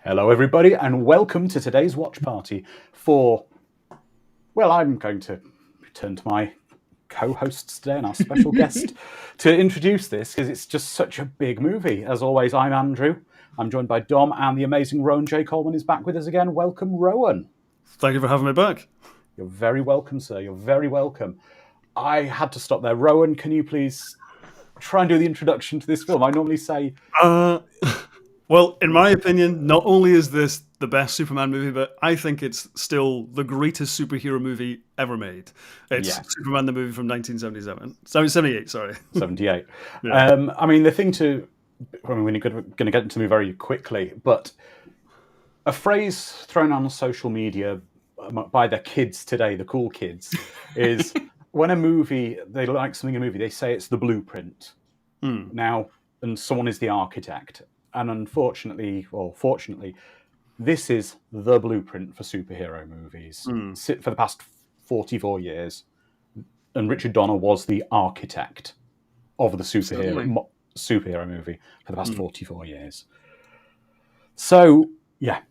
Hello everybody and welcome to today's watch party for, well, I'm going to return to my co-hosts today and our special guest to introduce this because it's just such a big movie. As always, I'm Andrew. I'm joined by Dom and the amazing Rowan J. Coleman is back with us again. Welcome, Rowan. Thank you for having me back. You're very welcome, sir. You're very welcome. I had to stop there. Rowan, can you please try and do the introduction to this film? I normally say... Well, in my opinion, not only is this the best Superman movie, but I think it's still the greatest superhero movie ever made. It's Superman the movie from 1978, sorry. 78. Yeah. I mean, the thing to... I mean, we're going to get into the movie very quickly, but a phrase thrown on social media by the kids today, the cool kids, is when a movie, they like something in a movie, they say it's the blueprint. Now, and someone is the architect. And unfortunately, or fortunately, this is the blueprint for superhero movies for the past 44 years. And Richard Donner was the architect of the superhero movie for the past 44 years. So, yeah,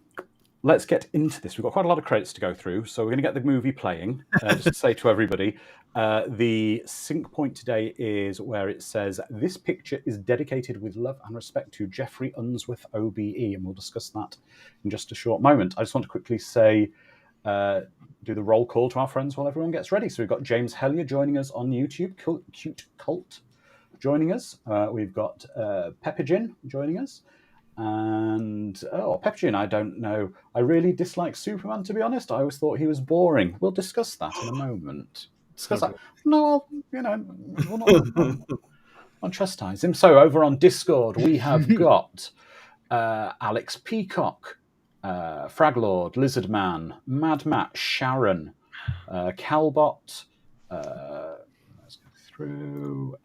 let's get into this. We've got quite a lot of credits to go through, so we're going to get the movie playing. Just to say to everybody, the sync point today is where it says, "This picture is dedicated with love and respect to Jeffrey Unsworth, OBE," and we'll discuss that in just a short moment. I just want to quickly say, do the roll call to our friends while everyone gets ready. So we've got James Hellier joining us on YouTube, Cute Cult joining us. We've got Peppergin joining us. And, Peppergin, I don't know. I really dislike Superman, to be honest. I always thought he was boring. We'll discuss that in a moment. Discuss that. No, we'll not chastise him. So over on Discord, we have got Alex Peacock, Fraglord, Lizardman, Mad Matt, Sharon, Calbot, let's go through,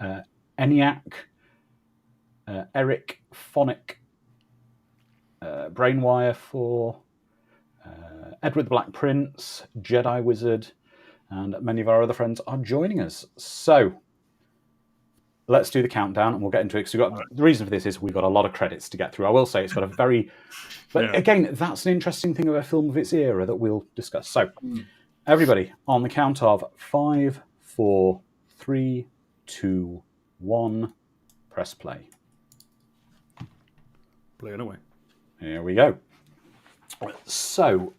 ENIAC, Eric, Phonic, Brainwire 4, Edward the Black Prince, Jedi Wizard, and many of our other friends are joining us. So let's do the countdown and we'll get into it. Because the reason for this is we've got a lot of credits to get through. I will say it's got a very... But again, that's an interesting thing of a film of its era that we'll discuss. So everybody, on the count of 5, 4, 3, 2, 1, press play. Play it away. Here we go. So,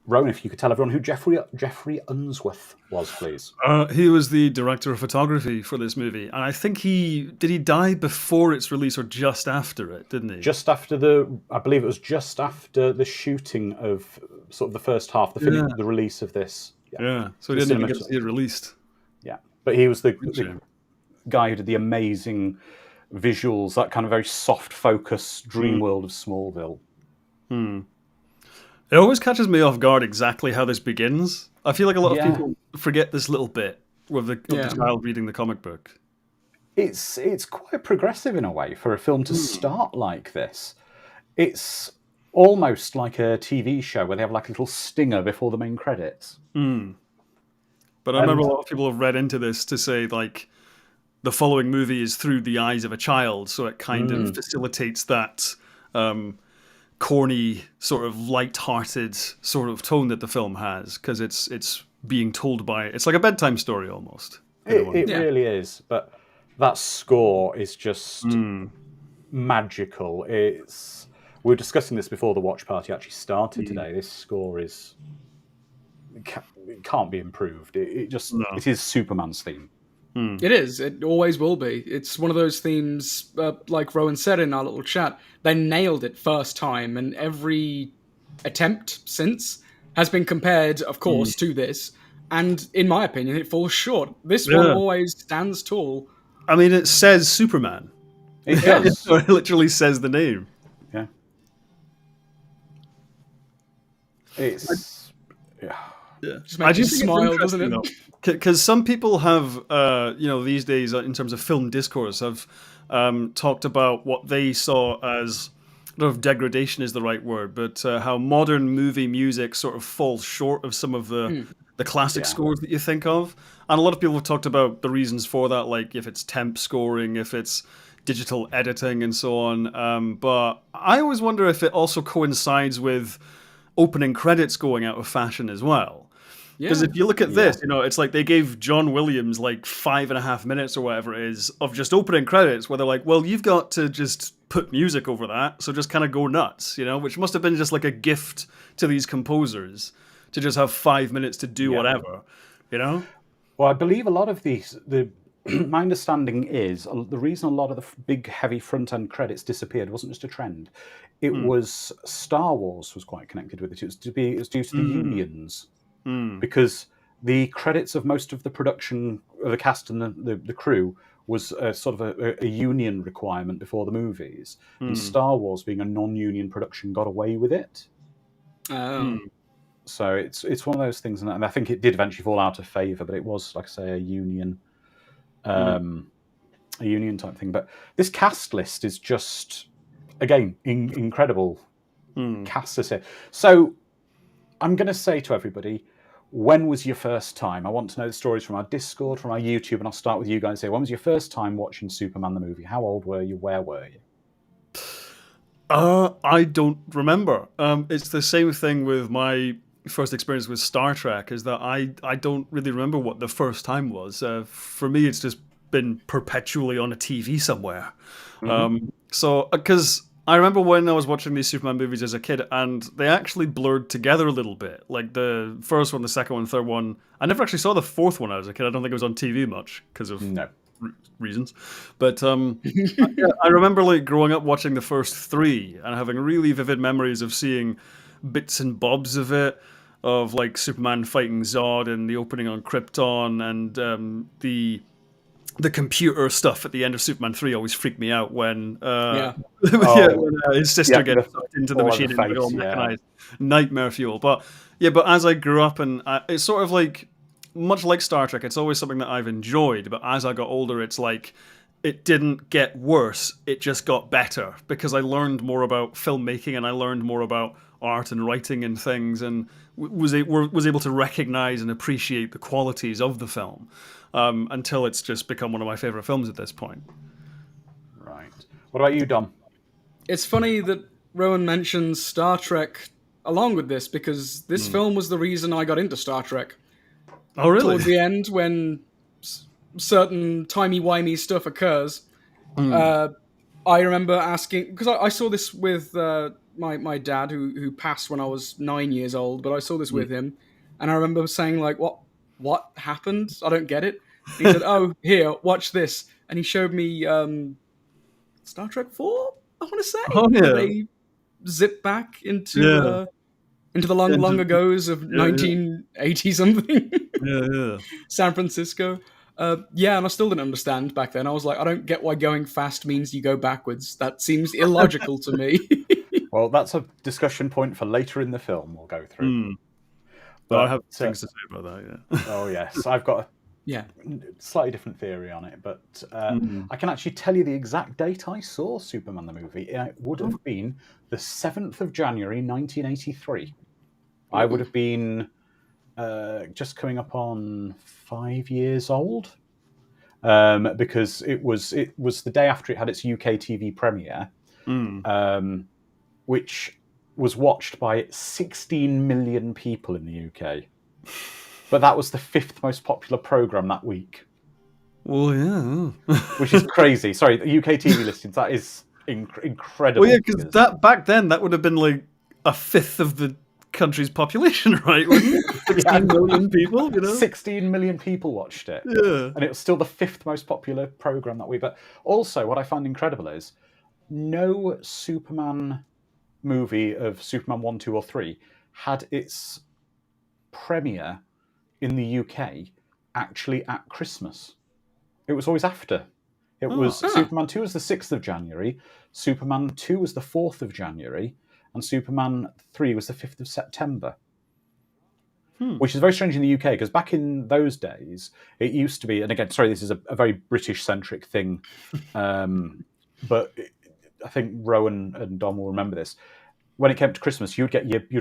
Rowan, if you could tell everyone who Jeffrey Unsworth was, please. He was the director of photography for this movie, and I think did he die before its release or just after it, didn't he? Just after I believe it was just after the shooting of sort of the first half, the release of this. Yeah, so he didn't even get to see it released. Yeah, but he was the guy who did the amazing visuals, that kind of very soft focus dream world of Smallville. It always catches me off guard exactly how this begins. I feel like a lot of people forget this little bit with the child reading the comic book. It's quite progressive in a way for a film to start like this. It's almost like a TV show where they have like a little stinger before the main credits. But I remember a lot of people have read into this to say like the following movie is through the eyes of a child, so it kind of facilitates that corny, sort of light-hearted sort of tone that the film has, because it's being told it's like a bedtime story almost. It really is, but that score is just magical. We were discussing this before the watch party actually started today. This score it can't be improved. It is Superman's theme. It is. It always will be. It's one of those themes, like Rowan said in our little chat, they nailed it first time, and every attempt since has been compared, of course, to this. And in my opinion, it falls short. This one always stands tall. I mean, it says Superman. It does. It literally says the name. Yeah. It's... Just makes you smile, doesn't it? Because some people have, these days, in terms of film discourse, have talked about what they saw as don't know if degradation is the right word, but how modern movie music sort of falls short of some of the classic scores that you think of. And a lot of people have talked about the reasons for that, like if it's temp scoring, if it's digital editing, and so on. But I always wonder if it also coincides with opening credits going out of fashion as well. Because if you look at this, it's like they gave John Williams like 5.5 minutes or whatever it is of just opening credits where they're like, well, you've got to just put music over that, so just kind of go nuts, which must have been just like a gift to these composers to just have 5 minutes to do whatever, Well, I believe a lot of my understanding is the reason a lot of the big, heavy front-end credits disappeared wasn't just a trend. It was Star Wars was quite connected with it. It was due to the unions. Because the credits of most of the production of the cast and the crew was sort of a union requirement before the movies. And Star Wars, being a non-union production, got away with it. So it's one of those things, and I think it did eventually fall out of favour, but it was, like I say, a union type thing. But this cast list is just, again, incredible cast list here. So I'm going to say to everybody, when was your first time? I want to know the stories from our Discord, from our YouTube, and I'll start with you guys here. When was your first time watching Superman the movie? How old were you? Where were you? I don't remember. It's the same thing with my first experience with Star Trek, is that I don't really remember what the first time was. For me, it's just been perpetually on a TV somewhere. So, because I remember when I was watching these Superman movies as a kid, and they actually blurred together a little bit. Like the first one, the second one, third one. I never actually saw the fourth one when I was a kid. I don't think it was on TV much because of reasons. But I remember like growing up watching the first three and having really vivid memories of seeing bits and bobs of it, of like Superman fighting Zod and the opening on Krypton, and the computer stuff at the end of Superman 3 always freaked me out when, when his sister gets sucked into the machine and it's all mechanized. Nightmare fuel. But as I grew up, and it's sort of like, much like Star Trek, it's always something that I've enjoyed. But as I got older, it's like, it didn't get worse, it just got better, because I learned more about filmmaking and I learned more about art and writing and things, and was able to recognize and appreciate the qualities of the film. Until it's just become one of my favorite films at this point. Right. What about you, Dom? It's funny that Rowan mentions Star Trek along with this, because this film was the reason I got into Star Trek. Oh, really? Towards the end, when certain timey-wimey stuff occurs, I remember asking, because I saw this with my dad, who passed when I was 9 years old, but I saw this with him, and I remember saying, like, what happened? I don't get it. And he said, oh, here, watch this. And he showed me Star Trek 4, I want to say. Oh, yeah. They zip back into the long ago's of 1980 something. San Francisco. And I still didn't understand back then. I was like, I don't get why going fast means you go backwards. That seems illogical to me. Well, that's a discussion point for later in the film we'll go through. But I have things to say about that, Oh, yes. I've got a slightly different theory on it, but I can actually tell you the exact date I saw Superman the movie. It would have been the 7th of January, 1983. I would have been just coming up on 5 years old, because it was the day after it had its UK TV premiere, which was watched by 16 million people in the UK. But that was the 5th most popular programme that week. Well, yeah. Which is crazy. Sorry, the UK TV listings, that is incredible. Well, yeah, because back then, that would have been like a fifth of the country's population, right? 16 million people, 16 million people watched it. Yeah. And it was still the 5th most popular programme that week. But also, what I find incredible is no Superman movie of Superman 1, 2, or 3 had its premiere in the UK actually at Christmas. It was always after. It was Superman 2 was the 6th of January, Superman 2 was the 4th of January, and Superman 3 was the 5th of September. Which is very strange in the UK, because back in those days, it used to be, and again, sorry, this is a very British-centric thing, but I think Rowan and Dom will remember this. When it came to Christmas, you'd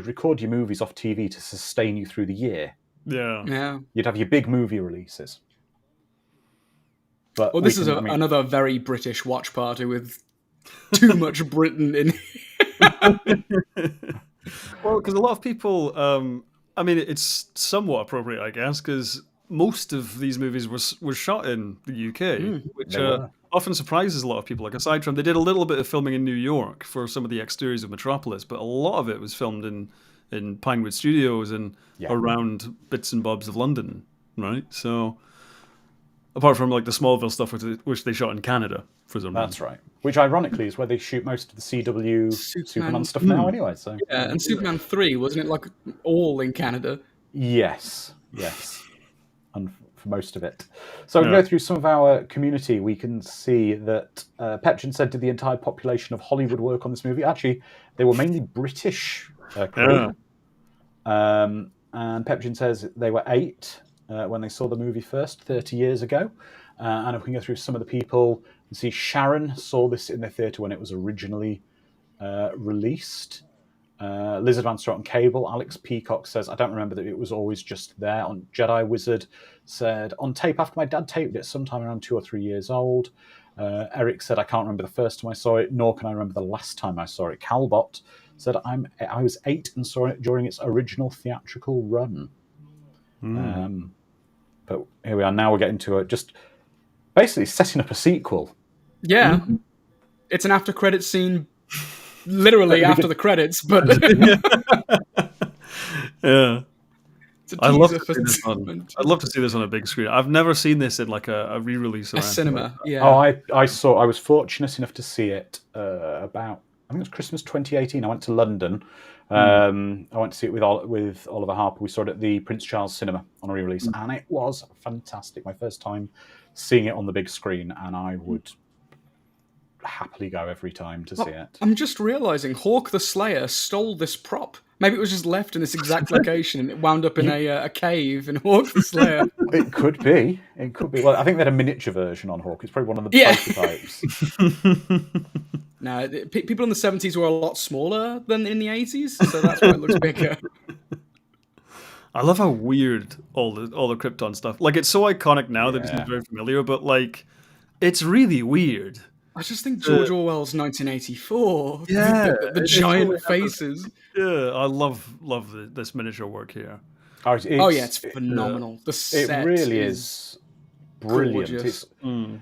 record your movies off TV to sustain you through the year. Yeah. You'd have your big movie releases. But Well, this is another very British watch party with too much Britain in. Well, because a lot of people, I mean, it's somewhat appropriate, I guess, because most of these movies were shot in the UK, which often surprises a lot of people. Like, aside from, they did a little bit of filming in New York for some of the exteriors of Metropolis, but a lot of it was filmed in Pinewood Studios and around bits and bobs of London, right? So, apart from like the Smallville stuff, which they shot in Canada for some reason. That's right. Which, ironically, is where they shoot most of the CW Superman stuff now, anyway. So yeah, and Superman 3, wasn't it like all in Canada? Yes, and for most of it. So we go through some of our community. We can see that Petrin said, did the entire population of Hollywood work on this movie? Actually, they were mainly British crew. And Petrin says they were 8 when they saw the movie first, 30 years ago. And if we can go through some of the people, you see Sharon saw this in the theatre when it was originally released. Lizard Man saw it on cable. Alex Peacock says, I don't remember that it was always just there. On Jedi Wizard said, on tape after my dad taped it, sometime around 2 or 3 years old. Eric said, I can't remember the first time I saw it, nor can I remember the last time I saw it. Calbot said, I was 8 and saw it during its original theatrical run. But here we are. Now we're getting to just basically setting up a sequel. Yeah. It's an after credits scene, literally after the credits, but yeah. I'd love to see this on a big screen. I've never seen this in like a re-release or a cinema. Yeah. Oh, I was fortunate enough to see it about, I think it was Christmas 2018. I went to London. I went to see it with Oliver Harper. We saw it at the Prince Charles Cinema on a re-release, and it was fantastic. My first time seeing it on the big screen, and I would happily go every time to see it. I'm just realising Hawk the Slayer stole this prop. Maybe it was just left in this exact location and it wound up in a cave in Hawk the Slayer. It could be. Well, I think they had a miniature version on Hawk. It's probably one of the prototypes. No, people in the 70s were a lot smaller than in the 80s, so that's why it looks bigger. I love how weird all the Krypton stuff. Like, it's so iconic now that it's very familiar, but like, it's really weird. I just think George Orwell's 1984. Yeah, the giant faces. Yeah, I love this miniature work here. It's phenomenal. The set it really is brilliant.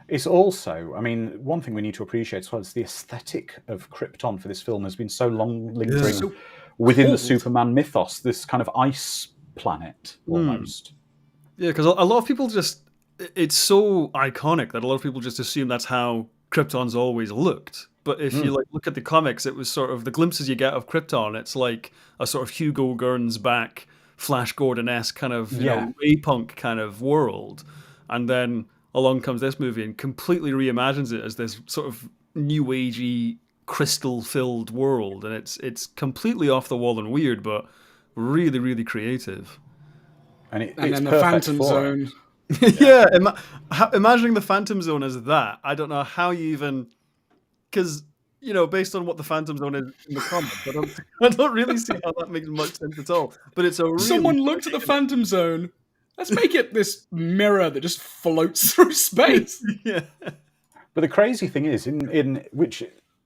It's also, I mean, one thing we need to appreciate as well is the aesthetic of Krypton for this film has been so long lingering within the Superman mythos. This kind of ice planet almost. Yeah, because a lot of people it's so iconic that a lot of people just assume that's how Krypton's always looked. But if you look at the comics, it was sort of the glimpses you get of Krypton. It's like a sort of Hugo Gerns back, Flash Gordon-esque kind of ray punk kind of world, and then along comes this movie and completely reimagines it as this sort of new agey crystal filled world, and it's completely off the wall and weird, but really, really creative. And then the Phantom Zone. Yeah, imagining the Phantom Zone as that, I don't know how you even, because based on what the Phantom Zone is in the comics, I don't really see how that makes much sense at all. But it's someone looked at the Phantom Zone. Let's make it this mirror that just floats through space. Yeah. But the crazy thing is, in which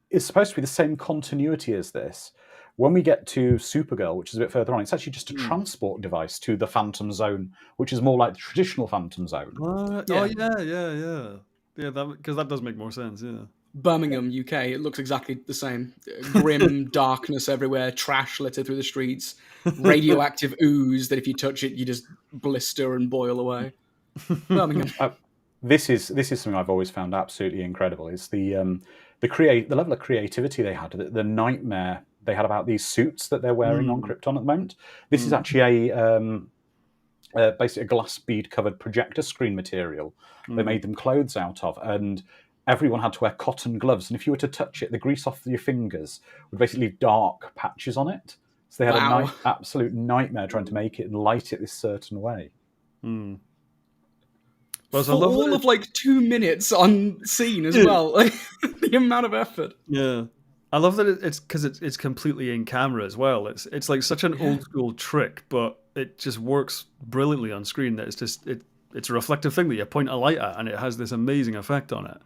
is supposed to be the same continuity as this. When we get to Supergirl, which is a bit further on, it's actually just a transport device to the Phantom Zone, which is more like the traditional Phantom Zone. Oh, yeah. Yeah, because that does make more sense, yeah. Birmingham, UK, it looks exactly the same. Grim darkness everywhere, trash littered through the streets, radioactive ooze that if you touch it, you just blister and boil away. Birmingham. This is something I've always found absolutely incredible. Is the level of creativity they had, the nightmare they had about these suits that they're wearing on Krypton at the moment. This is actually basically a glass bead covered projector screen material. They made them clothes out of, and everyone had to wear cotton gloves. And if you were to touch it, the grease off your fingers would basically leave dark patches on it. So they had an absolute nightmare trying to make it and light it this certain way. Well, for all of like 2 minutes on scene as well. the amount of effort. Yeah. I love that it's because it's completely in camera as well. It's like such an old school trick, but it just works brilliantly on screen. That it's a reflective thing that you point a light at, and it has this amazing effect on it.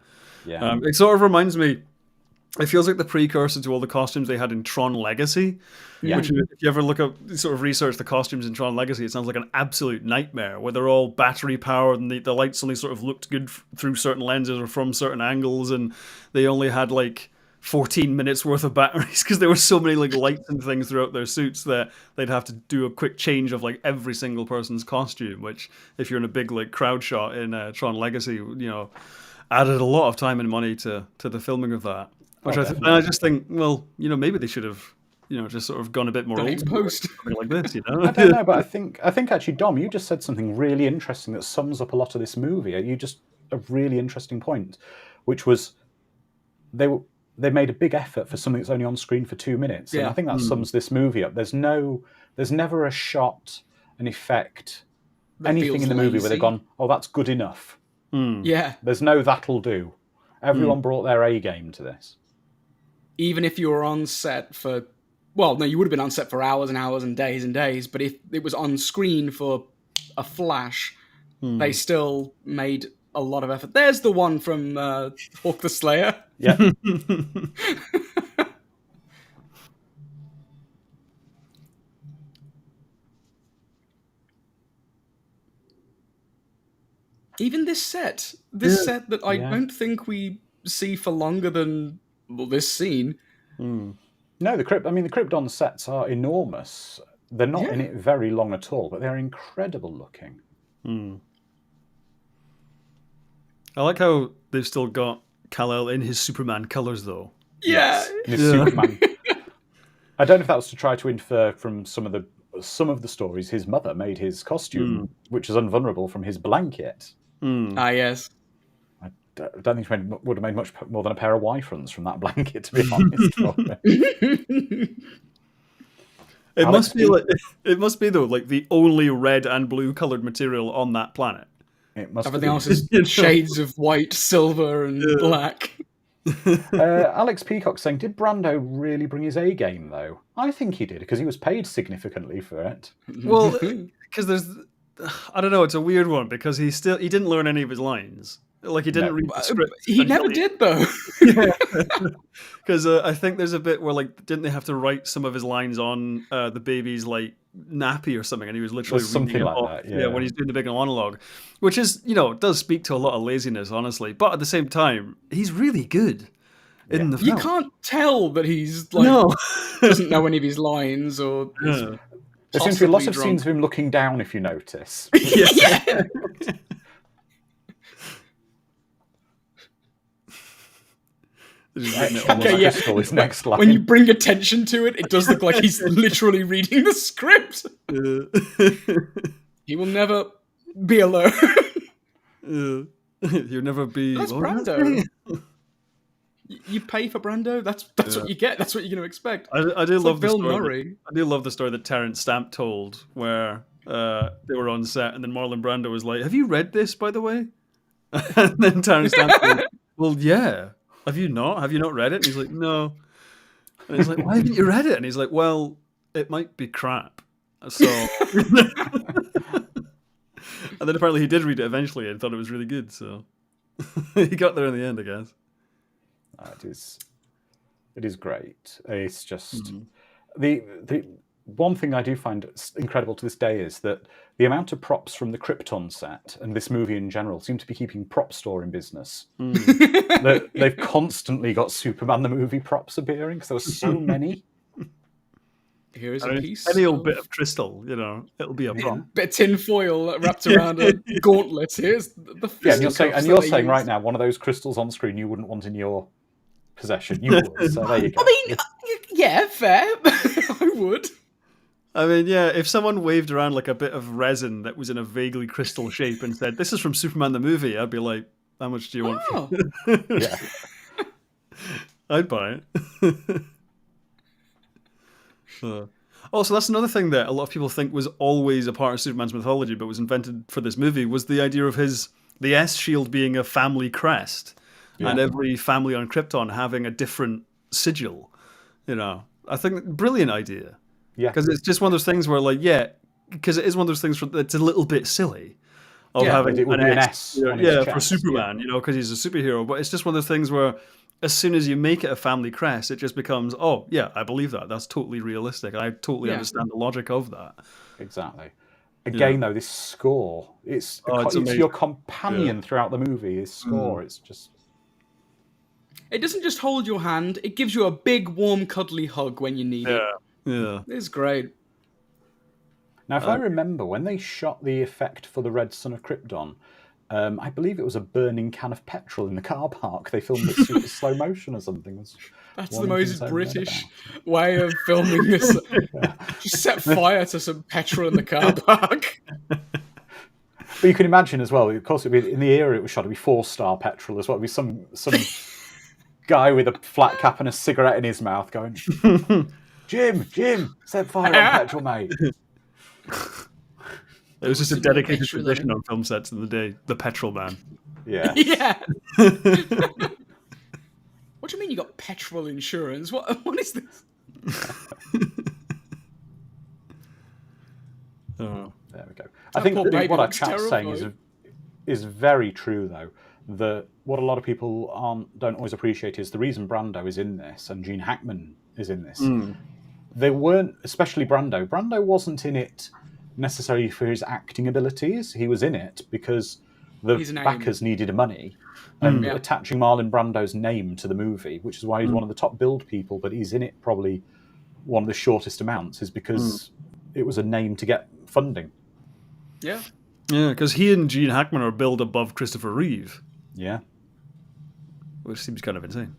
Yeah. It sort of reminds me. It feels like the precursor to all the costumes they had in Tron Legacy. Yeah. Which, if you ever look up, sort of research the costumes in Tron Legacy, it sounds like an absolute nightmare, where they're all battery powered and the lights only sort of looked good through certain lenses or from certain angles, and they only had like 14 minutes worth of batteries because there were so many like lights and things throughout their suits that they'd have to do a quick change of like every single person's costume, which if you're in a big like crowd shot in Tron Legacy, added a lot of time and money to the filming of that. Which I just think, well, maybe they should have, just sort of gone a bit more old post something like this, I don't know, but I think actually, Dom, you just said something really interesting that sums up a lot of this movie. A really interesting point, which was they made a big effort for something that's only on screen for 2 minutes, and I think that sums this movie up. There's never a shot, an effect, anything in the movie where they've gone, oh, that's good enough. Yeah. There's no that'll do. Everyone brought their A game to this. Even if you were on set for, well, no, you would have been on set for hours and hours and days, but if it was on screen for a flash, they still made a lot of effort. There's the one from Hawk the Slayer. Yeah. Even this set set that I don't think we see for longer than this scene. No, the Krypton sets are enormous. They're not in it very long at all, but they're incredible looking. I like how they've still got Kal-El in his Superman colours, though. Yeah, in his Superman. I don't know if that was to try to infer from some of the stories his mother made his costume, which is invulnerable, from his blanket. Yes. I don't think she would have made much more than a pair of Y-fronts from that blanket, to be honest. It must be though, like the only red and blue coloured material on that planet. It must. Everything else is shades of white, silver, and black. Alex Peacock saying, did Brando really bring his A game though? I think he did, because he was paid significantly for it. Well, because I don't know, it's a weird one, because he didn't learn any of his lines. Like, he didn't read the script. He never did, though. Because I think there's a bit where, like, didn't they have to write some of his lines on the baby's, like, nappy or something, and he was literally something reading like off, that, when he's doing the big monologue, which is, does speak to a lot of laziness, honestly. But at the same time, he's really good in the film. You can't tell that he's, like, doesn't know any of his lines, or... There seems to be lots of scenes of him looking down, if you notice. Yeah. Next line. When you bring attention to it, it does look like he's literally reading the script. He will never be alone. He'll never be... That's Brando. You pay for Brando. That's what you get. That's what you're going to expect. I do love like Bill the story. Murray. I do love the story that Terrence Stamp told, where they were on set, and then Marlon Brando was like, "Have you read this, by the way?" And then Terrence Stamp goes, "Well, yeah. Have you not? Have you not read it?" And he's like, "No." And he's like, "Why haven't you read it?" And he's like, "Well, it might be crap." So, and then apparently he did read it eventually and thought it was really good. So he got there in the end, I guess. It is great. It's just the one thing I do find incredible to this day is that the amount of props from the Krypton set and this movie in general seem to be keeping prop store in business. They've constantly got Superman the movie props appearing because there were so many. Here's a piece. Any old bit of crystal, it'll be a prop. Bit of tin foil wrapped around a gauntlet. Here's the and you're saying right now, one of those crystals on screen you wouldn't want in your possession. You would. So there you go. I mean, yeah, fair. I would. I mean, yeah, if someone waved around like a bit of resin that was in a vaguely crystal shape and said, "This is from Superman the movie," I'd be like, "How much do you want for it?" Yeah. I'd buy it. Also, that's another thing that a lot of people think was always a part of Superman's mythology, but was invented for this movie, was the idea of the S shield being a family crest. and every family on Krypton having a different sigil. I think brilliant idea. Yeah, because it's just one of those things where, because it is one of those things that's a little bit silly. Of having it would be an S on his chest, for Superman, because he's a superhero. But it's just one of those things where, as soon as you make it a family crest, it just becomes, oh yeah, I believe that. That's totally realistic. I totally understand the logic of that. Exactly. Again, though, this score, it's your companion throughout the movie. This score, it's just... It doesn't just hold your hand, it gives you a big, warm, cuddly hug when you need it. Yeah. It's great. Now, if I remember, when they shot the effect for the Red Son of Krypton, I believe it was a burning can of petrol in the car park. They filmed it super slow motion or something. That's the most British way of filming this. Just set fire to some petrol in the car park. But you can imagine as well, of course, it'd be, in the era it was shot, it'd be 4-star petrol as well. It'd be some guy with a flat cap and a cigarette in his mouth going, Jim, set fire on petrol, mate. It was just a dedicated tradition on film sets in the day. The petrol man. Yeah. Yeah. What do you mean you got petrol insurance? What is this? There we go. I think what our chat's saying is very true, though. That what a lot of people don't always appreciate is the reason Brando is in this and Gene Hackman is in this. They weren't, especially Brando. Brando wasn't in it necessarily for his acting abilities. He was in it because the backers needed money. And attaching Marlon Brando's name to the movie, which is why he's one of the top billed people, but he's in it probably one of the shortest amounts, is because it was a name to get funding. Yeah. Yeah, because he and Gene Hackman are billed above Christopher Reeve. Yeah. Which seems kind of insane.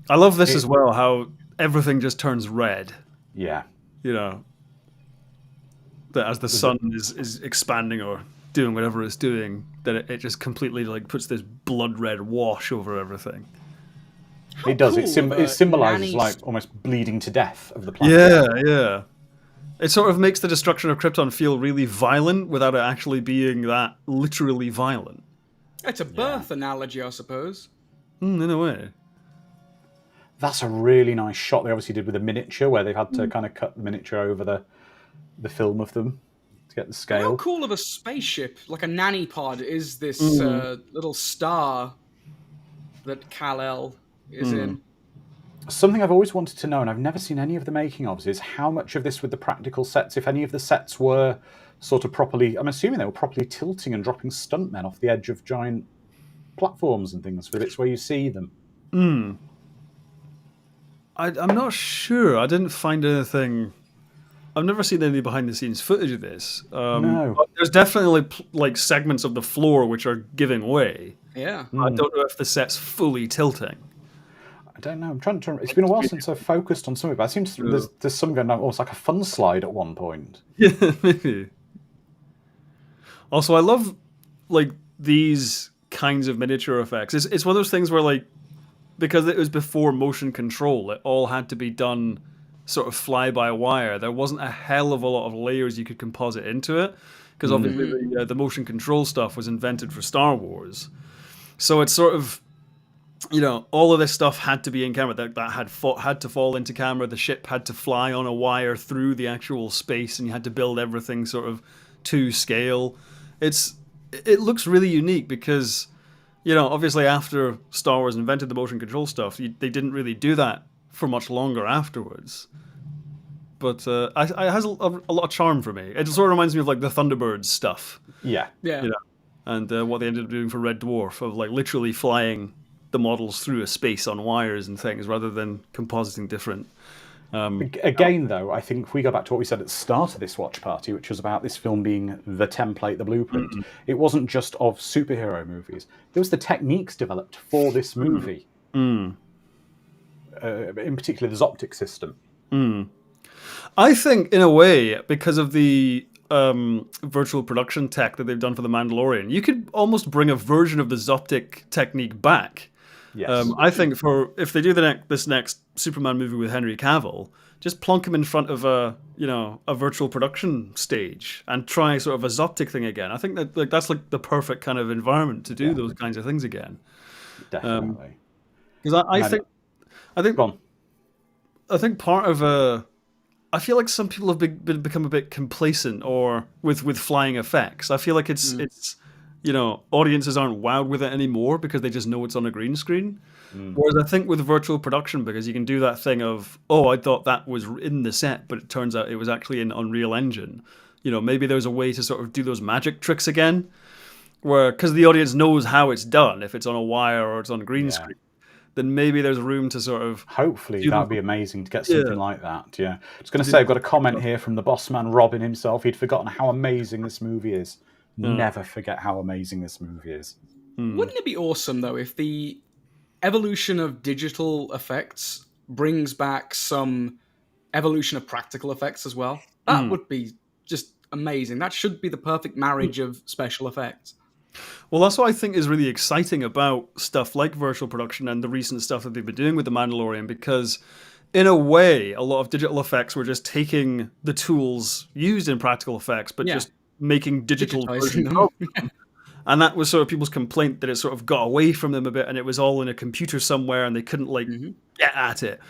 I love this as well, how everything just turns red. Yeah. That as the sun is expanding or doing whatever it's doing, that it just completely puts this blood red wash over everything. It does. Cool. It symbolizes almost bleeding to death of the planet. Yeah. It sort of makes the destruction of Krypton feel really violent without it actually being that literally violent. It's a birth analogy, I suppose. In a way. That's a really nice shot they obviously did with a miniature, where they've had to kind of cut the miniature over the film of them to get the scale. How cool of a spaceship, like a nanny pod, is this little star that Kal-El is in? Something I've always wanted to know, and I've never seen any of the making ofs, is how much of this with the practical sets, if any of the sets were sort of properly, I'm assuming they were properly tilting and dropping stuntmen off the edge of giant platforms and things for the bits where you see them. I'm not sure. I didn't find anything. I've never seen any behind-the-scenes footage of this. No. But there's definitely segments of the floor which are giving way. Yeah. I don't know if the set's fully tilting. I don't know. I'm trying to. It's been a while since I've focused on some of it, but it seems there's some going on, almost like a fun slide at one point. Yeah, maybe. Also, I love these kinds of miniature effects. It's one of those things where because it was before motion control, it all had to be done sort of fly-by-wire. There wasn't a hell of a lot of layers you could composite into it, because obviously the motion control stuff was invented for Star Wars. So it's sort of, all of this stuff had to be in camera. That had to fall into camera. The ship had to fly on a wire through the actual space, and you had to build everything sort of to scale. It looks really unique because, obviously after Star Wars invented the motion control stuff, they didn't really do that for much longer afterwards. But it has a lot of charm for me. It sort of reminds me of the Thunderbirds stuff. Yeah. And what they ended up doing for Red Dwarf, of literally flying the models through a space on wires and things rather than compositing different. Again, though, I think if we go back to what we said at the start of this watch party, which was about this film being the template, the blueprint, it wasn't just of superhero movies. It was the techniques developed for this movie. In particular, the Zoptic system. I think, in a way, because of the virtual production tech that they've done for The Mandalorian, you could almost bring a version of the Zoptic technique back. Yes. I think if they do this next Superman movie with Henry Cavill, just plonk him in front of a virtual production stage and try sort of a Zoptic thing again. I think that that's the perfect kind of environment to do those kinds of things again. Definitely. Because I think Go on. I think part of I feel like some people have become a bit complacent or with flying effects. I feel like it's audiences aren't wowed with it anymore because they just know it's on a green screen. Whereas I think with virtual production, because you can do that thing of, oh, I thought that was in the set, but it turns out it was actually in Unreal Engine. Maybe there's a way to sort of do those magic tricks again, where because the audience knows how it's done, if it's on a wire or it's on a green screen, then maybe there's room to sort of... Hopefully, that'd be amazing to get something like that, yeah. I was going to say, I've got a comment here from the boss man, Robin himself. He'd forgotten how amazing this movie is. Never forget how amazing this movie is. Wouldn't it be awesome, though, if the evolution of digital effects brings back some evolution of practical effects as well? That would be just amazing. That should be the perfect marriage of special effects. Well, that's what I think is really exciting about stuff like virtual production and the recent stuff that they've been doing with The Mandalorian, because in a way, a lot of digital effects were just taking the tools used in practical effects, but just making digital versions of them. And that was sort of people's complaint, that it sort of got away from them a bit and it was all in a computer somewhere and they couldn't get at it.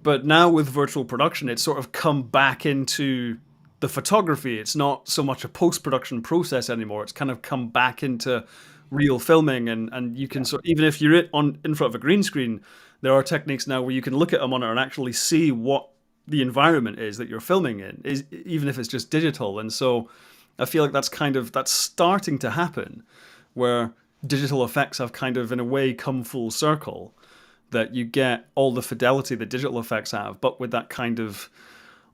But now with virtual production, it's sort of come back into the photography. It's not so much a post-production process anymore. It's kind of come back into real filming, and you can sort of, even if you're in front of a green screen, there are techniques now where you can look at a monitor and actually see what the environment is that you're filming in, even if it's just digital. And so I feel like that's starting to happen, where digital effects have kind of in a way come full circle, that you get all the fidelity that digital effects have, but with that kind of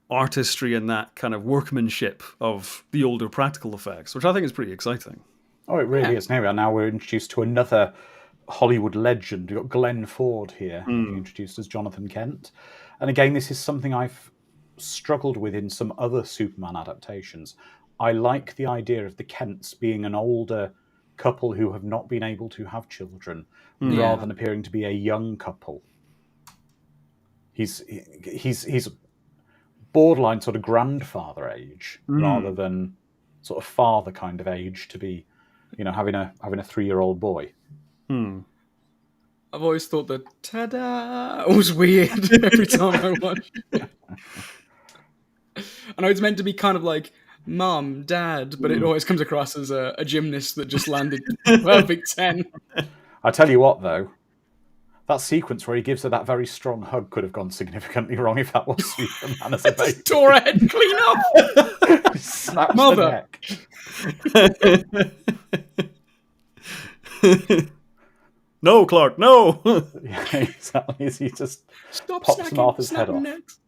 artistry and that kind of workmanship of the older practical effects, which I think is pretty exciting. Oh, it really is. Now we're introduced to another Hollywood legend. We've got Glenn Ford here, being introduced as Jonathan Kent. And again, this is something I've struggled with in some other Superman adaptations. I like the idea of the Kents being an older couple who have not been able to have children, rather than appearing to be a young couple. He's borderline sort of grandfather age, rather than sort of father kind of age, to be, having a 3-year-old boy. I've always thought that ta-da was weird every time I watched it. I know it's meant to be kind of like mum, dad, but it always comes across as a gymnast that just landed perfect 10. I tell you what, though, that sequence where he gives her that very strong hug could have gone significantly wrong if that was Superman as a baby. Just tore her head clean off. Snaps Mother. the neck. No, Clark, no! Yeah, exactly. He just Stop pops Martha's head off. necks.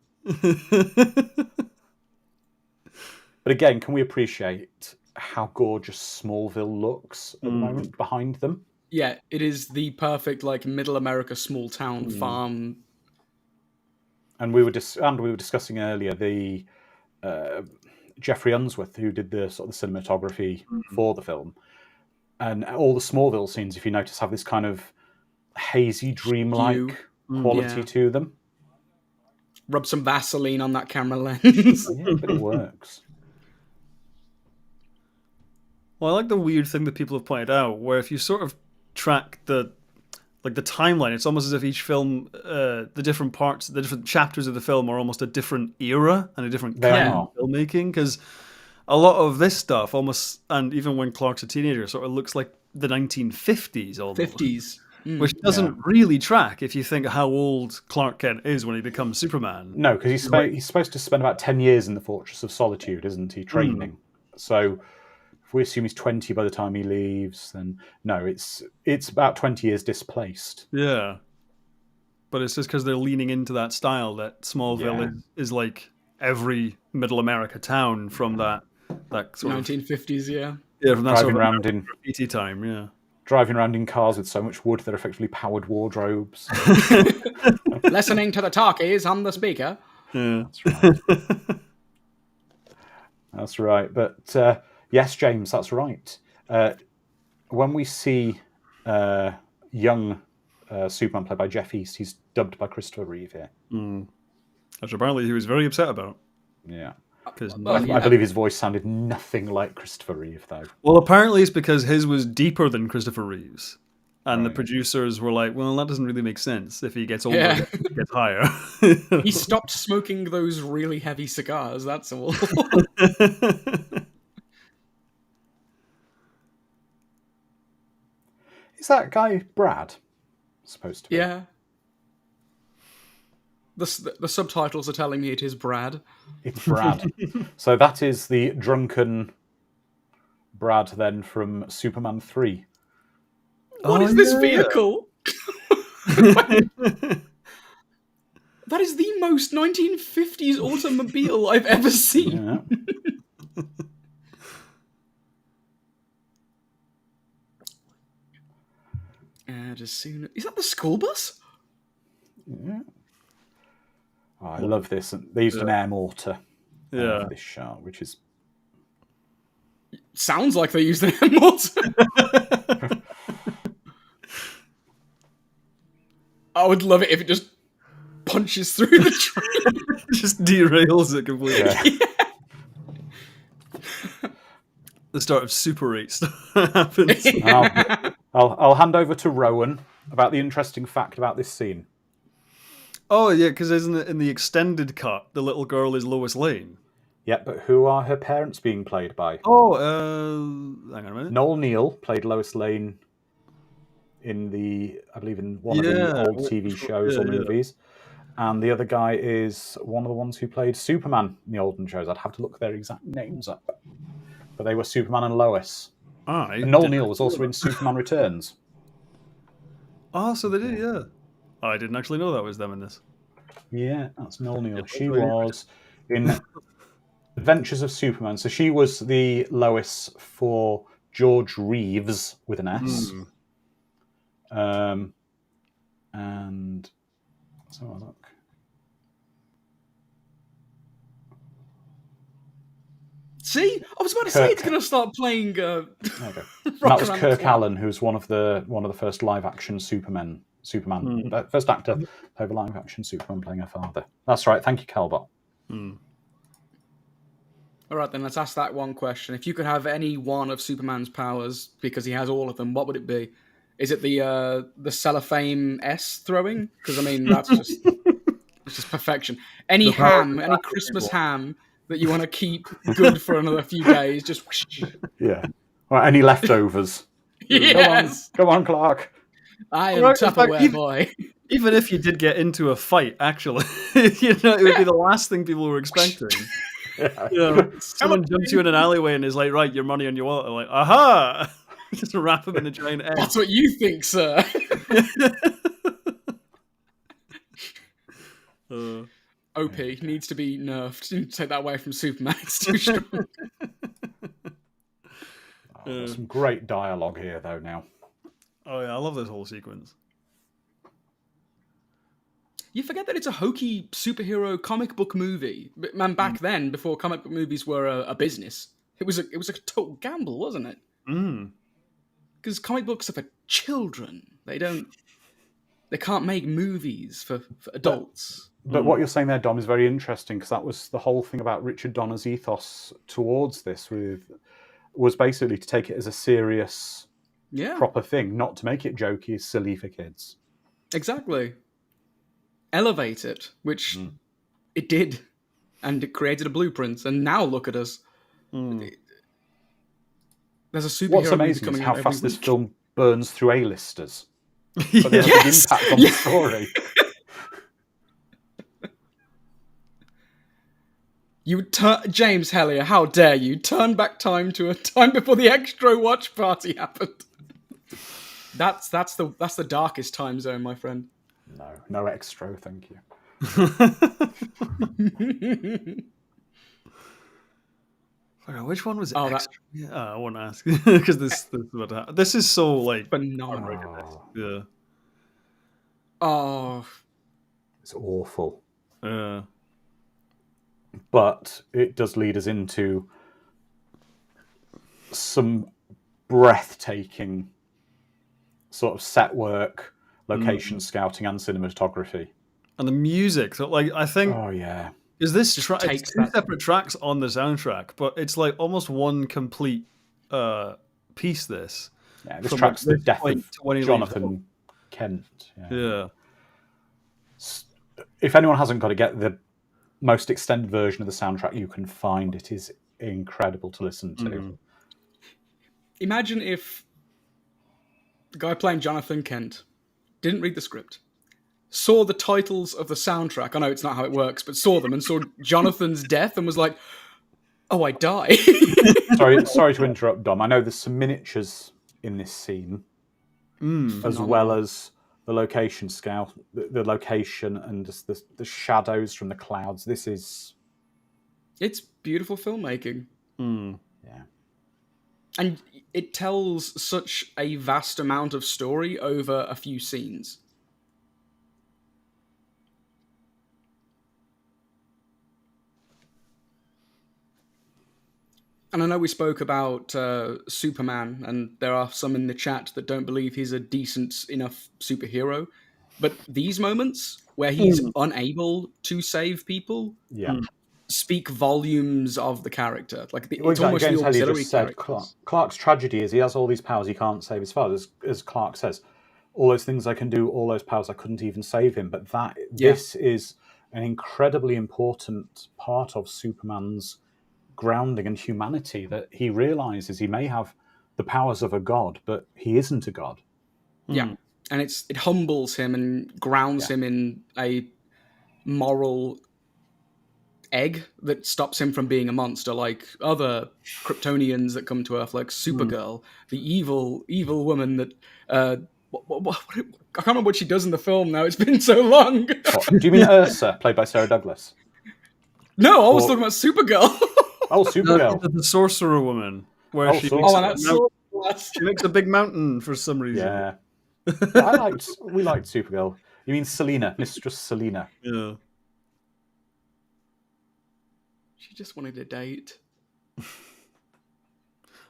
But again, can we appreciate how gorgeous Smallville looks at the moment behind them? Yeah, it is the perfect middle America small town farm. And we were discussing earlier the Jeffrey Unsworth, who did the sort of the cinematography for the film, and all the Smallville scenes, if you notice, have this kind of hazy, dreamlike quality to them. Rub some Vaseline on that camera lens. Yeah, but it works. Well, I like the weird thing that people have pointed out, where if you sort of track the timeline, it's almost as if each film, the different parts, the different chapters of the film are almost a different era and a different kind of filmmaking. Because a lot of this stuff almost, and even when Clark's a teenager, sort of looks like the 1950s almost. 50s. Which doesn't really track if you think how old Clark Kent is when he becomes Superman. No, because he's supposed to spend about 10 years in the Fortress of Solitude, isn't he, training? So if we assume he's 20 by the time he leaves, then no, it's about 20 years displaced. Yeah. But it's just because they're leaning into that style that Smallville is like every middle America town from that sort 1950s, Yeah, from that driving sort of around in graffiti time, driving around in cars with so much wood they're effectively powered wardrobes. Listening to the talkies on the speaker. Yeah. That's right. That's right. But yes, James, that's right. When we see young Superman played by Jeff East, he's dubbed by Christopher Reeve here. Which apparently he was very upset about. Yeah. I believe his voice sounded nothing like Christopher Reeve, though. Well, apparently it's because his was deeper than Christopher Reeve's. And the Right. producers were like, well, that doesn't really make sense. If he gets older, Yeah. he gets higher. He stopped smoking those really heavy cigars, that's all. Is that guy Brad supposed to be? Yeah. The subtitles are telling me it is Brad. It's Brad. So that is the drunken Brad then from Superman 3. What is this vehicle? That is the most 1950s automobile I've ever seen. Yeah. And as soon is that the school bus? Yeah. Oh, I love this. They used an air mortar Yeah. for this shot, which is... Sounds like they used an air mortar. I would love it if it just punches through the tree. Just derails it completely. Yeah. The start of Super 8 happens. I'll hand over to Rowan about the interesting fact about this scene. Oh, yeah, because isn't it in the extended cut, the little girl is Lois Lane? Yeah, but who are her parents being played by? Oh, hang on a minute. Noel Neill played Lois Lane in I believe in one of the old TV shows or movies. And the other guy is one of the ones who played Superman in the olden shows. I'd have to look their exact names up. But they were Superman and Lois. And Noel Neill was also in Superman Returns. Oh, so they did, yeah. Oh, I didn't actually know that was them in this. Yeah, that's Noel Neill. She was in Adventures of Superman. So she was the Lois for George Reeves with an S. And so I look. See, I was about to say it's going to start playing. There we go. And that was Kirk Allen, who's one of the first live action Superman. First actor over live action Superman playing her father. That's right. Thank you, Calbot. All right, then let's ask that one question. If you could have any one of Superman's powers, because he has all of them, what would it be? Is it the cellophane S throwing? Because I mean, that's just it's just perfection. Any Christmas ham that you want to keep good for another few days, just Yeah. Right, any leftovers? Yes. Come on, Clark. I am Tupperware boy. Even if you did get into a fight, actually, it would be the last thing people were expecting. Someone jumps you in an alleyway and is like, right, your money and your wallet. They're like, aha! Just wrap him in a giant egg. That's what you think, sir. OP needs to be nerfed. You take that away from Superman. It's too strong. There's some great dialogue here, though, now. Oh, yeah, I love this whole sequence. You forget that it's a hokey superhero comic book movie. But, man, back then, before comic book movies were a business, it was a total gamble, wasn't it? Because comic books are for children. They can't make movies for adults. But what you're saying there, Dom, is very interesting, because that was the whole thing about Richard Donner's ethos towards this, was basically to take it as a serious, proper thing, not to make it jokey, silly for kids. Exactly. Elevate it, which it did, and it created a blueprint. And now look at us. There's a superhero. What's amazing is how fast this film burns through A-listers. But they have a big impact on the story. James Hellier, how dare you turn back time to a time before the extra watch party happened? That's the darkest time zone, my friend. No extra, thank you. Which one was extra? I won't ask because this is so like phenomenal. Yeah. Oh, it's awful. Yeah. But it does lead us into some breathtaking sort of set work, location scouting, and cinematography. And the music, I think. Oh yeah. Is this it's two separate tracks on the soundtrack, but it's like almost one complete piece. This Yeah, this From, track's like, the this death point of to when he leaves Jonathan Kent. Yeah. If anyone hasn't got to get the most extended version of the soundtrack you can find, it is incredible to listen to. Imagine if the guy playing Jonathan Kent didn't read the script, saw the titles of the soundtrack. I know it's not how it works, but saw them and saw Jonathan's death and was like, "Oh, I die." Sorry to interrupt, Dom. I know there's some miniatures in this scene, as well as the location scale, the location and just the shadows from the clouds. It's beautiful filmmaking. Yeah. And it tells such a vast amount of story over a few scenes. And I know we spoke about Superman, and there are some in the chat that don't believe he's a decent enough superhero. But these moments where he's unable to save people speak volumes of the character. Like it's almost the auxiliary characters. Clark's tragedy is he has all these powers, he can't save his father. As Clark says, all those things I can do, all those powers, I couldn't even save him. But this is an incredibly important part of Superman's grounding and humanity, that he realizes he may have the powers of a god, but he isn't a god. Yeah, and it humbles him and grounds him in a moral egg that stops him from being a monster like other Kryptonians that come to Earth, like Supergirl, the evil woman that I can't remember what she does in the film now. It's been so long. Do you mean Ursa, played by Sarah Douglas? No, I was talking about Supergirl. Oh, Supergirl. The sorcerer woman, where she makes a big mountain for some reason. Yeah. We liked Supergirl. You mean Selena, Mistress Selena? Yeah. She just wanted a date.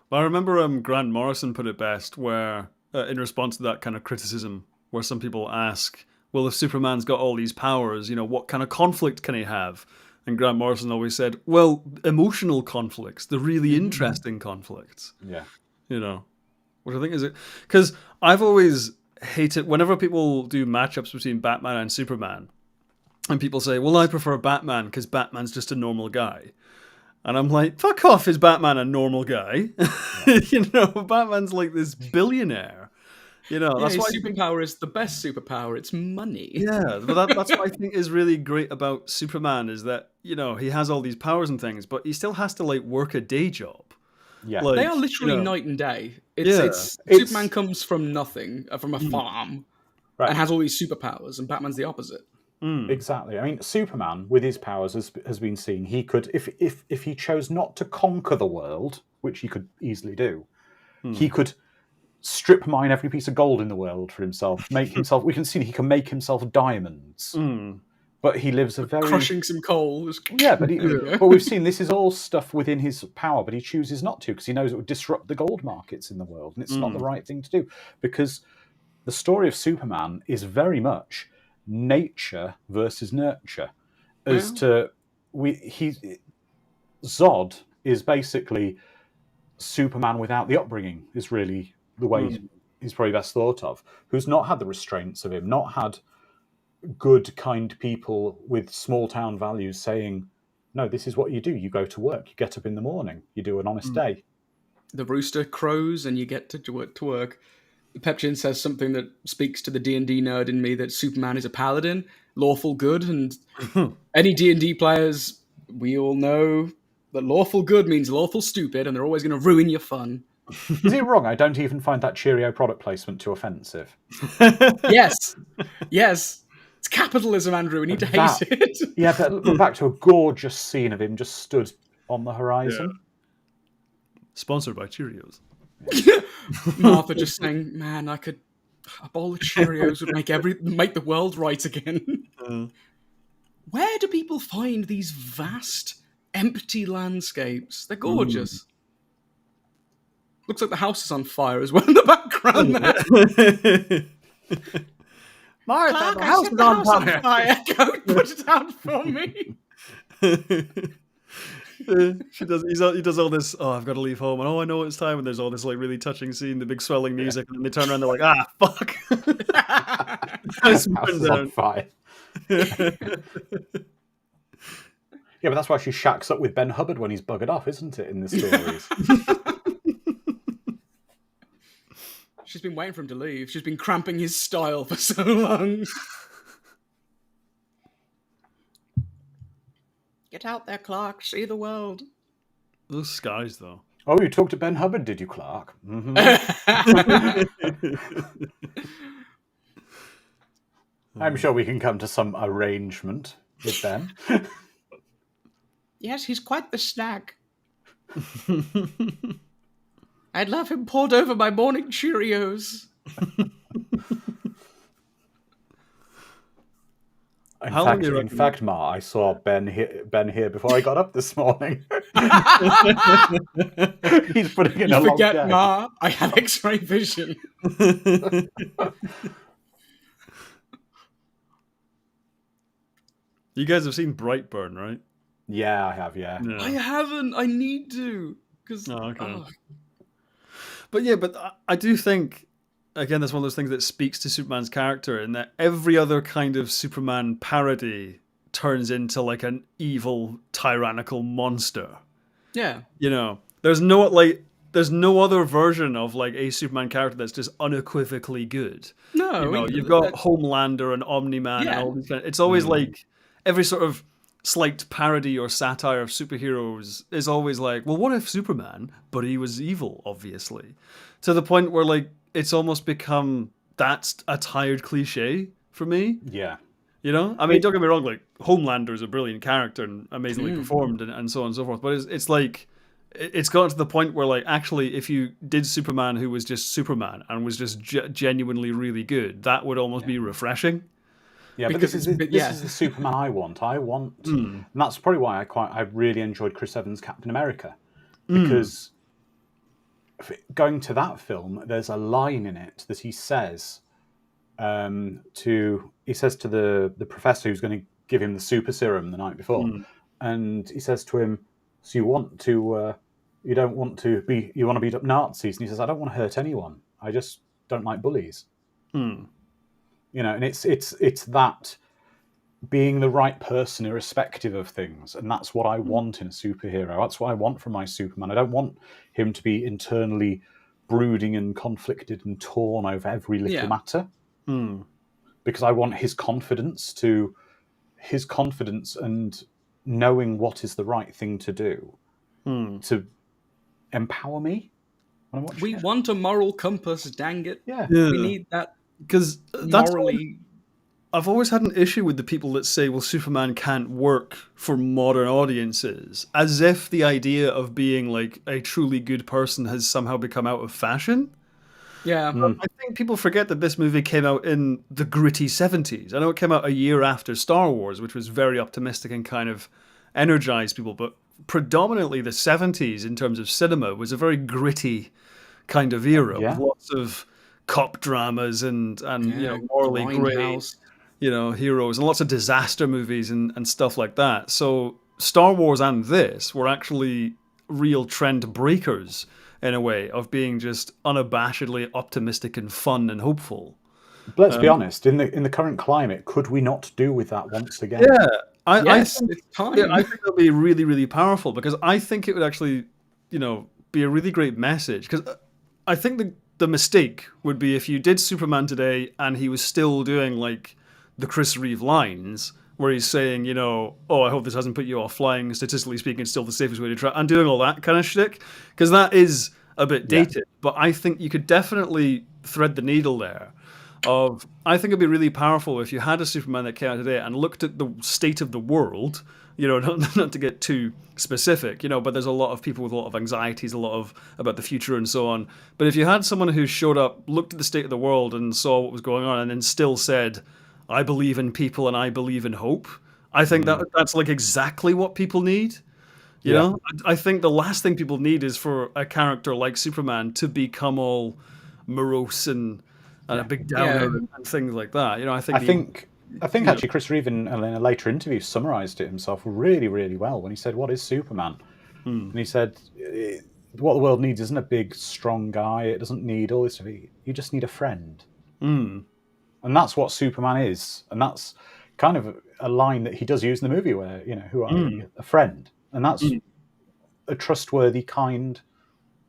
Well, I remember Grant Morrison put it best, where in response to that kind of criticism, where some people ask, "Well, if Superman's got all these powers, what kind of conflict can he have?" And Grant Morrison always said, "Well, emotional conflicts, the really interesting conflicts." Yeah. Which I think is it, because I've always hated whenever people do matchups between Batman and Superman. And people say, "Well, I prefer Batman because Batman's just a normal guy." And I'm like, fuck off, is Batman a normal guy? Yeah. Batman's like this billionaire. That's why superpower is the best superpower. It's money. Yeah, but that's what I think is really great about Superman, is that, he has all these powers and things, but he still has to work a day job. Yeah. They are literally night and day. Superman comes from nothing, from a farm, and has all these superpowers, and Batman's the opposite. Exactly. I mean, Superman, with his powers, has been seen. He could, if he chose not to conquer the world, which he could easily do, he could strip mine every piece of gold in the world for himself. Make himself. We can see he can make himself diamonds. But he lives a very crushing some coal. Yeah, but we've seen this is all stuff within his power, but he chooses not to because he knows it would disrupt the gold markets in the world, and it's not the right thing to do. Because the story of Superman is very much nature versus nurture. Zod is basically Superman without the upbringing, is really the way he's probably best thought of, who's not had the restraints of him, not had good, kind people with small town values saying, "No, this is what you do. You go to work. You get up in the morning. You do an honest day." The rooster crows and you get to work. Pepchin says something that speaks to the D&D nerd in me, that Superman is a paladin, lawful good, and any D&D players, we all know that lawful good means lawful stupid, and they're always going to ruin your fun. Is he wrong? I don't even find that Cheerio product placement too offensive. Yes. It's capitalism, Andrew. We need to hate it. Yeah, but back to a gorgeous scene of him just stood on the horizon. Yeah. Sponsored by Cheerios. Martha just saying, "Man, a bowl of Cheerios would make the world right again." Where do people find these vast, empty landscapes? They're gorgeous. Looks like the house is on fire as well in the background there. Martha, the house is on fire. Go put it out for me. She does. He does all this. Oh, I've got to leave home, and oh, I know it's time. And there's all this like really touching scene, the big swelling music, and then they turn around, they're like, ah, fuck. House is on fire. Yeah, but that's why she shacks up with Ben Hubbard when he's buggered off, isn't it? In the stories. She's been waiting for him to leave. She's been cramping his style for so long. Get out there, Clark. See the world. Those skies, though. Oh, you talked to Ben Hubbard, did you, Clark? Mm-hmm. I'm sure we can come to some arrangement with Ben. Yes, he's quite the snack. I'd love him poured over my morning Cheerios. In fact, Ma, I saw Ben here before I got up this morning. He's putting in a long day. Ma, I have X-ray vision. You guys have seen Brightburn, right? Yeah, I have. Yeah. I haven't. I need to. But I do think, again, that's one of those things that speaks to Superman's character, in that every other kind of Superman parody turns into like an evil, tyrannical monster. Yeah. You know, there's no other version of like a Superman character that's just unequivocally good. No, you know, you've got Homelander and Omni-Man and all these kind of, it's always like every sort of slight parody or satire of superheroes is always like, well, what if Superman, but he was evil, obviously, to the point where like it's almost become that's a tired cliche for me. Yeah. You know, I mean, don't get me wrong, like Homelander is a brilliant character and amazingly performed and so on and so forth, but it's like it's gotten to the point where like actually if you did Superman who was just Superman and was just genuinely really good, that would almost be refreshing. Yeah, because this is the Superman I want. And that's probably why I really enjoyed Chris Evans' Captain America, because going to that film, there's a line in it that he says to the professor who's going to give him the super serum the night before, and he says to him, "So you want to beat up Nazis?" And he says, "I don't want to hurt anyone. I just don't like bullies." You know, and it's that being the right person irrespective of things, and that's what I want in a superhero. That's what I want from my Superman. I don't want him to be internally brooding and conflicted and torn over every little matter, because I want his confidence and knowing what is the right thing to do to empower me. We want a moral compass, dang it. Yeah. We need that. Because that's morally... I've always had an issue with the people that say, well, Superman can't work for modern audiences, as if the idea of being like a truly good person has somehow become out of fashion. Yeah. I think people forget that this movie came out in the gritty 70s. I know it came out a year after Star Wars, which was very optimistic and kind of energized people, but predominantly the 70s in terms of cinema was a very gritty kind of era with lots of cop dramas and you know, morally grey, you know, heroes and lots of disaster movies and stuff like that. So Star Wars and this were actually real trend breakers in a way of being just unabashedly optimistic and fun and hopeful. But let's be honest, in the current climate, could we not do with that once again? Yeah, I think it's time. Yeah, I think that'll be really, really powerful, because I think it would actually, you know, be a really great message. Because I think the mistake would be if you did Superman today and he was still doing like the Chris Reeve lines where he's saying, you know, oh, I hope this hasn't put you off flying. Statistically speaking, it's still the safest way to try, and doing all that kind of shtick, because that is a bit dated. Yeah. But I think you could definitely thread the needle there. I think it'd be really powerful if you had a Superman that came out today and looked at the state of the world. You know, not to get too specific, you know, but there's a lot of people with a lot of anxieties, about the future and so on. But if you had someone who showed up, looked at the state of the world and saw what was going on, and then still said, I believe in people and I believe in hope, I think that's like exactly what people need. You know, I think the last thing people need is for a character like Superman to become all morose and a big downer and things like that. You know, I think actually Chris Reeve in a later interview summarised it himself really, really well when he said, what is Superman? And he said, what the world needs isn't a big, strong guy. It doesn't need all this stuff. You just need a friend. And that's what Superman is. And that's kind of a line that he does use in the movie where, who are you? A friend. And that's a trustworthy, kind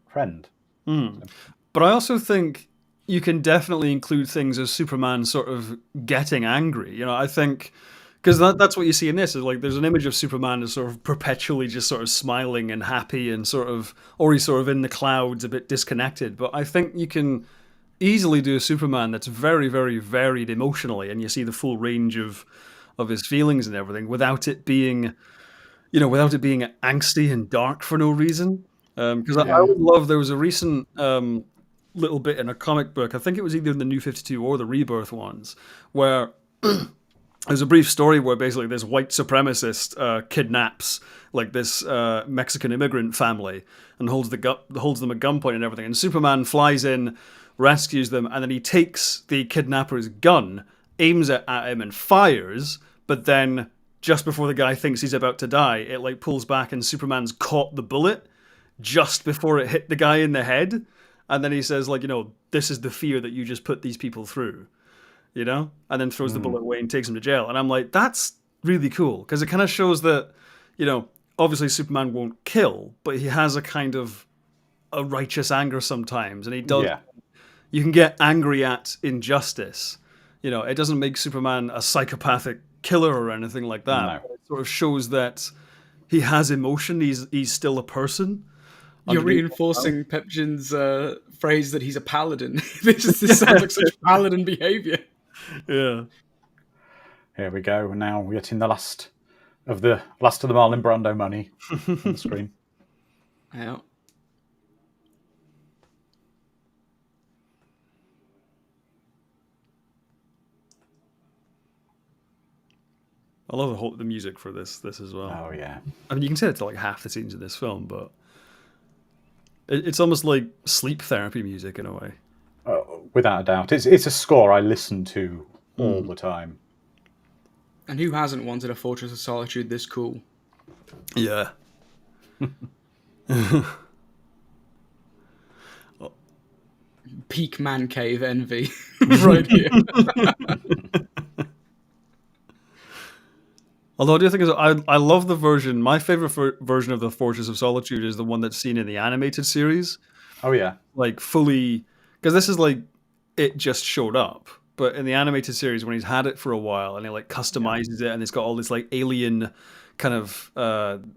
friend. But I also think you can definitely include things as Superman sort of getting angry. I think... Because that's what you see in this, is like there's an image of Superman as sort of perpetually just sort of smiling and happy and or he's sort of in the clouds, a bit disconnected. But I think you can easily do a Superman that's very, very varied emotionally, and you see the full range of his feelings and everything without it being, angsty and dark for no reason. Because I would love, there was a recent little bit in a comic book, I think it was either in the New 52 or the Rebirth ones, where... There's a brief story where basically this white supremacist kidnaps like this Mexican immigrant family and holds them at gunpoint and everything. And Superman flies in, rescues them, and then he takes the kidnapper's gun, aims it at him, and fires. But then, just before the guy thinks he's about to die, it like pulls back, and Superman's caught the bullet just before it hit the guy in the head. And then he says, like, this is the fear that you just put these people through. And then throws the bullet away and takes him to jail. And I'm like, that's really cool, because it kind of shows that, obviously Superman won't kill, but he has a kind of a righteous anger sometimes, and he does. Yeah. You can get angry at injustice. It doesn't make Superman a psychopathic killer or anything like that. No. It sort of shows that he has emotion. He's still a person. You're reinforcing Pepgin's phrase that he's a paladin. This sounds like such paladin behavior. Yeah. Here we go. Now we're getting the last of the Marlon Brando money on the screen. Yeah. I love the music for this as well. Oh yeah. I mean, you can say it's like half the scenes in this film, but it's almost like sleep therapy music in a way. Without a doubt. It's a score I listen to all the time. And who hasn't wanted a Fortress of Solitude this cool? Yeah. Peak man cave envy right here. Although I do think I love the version. My favorite version of the Fortress of Solitude is the one that's seen in the animated series. Oh yeah, like fully, because this is like it just showed up. But in the animated series, when he's had it for a while and he like customizes it, and it's got all this like alien kind of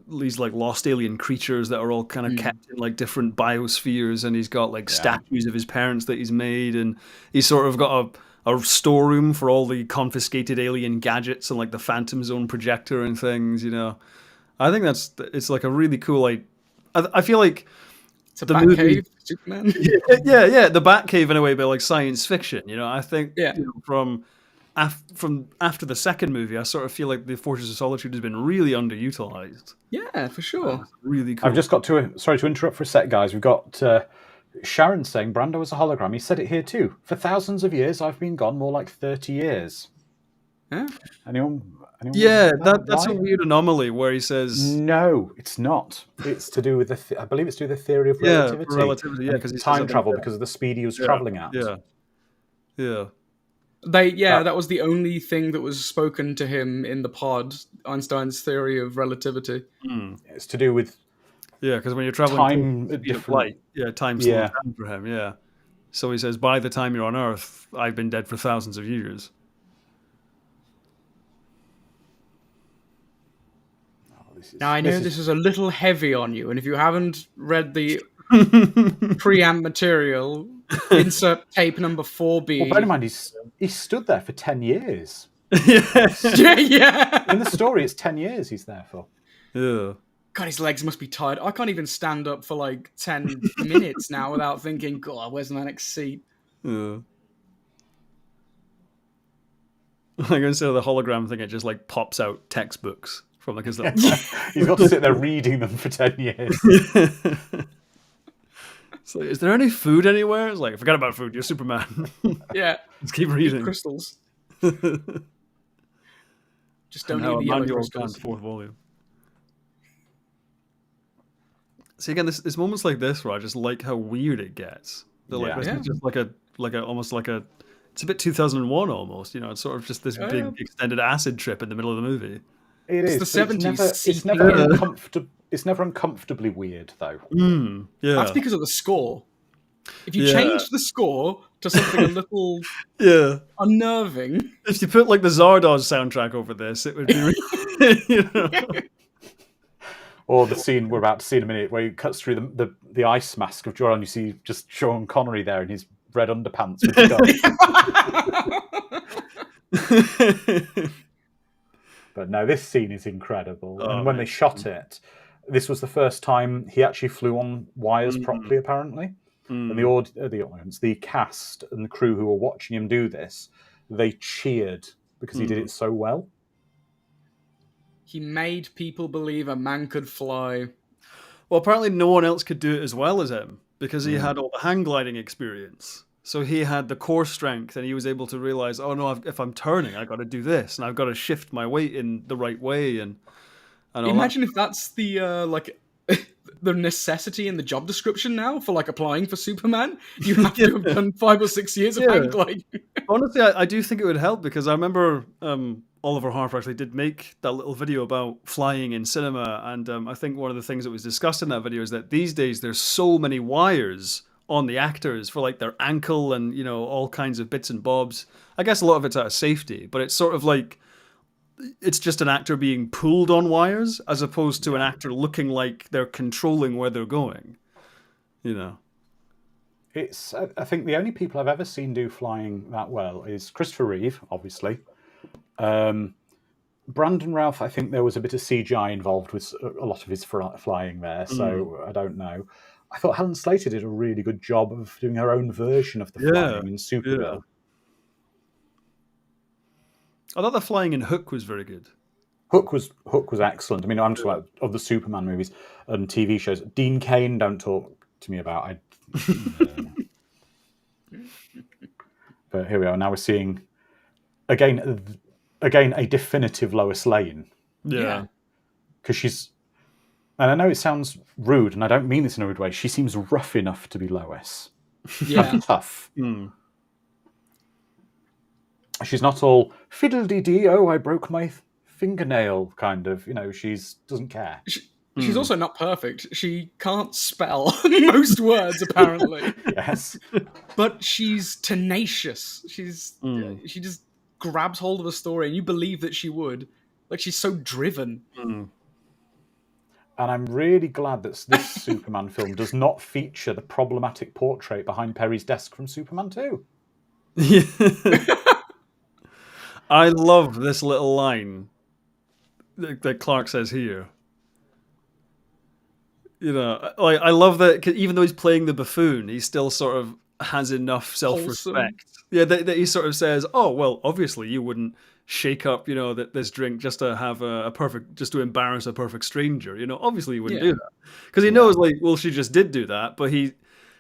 these like lost alien creatures that are all kind of kept in like different biospheres, and he's got like statues of his parents that he's made, and he's sort of got a storeroom for all the confiscated alien gadgets and like the Phantom Zone projector and things. I think it's like a really cool, like I feel like it's a Batcave, Superman. yeah, the Batcave in a way, but like science fiction. I think from after the second movie, I sort of feel like the Fortress of Solitude has been really underutilized. Yeah, for sure. Really cool. I've just got to sorry to interrupt for a sec, guys. We've got Sharon saying Brando was a hologram. He said it here too. For thousands of years, I've been gone. More like 30 years. Huh? Anyone yeah, that's a weird anomaly where he says... No, it's not. It's to do with I believe it's to do with the theory of relativity. Yeah, relativity, yeah. Because time travel, because of the speed he was travelling at. Yeah. That was the only thing that was spoken to him in the pod, Einstein's theory of relativity. It's to do with... Yeah, because when you're traveling at different light, time slows down for him, yeah. So he says, by the time you're on Earth, I've been dead for thousands of years. Now, I know this is a little heavy on you, and if you haven't read the preamp material, insert tape number 4B. Well, bear in mind, he stood there for 10 years. Yeah. In the story, it's 10 years he's there for. Yeah. God, his legs must be tired. I can't even stand up for like 10 minutes now without thinking, God, where's my next seat? Yeah. I'm going to say the hologram thing, it just like pops out textbooks from like his little... He's got to sit there reading them for 10 years. It's like, is there any food anywhere? It's like, forget about food, you're Superman. Yeah. Just keep reading. Crystals. Just don't need the yellow crystals. Fourth volume. See, again, it's moments like this where I just like how weird it gets. Like, this is just like a almost like a, it's a bit 2001 almost, it's sort of just this big extended acid trip in the middle of the movie. It's the 70s. It's never uncomfortably weird, though. Yeah. That's because of the score. If you change the score to something a little unnerving. If you put like the Zardoz soundtrack over this, it would be really, Or the scene we're about to see in a minute where he cuts through the ice mask of Jorah and you see just Sean Connery there in his red underpants with the gun. But no, this scene is incredible. And when they shot it, this was the first time he actually flew on wires properly, apparently. And the audience, the cast and the crew who were watching him do this, they cheered because he did it so well. He made people believe a man could fly. Well, apparently no one else could do it as well as him because he had all the hang gliding experience. So he had the core strength and he was able to realize, oh no, if I'm turning, I got to do this and I've got to shift my weight in the right way. And imagine if that's the the necessity in the job description now for like applying for Superman. You have to have done 5 or 6 years of hang gliding. Honestly, I do think it would help because I remember Oliver Harper actually did make that little video about flying in cinema, and I think one of the things that was discussed in that video is that these days there's so many wires on the actors for like their ankle and all kinds of bits and bobs. I guess a lot of it's out of safety, but it's sort of like it's just an actor being pulled on wires as opposed to an actor looking like they're controlling where they're going. It's, I think the only people I've ever seen do flying that well is Christopher Reeve, obviously. Brandon Routh, I think there was a bit of CGI involved with a lot of his flying there, so I don't know. I thought Helen Slater did a really good job of doing her own version of the flying in Supergirl. I thought the flying in Hook was very good. Hook was excellent. I mean, I'm talking about of the Superman movies and TV shows. Dean Cain, don't talk to me about. But here we are. Now we're seeing again a definitive Lois Lane. Yeah, because she's. And I know it sounds rude, and I don't mean this in a rude way. She seems rough enough to be Lois. Yeah, tough. She's not all fiddle-dee-dee, oh, I broke my fingernail, kind of. She doesn't care. She's also not perfect. She can't spell most words, apparently. Yes. But she's tenacious. She just grabs hold of a story, and you believe that she would. Like, she's so driven. And I'm really glad that this Superman film does not feature the problematic portrait behind Perry's desk from Superman 2. Yeah. I love this little line that Clark says here. I love that even though he's playing the buffoon, he still sort of has enough self-respect. Wholesome. Yeah, that he sort of says, "Oh, well, obviously you wouldn't shake up, this drink just to have just to embarrass a perfect stranger. Obviously you wouldn't do that because he knows, like, well, she just did do that, but he,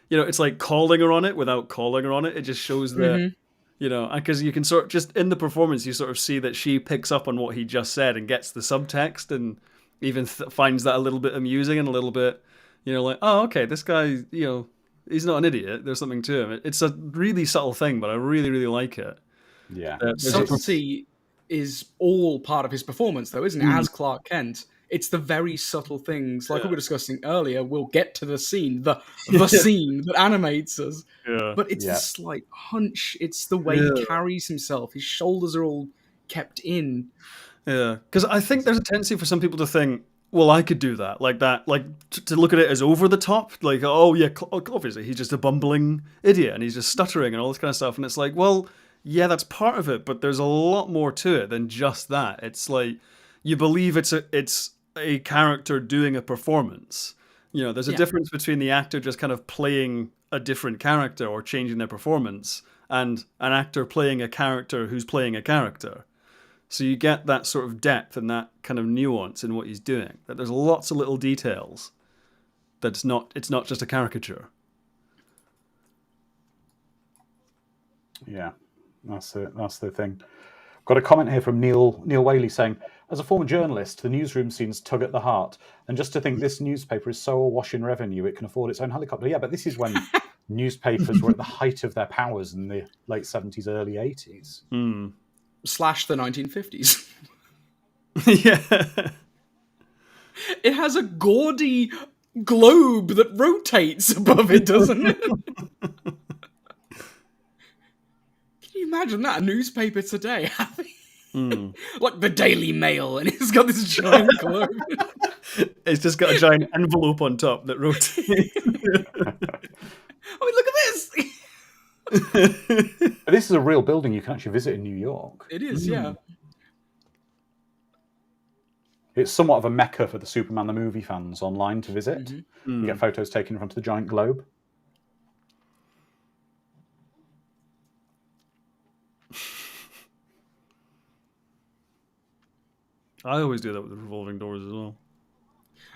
it's like calling her on it without calling her on it. It just shows that." Because you can sort of just in the performance, you sort of see that she picks up on what he just said and gets the subtext and even finds that a little bit amusing and a little bit, like, oh, okay, this guy, he's not an idiot. There's something to him. It's a really subtle thing, but I really, really like it. Yeah. Subtlety is all part of his performance, though, isn't it? As Clark Kent. It's the very subtle things, like we were discussing earlier. We'll get to the scene, the scene that animates us. Yeah. But it's the slight hunch. It's the way he carries himself. His shoulders are all kept in. Yeah, because I think there's a tendency for some people to think, well, I could do that, like that, like to look at it as over the top, like, oh yeah, obviously he's just a bumbling idiot and he's just stuttering and all this kind of stuff. And it's like, well, yeah, that's part of it, but there's a lot more to it than just that. It's like you believe it's a character doing a performance. There's a difference between the actor just kind of playing a different character or changing their performance and an actor playing a character who's playing a character. So you get that sort of depth and that kind of nuance in what he's doing. That there's lots of little details. It's not just a caricature. Yeah, that's the thing. Got a comment here from Neil Whaley saying, as a former journalist, the newsroom scenes tug at the heart. And just to think this newspaper is so awash in revenue, it can afford its own helicopter. Yeah, but this is when newspapers were at the height of their powers in the late 70s, early 80s. Slash the 1950s. Yeah. It has a gaudy globe that rotates above it, doesn't it? Can you imagine that? A newspaper today having like the Daily Mail, and it's got this giant globe. It's just got a giant envelope on top that rotates. I mean, look at this! This is a real building you can actually visit in New York. It is, yeah. It's somewhat of a mecca for the Superman the movie fans online to visit. You get photos taken in front of the giant globe. I always do that with the revolving doors as well.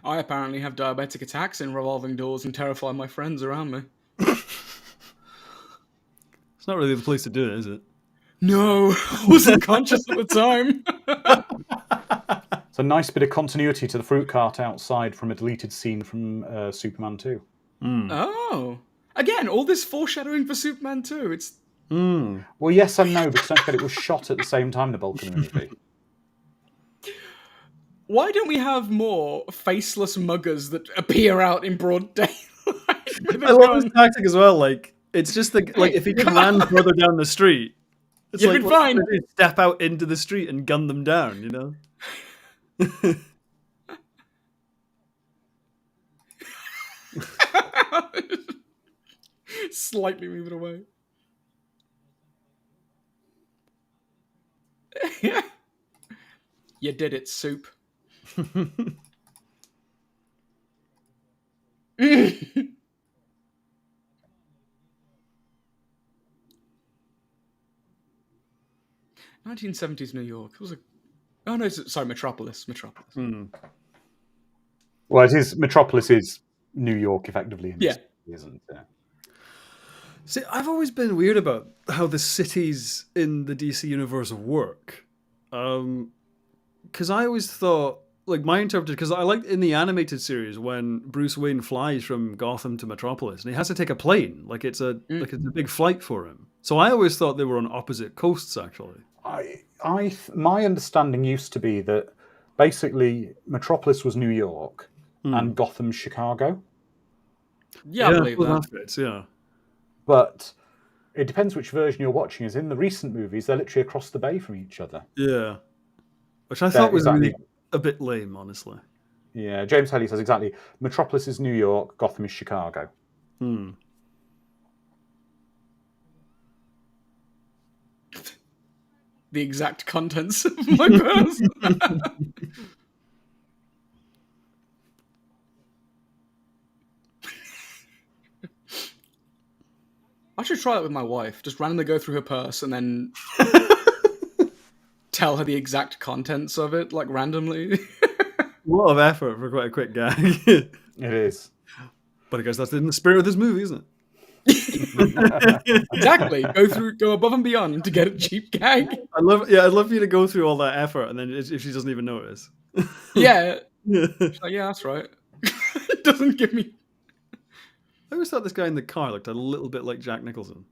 I apparently have diabetic attacks in revolving doors and terrify my friends around me. It's not really the place to do it, is it? No, I wasn't conscious at the time. It's a nice bit of continuity to the fruit cart outside from a deleted scene from Superman 2. Oh. Again, all this foreshadowing for Superman 2. It's... Well, yes and no, because don't forget it was shot at the same time, the bulk of the movie. Why don't we have more faceless muggers that appear out in broad daylight? I love this tactic as well. Like, it's just like if he can land further down the street, it's You've like been fine. Step out into the street and gun them down. You know. Slightly move it away. You did it, Soup. 1970s New York. It was a... Oh no, sorry, Metropolis. Well, it is. Metropolis is New York, effectively. In this movie, isn't it? See, I've always been weird about how the cities in the DC universe work. Because I always thought, like, my interpretation, because I liked in the animated series when Bruce Wayne flies from Gotham to Metropolis and he has to take a plane, like it's a big flight for him. So I always thought they were on opposite coasts, actually. My understanding used to be that basically Metropolis was New York and Gotham's Chicago. Yeah, I believe that. Fits, yeah. But it depends which version you're watching. As in the recent movies, they're literally across the bay from each other. Yeah. Which I thought was really a bit lame, honestly. Yeah, James Haley says exactly. Metropolis is New York, Gotham is Chicago. The exact contents of my purse. I should try that with my wife. Just randomly go through her purse and then tell her the exact contents of it, like randomly. A lot of effort for quite a quick gag. It is. But I guess that's in the spirit of this movie, isn't it? Exactly. Go above and beyond to get a cheap gag. I'd love for you to go through all that effort and then if she doesn't even notice. Yeah. She's like, yeah, that's right. It doesn't give me... I always thought this guy in the car looked a little bit like Jack Nicholson.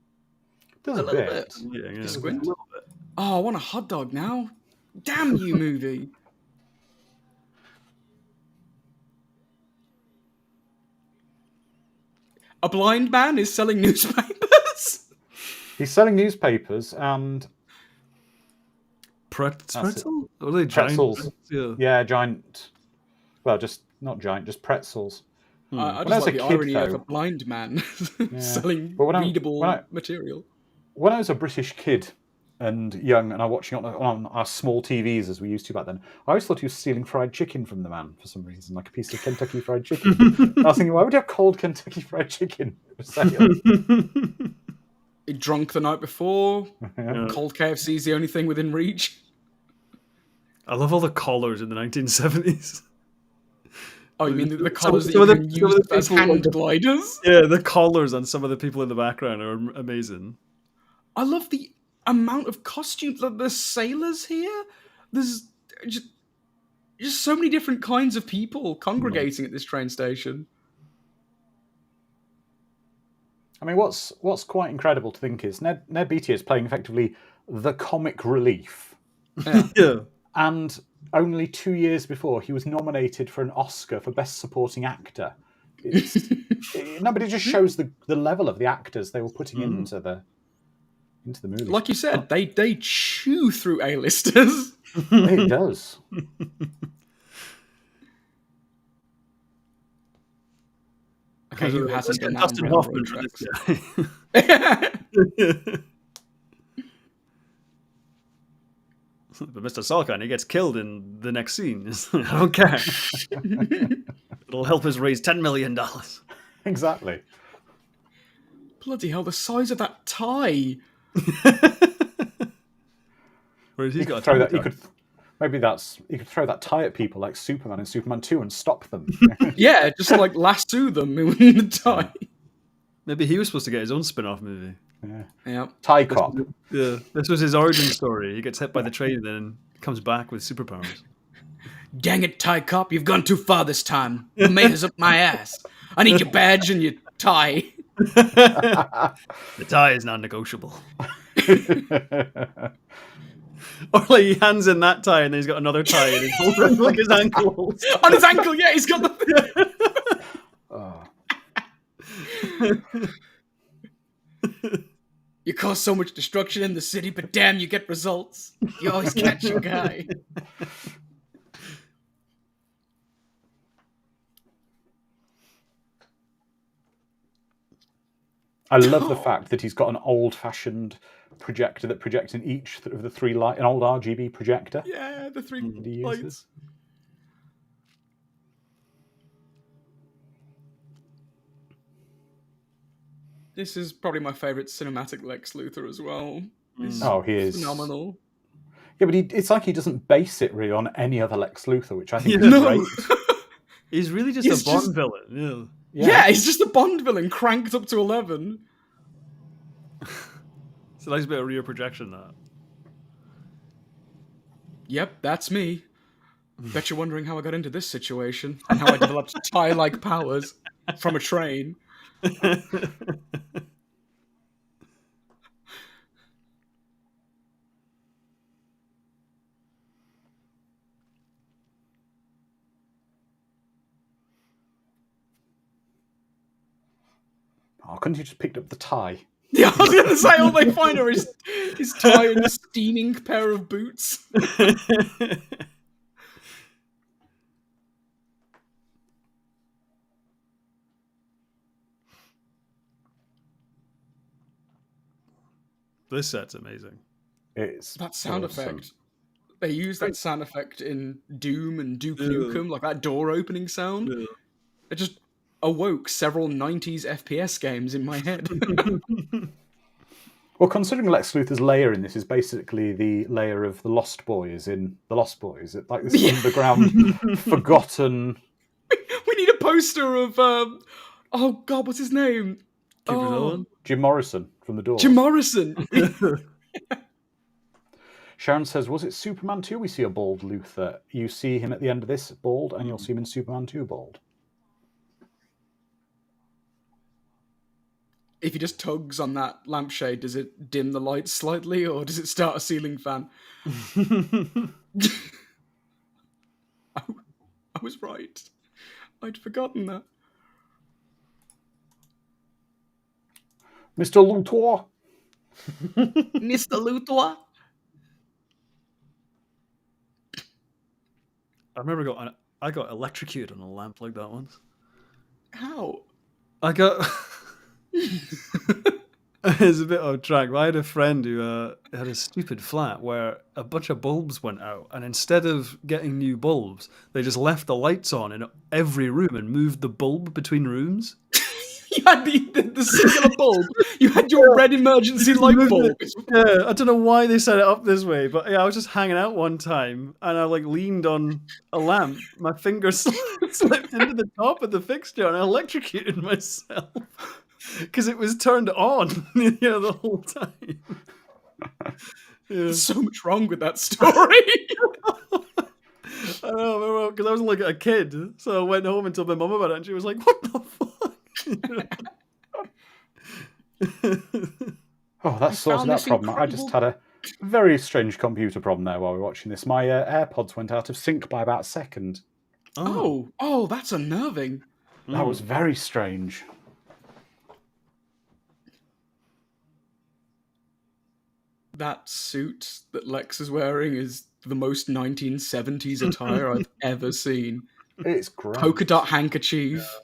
Does a bit. Yeah. Squint? A little bit. Oh, I want a hot dog now. Damn you, movie. A blind man is selling newspapers? He's selling newspapers and... Pretzel? What are they, pretzels. Giant? Yeah, giant... Well, just not giant, just pretzels. I just like the irony of a blind man selling readable material. When I was a British kid and young, and I was watching on our small TVs as we used to back then, I always thought he was stealing fried chicken from the man for some reason, like a piece of Kentucky Fried Chicken. I was thinking, why would you have cold Kentucky Fried Chicken for sale? He drunk the night before. Yeah. Cold KFC is the only thing within reach. I love all the collars in the 1970s. Oh, you mean the collars that you can use as hand gliders? Yeah, the collars on some of the people in the background are amazing. I love the amount of costumes. Like, there's sailors here. There's just so many different kinds of people congregating at this train station. I mean, what's quite incredible to think is Ned Beatty is playing effectively the comic relief. Yeah. And only 2 years before, he was nominated for an Oscar for Best Supporting Actor. But it just shows the level of the actors they were putting into the movie. Like you said, they chew through A-listers. It does. Okay, who hasn't been Dustin Hoffman for this guy? But Mr. Salkind, he gets killed in the next scene. I don't care. It'll help us raise $10 million. Exactly. Bloody hell, the size of that tie. Whereas he's got throw that. You could throw that tie at people like Superman in Superman 2 and stop them. Yeah, just like lasso them in the tie. Maybe he was supposed to get his own spin-off movie. Yeah. Tie Cop. Yeah, this was his origin story. He gets hit by the train and then comes back with superpowers. Dang it, Tie Cop, you've gone too far this time. You made us up my ass. I need your badge and your tie. The tie is non-negotiable. Or like he hands in that tie and then he's got another tie and he's holding like his ankle. On his ankle, yeah, he's got the... You cause so much destruction in the city, but damn, you get results. You always catch your guy. I love the fact that he's got an old-fashioned projector that projects in each of the three lights, an old RGB projector. Yeah, the three He lights. uses. This is probably my favourite cinematic Lex Luthor as well. He is phenomenal. Yeah, but it's like he doesn't base it really on any other Lex Luthor, which I think is No. great. He's really just a Bond villain. Yeah, he's just a Bond villain cranked up to 11. It's a nice bit of rear projection, that. Yep, that's me. Bet you're wondering how I got into this situation and how I developed tie-like powers from a train. Oh, couldn't you just picked up the tie? Yeah, I was going to say all they find are his tie and a steaming pair of boots. This set's amazing. It's That sound awesome. effect. They use that sound effect in Doom and Duke Nukem, like that door opening sound. Yeah. It just awoke several 90s FPS games in my head. Well, considering Lex Luthor's lair in this is basically the lair of the Lost Boys in The Lost Boys. It's like this underground, forgotten... We need a poster of, oh god, what's his name? Jim Morrison from The Doors. Jim Morrison. Sharon says, was it Superman 2 we see a bald Luthor? You see him at the end of this bald, and you'll see him in Superman 2 bald. If he just tugs on that lampshade, does it dim the light slightly, or does it start a ceiling fan? I was right. I'd forgotten that. Mr. Luthor! Mr. Luthor? I remember I got electrocuted on a lamp like that once. How? I got... It's a bit off track, but I had a friend who had a stupid flat where a bunch of bulbs went out, and instead of getting new bulbs, they just left the lights on in every room and moved the bulb between rooms. You had the singular bulb. You had your red emergency light bulb. Yeah, I don't know why they set it up this way, but yeah, I was just hanging out one time and I leaned on a lamp. My finger slipped into the top of the fixture and I electrocuted myself because it was turned on, the whole time. There's so much wrong with that story. I know, because I was like a kid, so I went home and told my mum about it, and she was like, "What the fuck?" Oh, that's sorted that problem. I just had a very strange computer problem there while we were watching this. My AirPods went out of sync by about a second. Oh, that's unnerving. That was very strange. That suit that Lex is wearing is the most 1970s attire I've ever seen. It's great. Polka dot handkerchief. Yeah.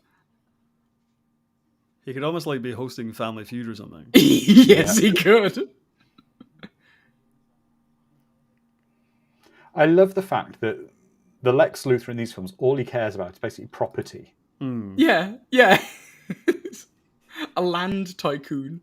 He could almost like be hosting Family Feud or something. Yes, he could. I love the fact that the Lex Luthor in these films, all he cares about is basically property. Yeah. A land tycoon.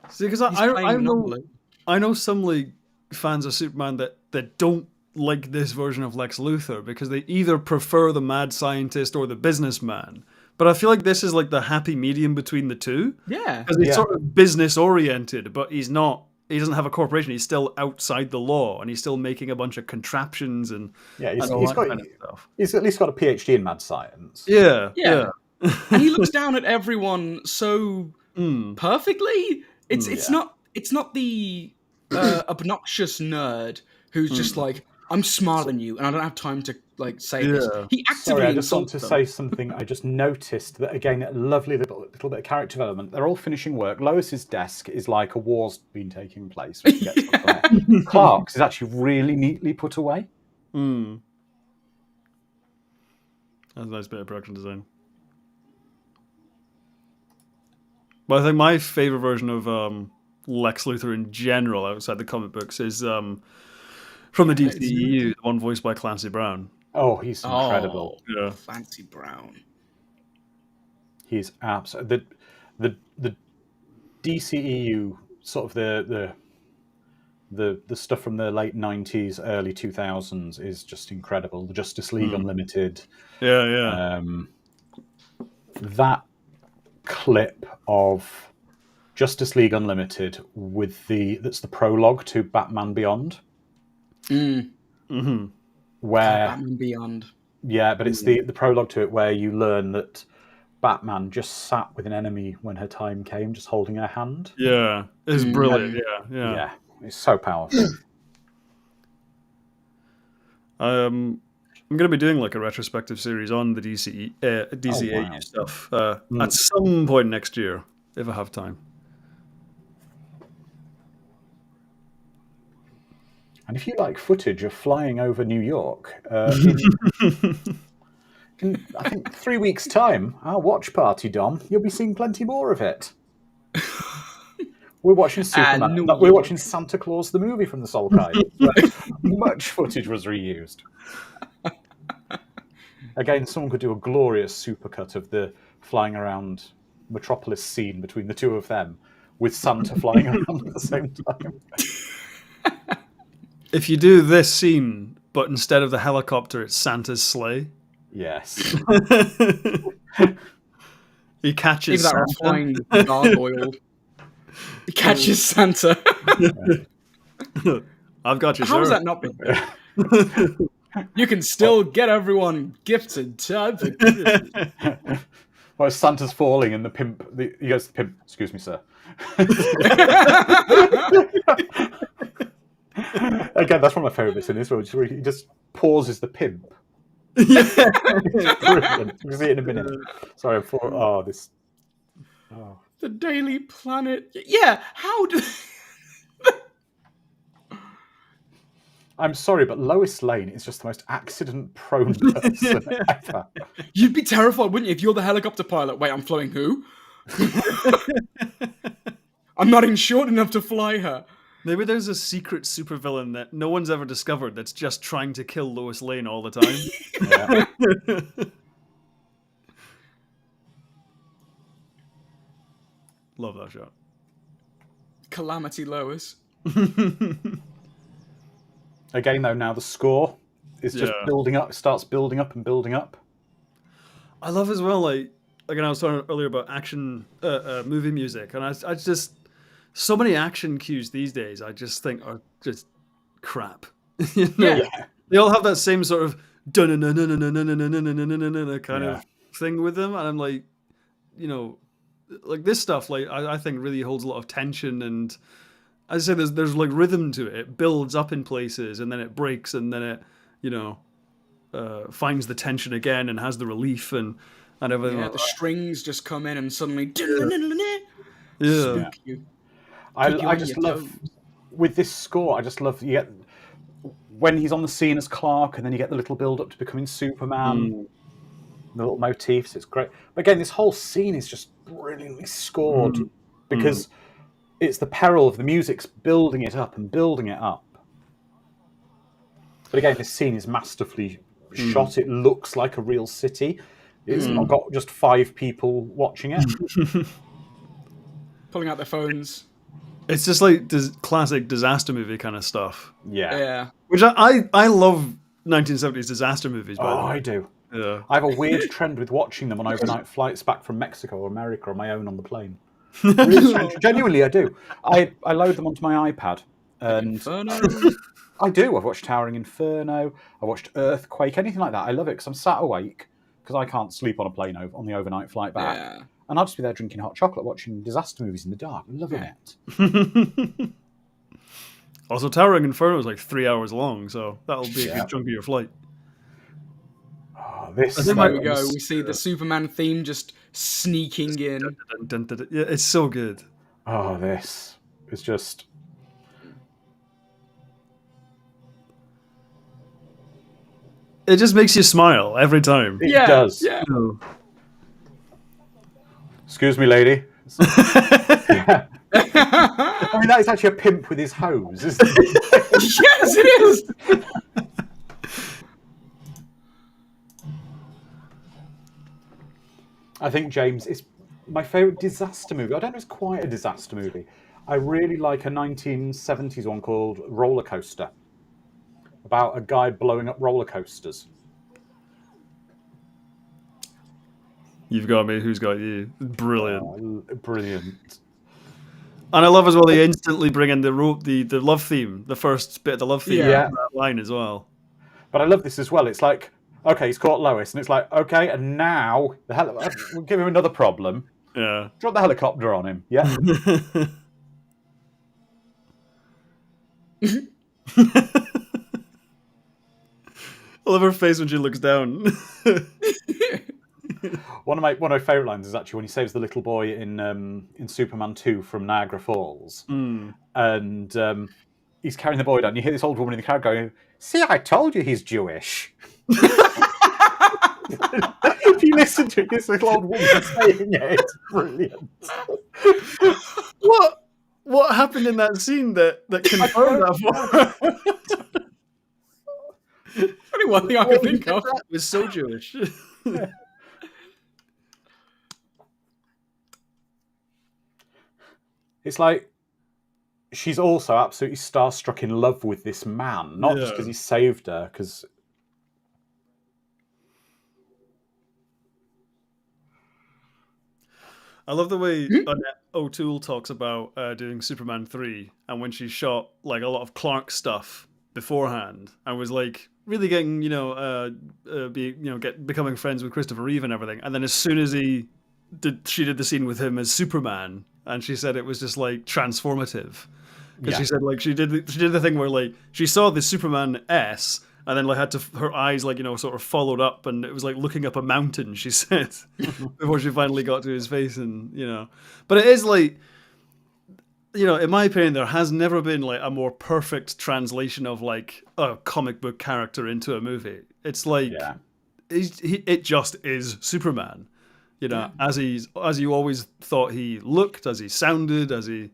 See, because I know some like fans of Superman that don't like this version of Lex Luthor because they either prefer the mad scientist or the businessman. But I feel like this is like the happy medium between the two. Yeah. Because he's sort of business oriented, but he's not. He doesn't have a corporation. He's still outside the law, and he's still making a bunch of contraptions and he's got kind of stuff. He's at least got a PhD in mad science. Yeah. And he looks down at everyone so perfectly. It's not the obnoxious nerd who's just like, I'm smarter than you, and I don't have time to like say this. He actively I just want to say something. I just noticed that again, a lovely little bit of character development. They're all finishing work. Lois's desk is like a war's been taking place. When she gets up on it. Clark's is actually really neatly put away. That's a nice bit of production design. But I think my favorite version of Lex Luthor in general, outside the comic books, is from the DCEU, the one voiced by Clancy Brown. Oh, he's incredible. Yeah. Clancy Brown. He's absolutely the DCEU, sort of the stuff from the late 90s, early 2000s is just incredible. The Justice League Unlimited. Yeah. That clip of Justice League Unlimited with that's the prologue to Batman Beyond. Where Batman Beyond. Yeah, but it's the prologue to it where you learn that Batman just sat with an enemy when her time came, just holding her hand. Yeah, it's brilliant. Yeah, it's so powerful. I'm going to be doing like a retrospective series on the DCEU stuff at some point next year, if I have time. And if you like footage of flying over New York, in I think 3 weeks' time, our watch party, Dom, you'll be seeing plenty more of it. We're watching Superman. We're watching Santa Claus the movie from the Soul Calibur. Much footage was reused. Again, someone could do a glorious supercut of the flying around Metropolis scene between the two of them, with Santa flying around at the same time. If you do this scene, but instead of the helicopter, it's Santa's sleigh. Yes. He catches Santa. Flying gargoyle. He catches Santa. I've got you, How has sir. that not been? You can still get everyone gifted. Well, Santa's falling and the pimp, he goes to the pimp, excuse me, sir. Again, that's one of my favourite bits in this, where he just pauses the pimp. Yeah. Brilliant. We'll see it in a minute. Sorry, The Daily Planet. Yeah, how do... I'm sorry, but Lois Lane is just the most accident-prone person ever. You'd be terrified, wouldn't you, if you're the helicopter pilot? Wait, I'm flying who? I'm not insured enough to fly her. Maybe there's a secret supervillain that no one's ever discovered that's just trying to kill Lois Lane all the time. Yeah. Love that shot. Calamity Lois. Again, though, now the score is just building up, starts building up and building up. I love as well, like, again, I was talking earlier about action movie music, and I just, so many action cues these days I just think are just crap. You know, Yeah. they all have that same sort of kind of thing with them, and I'm like, you know, like this stuff, like I think really holds a lot of tension, and as I say, there's like rhythm to it. It builds up in places, and then it breaks, and then it, you know, finds the tension again and has the relief and everything. Yeah, like the that. strings just come in and suddenly Yeah. spook you. I Keep you on just your love toes. with this score. I just love you get when he's on the scene as Clark, and then you get the little build up to becoming Superman. The little motifs, it's great. But again, this whole scene is just brilliantly scored because it's the peril of the music's building it up and building it up. But again, this scene is masterfully shot. It looks like a real city. It's not got just 5 people watching it. Pulling out their phones. It's just like classic disaster movie kind of stuff. Yeah. Yeah. Which I love 1970s disaster movies, by the way. I do. Yeah. I have a weird trend with watching them on overnight flights back from Mexico or America on my own on the plane. Really strange. Genuinely, I do. I load them onto my iPad. And Inferno. I do. I've watched Towering Inferno. I watched Earthquake. Anything like that. I love it because I'm sat awake because I can't sleep on a plane on the overnight flight back. Yeah. And I'll just be there drinking hot chocolate, watching disaster movies in the dark. Loving it. Also, Towering Inferno is like 3 hours long, so that'll be a good chunk of your flight. Oh, this. There we go. We see the Superman theme just sneaking in. Yeah, it's so good. Oh, this is just. It just makes you smile every time. It does. Yeah. Excuse me, lady. I mean, that is actually a pimp with his hose, isn't it? Yes, it is. I think, James, it's my favourite disaster movie. I don't know if it's quite a disaster movie. I really like a 1970s one called Roller Coaster, about a guy blowing up roller coasters. You've got me. Who's got you? Brilliant. Oh, brilliant. And I love as well they instantly bring in the love theme, the first bit of the love theme, Yeah. that line as well. But I love this as well. It's like, okay, he's caught Lois, and it's like, okay, and now we'll give him another problem. Yeah. Drop the helicopter on him. Yeah. I love her face when she looks down. One of my favourite lines is actually when he saves the little boy in Superman 2 from Niagara Falls, and he's carrying the boy down. You hear this old woman in the crowd going, "See, I told you he's Jewish." If you listen to it, this little old woman saying it, it's brilliant. What happened in that scene that confirmed that for her? Only one thing I can think of. It was so Jewish. It's like she's also absolutely starstruck in love with this man, not just because he saved her, because I love the way Annette O'Toole talks about doing Superman 3, and when she shot like a lot of Clark stuff beforehand, and was like really getting, becoming friends with Christopher Reeve and everything, and then as soon as she did the scene with him as Superman, and she said it was just like transformative, because she said like she did the thing where like she saw the Superman S. And then, like, her eyes, like, sort of followed up, and it was like looking up a mountain. She said before she finally got to his face, and But it is like, in my opinion, there has never been like a more perfect translation of like a comic book character into a movie. It's like it just is Superman, as you always thought he looked, as he sounded, as he,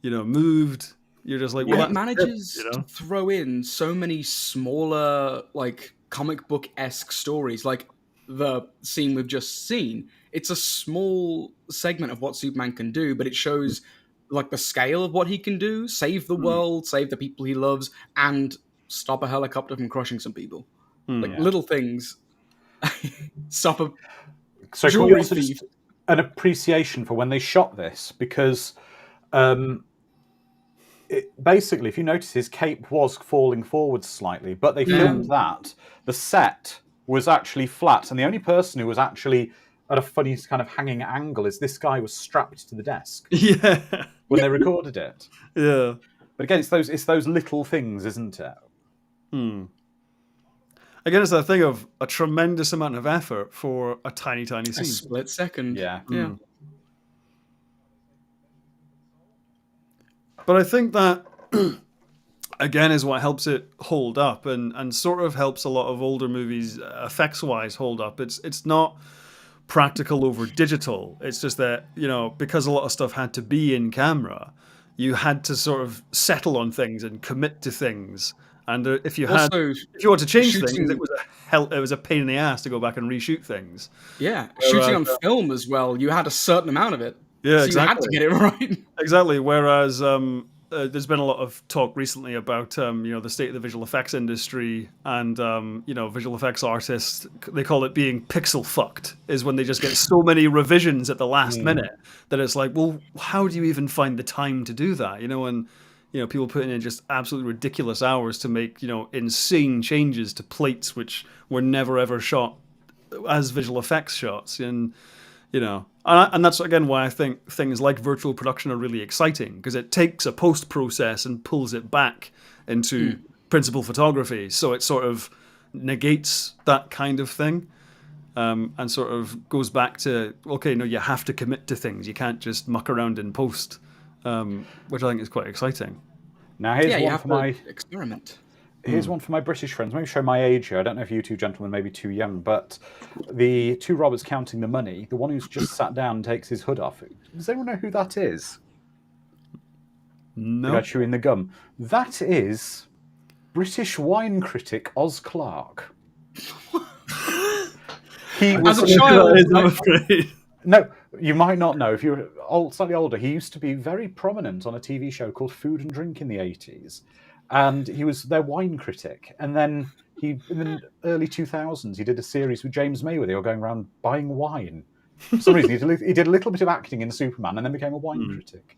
moved. You're just like, well, it manages to throw in so many smaller, like, comic book-esque stories, like the scene we've just seen. It's a small segment of what Superman can do, but it shows, like, the scale of what he can do, save the world, save the people he loves, and stop a helicopter from crushing some people. Little things. Stop a so jewelry also thief. just an appreciation for when they shot this, because basically, if you notice, his cape was falling forwards slightly, but they filmed that. The set was actually flat, and the only person who was actually at a funny kind of hanging angle is this guy was strapped to the desk Yeah. when they recorded it. Yeah. But again, it's those little things, isn't it? Again, it's that thing of a tremendous amount of effort for a tiny, tiny scene. A split second. Yeah. Yeah. But I think that, again, is what helps it hold up and sort of helps a lot of older movies, effects-wise, hold up. It's not practical over digital. It's just that, because a lot of stuff had to be in camera, you had to sort of settle on things and commit to things. And if you want to change things, it was a pain in the ass to go back and reshoot things. Yeah, shooting on film as well, you had a certain amount of it. Yeah, so exactly. You had to get it right. Exactly. Whereas there's been a lot of talk recently about the state of the visual effects industry and visual effects artists. They call it being pixel fucked. Is when they just get so many revisions at the last minute that it's like, well, how do you even find the time to do that? And people putting in just absolutely ridiculous hours to make insane changes to plates which were never ever shot as visual effects shots, and that's again why I think things like virtual production are really exciting, because it takes a post process and pulls it back into principal photography, so it sort of negates that kind of thing, and sort of goes back to, okay, no, you have to commit to things, you can't just muck around in post, which I think is quite exciting. Now here's one for my experiment. Here's one for my British friends. Maybe show my age here. I don't know if you two gentlemen may be too young, but the two robbers counting the money, the one who's just sat down and takes his hood off. Does anyone know who that is? No. The guy chewing the gum. That is British wine critic Oz Clarke. He was as a child, I'm afraid. No, you might not know. If you're slightly older, he used to be very prominent on a TV show called Food and Drink in the 80s. And he was their wine critic. And then in the early 2000s, he did a series with James May where they were going around buying wine. For some reason, he did a little bit of acting in Superman and then became a wine critic.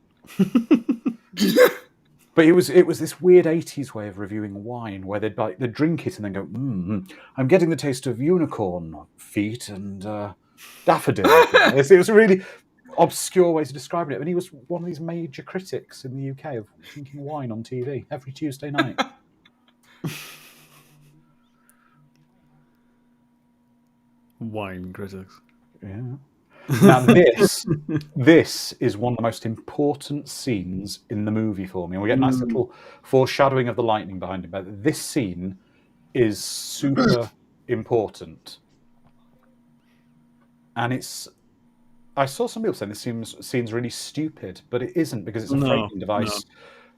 But it was this weird 80s way of reviewing wine where they'd drink it and then go, I'm getting the taste of unicorn feet and daffodil. It was a really obscure way to describe it. And he was one of these major critics in the UK of drinking wine on TV every Tuesday night. Wine critics. Yeah. Now this is one of the most important scenes in the movie for me. And we get a nice little foreshadowing of the lightning behind him. But this scene is super important. And I saw some people saying this scene's really stupid, but it isn't, because it's a framing device.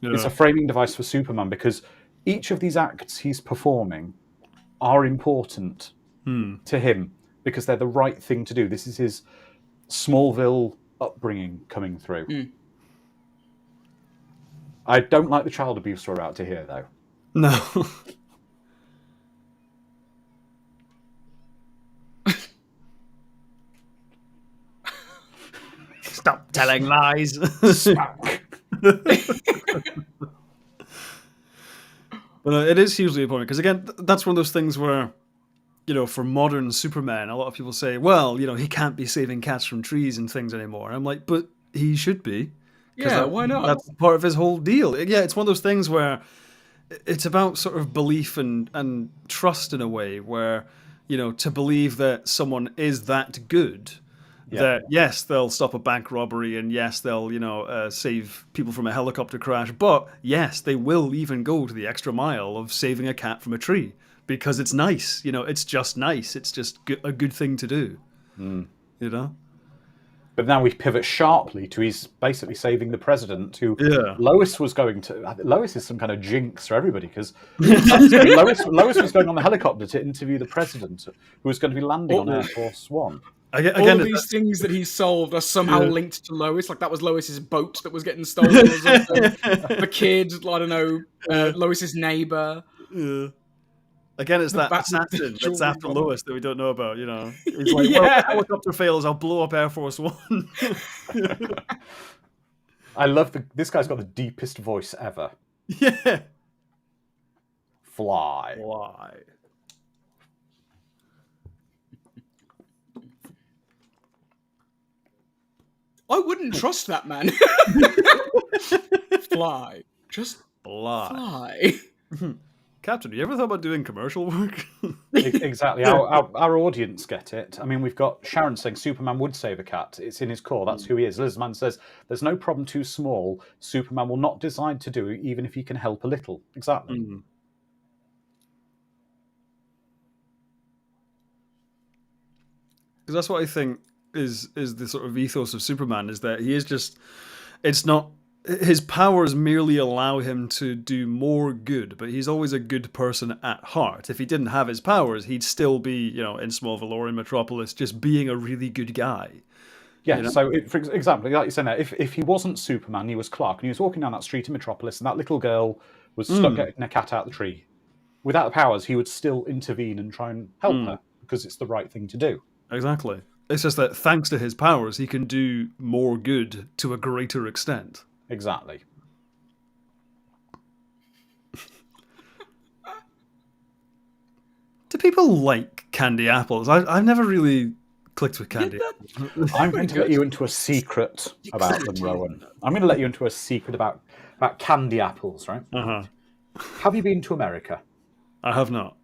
No. It's a framing device for Superman, because each of these acts he's performing are important to him, because they're the right thing to do. This is his Smallville upbringing coming through. I don't like the child abuse we're about to hear, though. No. Stop telling lies. But it is hugely important, because again, that's one of those things where, for modern Superman, a lot of people say, well, he can't be saving cats from trees and things anymore. And I'm like, but he should be. Yeah, why not? That's part of his whole deal. Yeah, it's one of those things where it's about sort of belief and trust in a way, where, to believe that someone is that good. Yeah. That yes, they'll stop a bank robbery, and yes, they'll save people from a helicopter crash, but yes, they will even go to the extra mile of saving a cat from a tree, because it's nice. It's just nice. It's just a good thing to do. But now we pivot sharply to he's basically saving the president, who Lois was going to. Lois is some kind of jinx for everybody, because Lois was going on the helicopter to interview the president, who was going to be landing on Air Force One. All of these things that he solved are somehow linked to Lois. Like that was Lois's boat that was getting stolen. The kid, I don't know, Lois's neighbor. Yeah. Again, it's that assassin that's after Lois that we don't know about. He's like, well, if the helicopter fails, I'll blow up Air Force One. I love this guy's got the deepest voice ever. Yeah. Fly. Why? I wouldn't trust that man. Fly. Just fly. Captain, you ever thought about doing commercial work? Exactly. Our audience get it. I mean, we've got Sharon saying Superman would save a cat. It's in his core. That's who he is. Lizman says there's no problem too small. Superman will not decide to do, even if he can help a little. Exactly. Because that's what I think is the sort of ethos of Superman, is that he is just, it's not, his powers merely allow him to do more good, but he's always a good person at heart. If he didn't have his powers, he'd still be, in Smallville or in Metropolis, just being a really good guy. Yeah, so for example, like you said there, if he wasn't Superman, he was Clark, and he was walking down that street in Metropolis, and that little girl was stuck getting a cat out of the tree. Without the powers, he would still intervene and try and help her, because it's the right thing to do. Exactly. It's just that thanks to his powers, he can do more good to a greater extent. Exactly. Do people like candy apples? I've never really clicked with candy apples. I'm going to let you into a secret about them, Rowan. I'm going to let you into a secret about candy apples, right? Uh-huh. Have you been to America? I have not.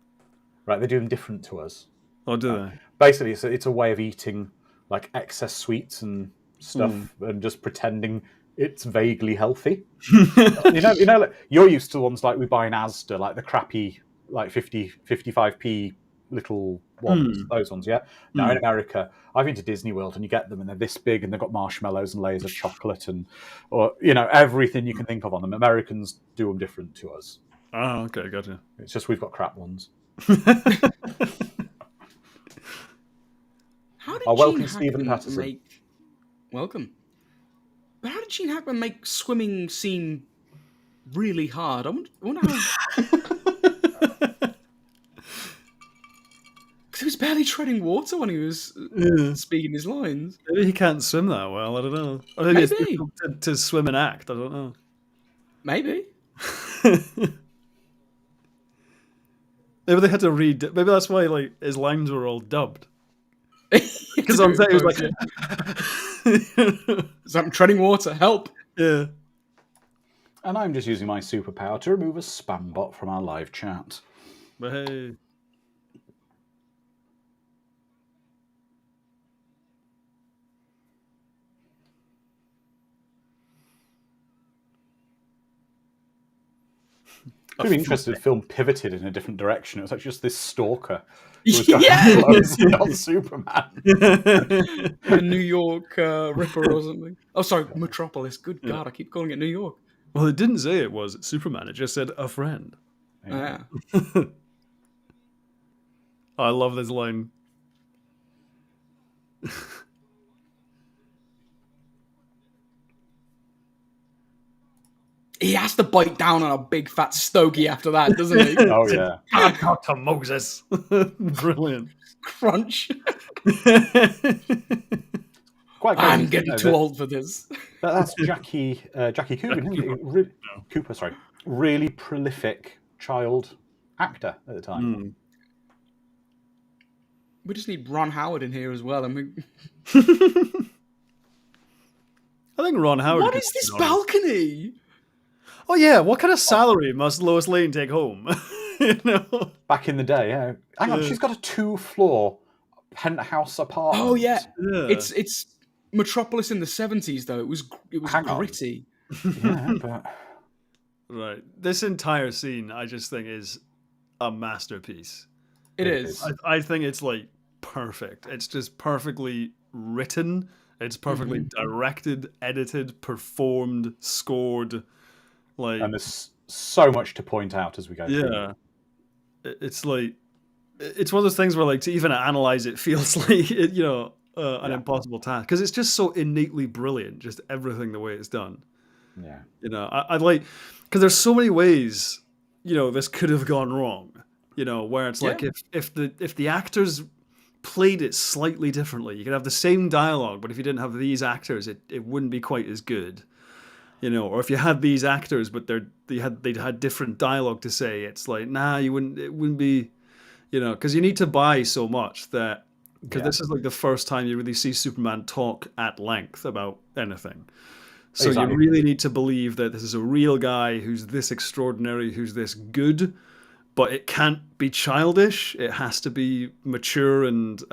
Right, they do them different to us. Oh, do they? Basically, it's a way of eating like excess sweets and stuff, and just pretending it's vaguely healthy. Like, you're used to ones like we buy in Asda, like the crappy, like 55p little ones, those ones, yeah? Now in America, I've been to Disney World and you get them and they're this big and they've got marshmallows and layers of chocolate or everything you can think of on them. Americans do them different to us. Oh, okay, gotcha. It's just we've got crap ones. How did welcome Gene Stephen Hackman Patterson. Welcome. But how did Gene Hackman make swimming seem really hard? I wonder how... Because he was barely treading water when he was speaking his lines. Maybe he can't swim that well, I don't know. I think it's difficult to swim and act, I don't know. Maybe. Maybe they had to read... Maybe that's why his lines were all dubbed. Because on set he was like... So I'm treading water, help! Yeah. And I'm just using my superpower to remove a spam bot from our live chat. But hey... I'd be interested if the film pivoted in a different direction. It was actually just this stalker who was going closing on Superman. A New York Ripper or something. Oh, sorry, Metropolis. Good God, I keep calling it New York. Well, it didn't say it was Superman. It just said a friend. Yeah. I love this line. He has to bite down on a big fat stogie after that, doesn't he? Oh, yeah. God, talk to Moses. Brilliant. Crunch. Quite I'm getting too old for this. That's Jackie Cooper, Cooper, sorry. Really prolific child actor at the time. We just need Ron Howard in here as well. I think Ron Howard... What is this balcony? Oh yeah, what kind of salary must Lois Lane take home? Back in the day, yeah. Hang on, she's got a 2-floor penthouse apartment. Oh yeah. It's Metropolis in the 70s though. It was gritty. Yeah, but... Right. This entire scene, I just think, is a masterpiece. It is. I think it's perfect. It's just perfectly written. It's perfectly directed, edited, performed, scored. And there's so much to point out as we go through. Yeah. It's it's one of those things where to even analyze it feels like an impossible task, because it's just so innately brilliant, just everything the way it's done. Yeah. I like, because there's so many ways this could have gone wrong. Where it's if the actors played it slightly differently, you could have the same dialogue, but if you didn't have these actors, it wouldn't be quite as good. Or if you had these actors, but they'd had different dialogue to say, it's like, nah, it wouldn't be, because you need to buy so much that, because this is like the first time you really see Superman talk at length about anything. So Exactly. you really need to believe that this is a real guy who's this extraordinary, who's this good, but it can't be childish. It has to be mature and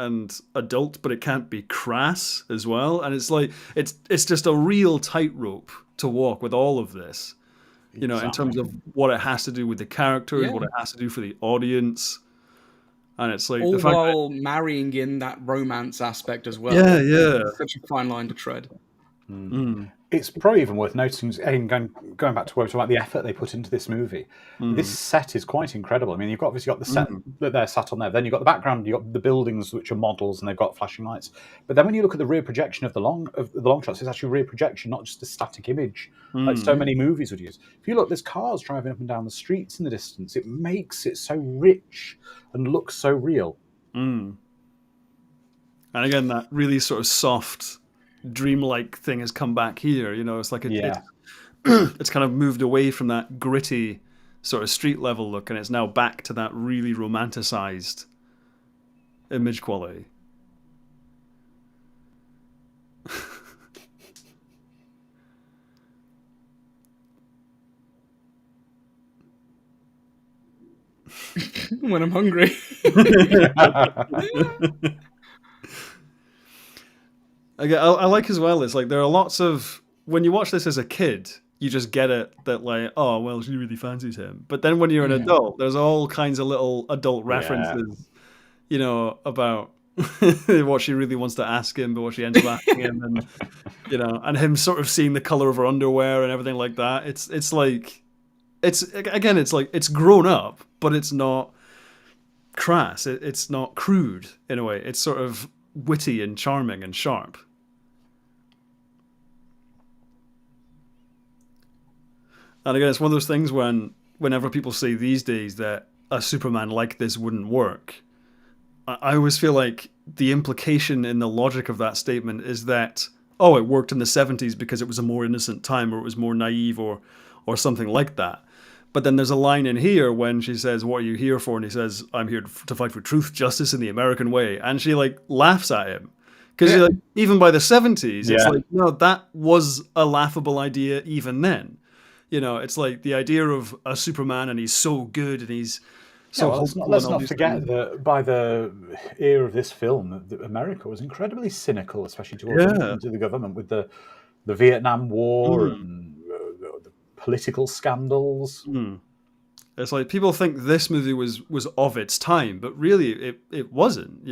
adult, but it can't be crass as well. And it's like it's just a real tightrope to walk with all of this, in terms of what it has to do with the characters, what it has to do for the audience. And it's like all the fact while marrying in that romance aspect as well. Yeah. It's such a fine line to tread. It's probably even worth noticing, going back to what we were talking about, the effort they put into this movie. This set is quite incredible. I mean, you've obviously got the set that they're sat on there. Then you've got the background, you've got the buildings, which are models, and they've got flashing lights. But then when you look at the rear projection of the long shots, it's actually a rear projection, not just a static image, like so many movies would use. If you look, there's cars driving up and down the streets in the distance. It makes it so rich and looks so real. And again, that really sort of soft, dreamlike thing has come back here. It's like it's kind of moved away from that gritty sort of street level look, and it's now back to that really romanticized image quality. When I'm hungry. I like as well, it's like there are lots of, when you watch this as a kid, you just get it that like, oh, well, she really fancies him. But then when you're an adult, there's all kinds of little adult references, about what she really wants to ask him, but what she ends up asking him, and and him sort of seeing the color of her underwear and everything like that. It's like, it's like, it's grown up, but it's not crass. It's not crude in a way. It's sort of witty and charming and sharp. And again, it's one of those things whenever people say these days that a Superman like this wouldn't work, I always feel like the implication in the logic of that statement is that, oh, it worked in the 70s because it was a more innocent time, or it was more naive, or something like that. But then there's a line in here when she says, "What are you here for?" And he says, "I'm here to fight for truth, justice, and the American way." And she like laughs at him. Because like, even by the 70s, it's like, no, that was a laughable idea even then. It's like the idea of a Superman and he's so good and he's so hopeful. Let's not forget that by the era of this film, that America was incredibly cynical, especially towards the government, with the Vietnam War and the political scandals. It's like people think this movie was of its time, but really it wasn't.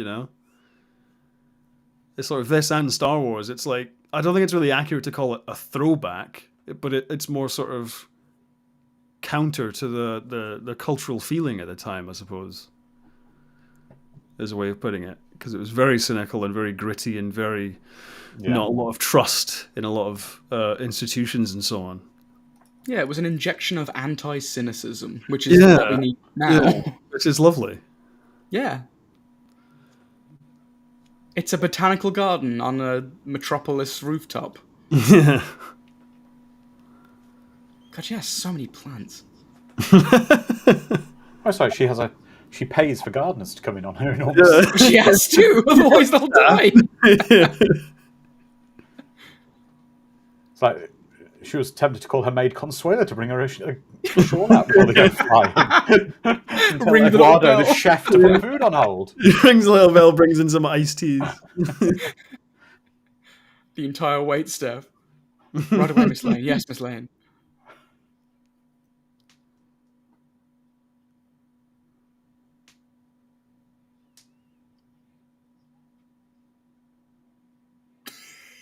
It's sort of this and Star Wars. It's like, I don't think it's really accurate to call it a throwback, but it's more sort of counter to the cultural feeling at the time, I suppose, is a way of putting it, because it was very cynical and very gritty and very not a lot of trust in a lot of institutions and so on. Yeah, it was an injection of anti-cynicism, which is what we need now. Which is lovely. Yeah. It's a botanical garden on a metropolis rooftop. Yeah. God, she has so many plants. Oh, sorry, she pays for gardeners to come in on her enormous. She has to, otherwise they'll die. It's like she was tempted to call her maid Consuela to bring her a shawl out before they go flying. Ring the Eduardo, doorbell. the chef, to put food on hold. He rings the little bell, brings in some iced teas. The entire wait staff. Right away, Miss Lane. Yes, Miss Lane.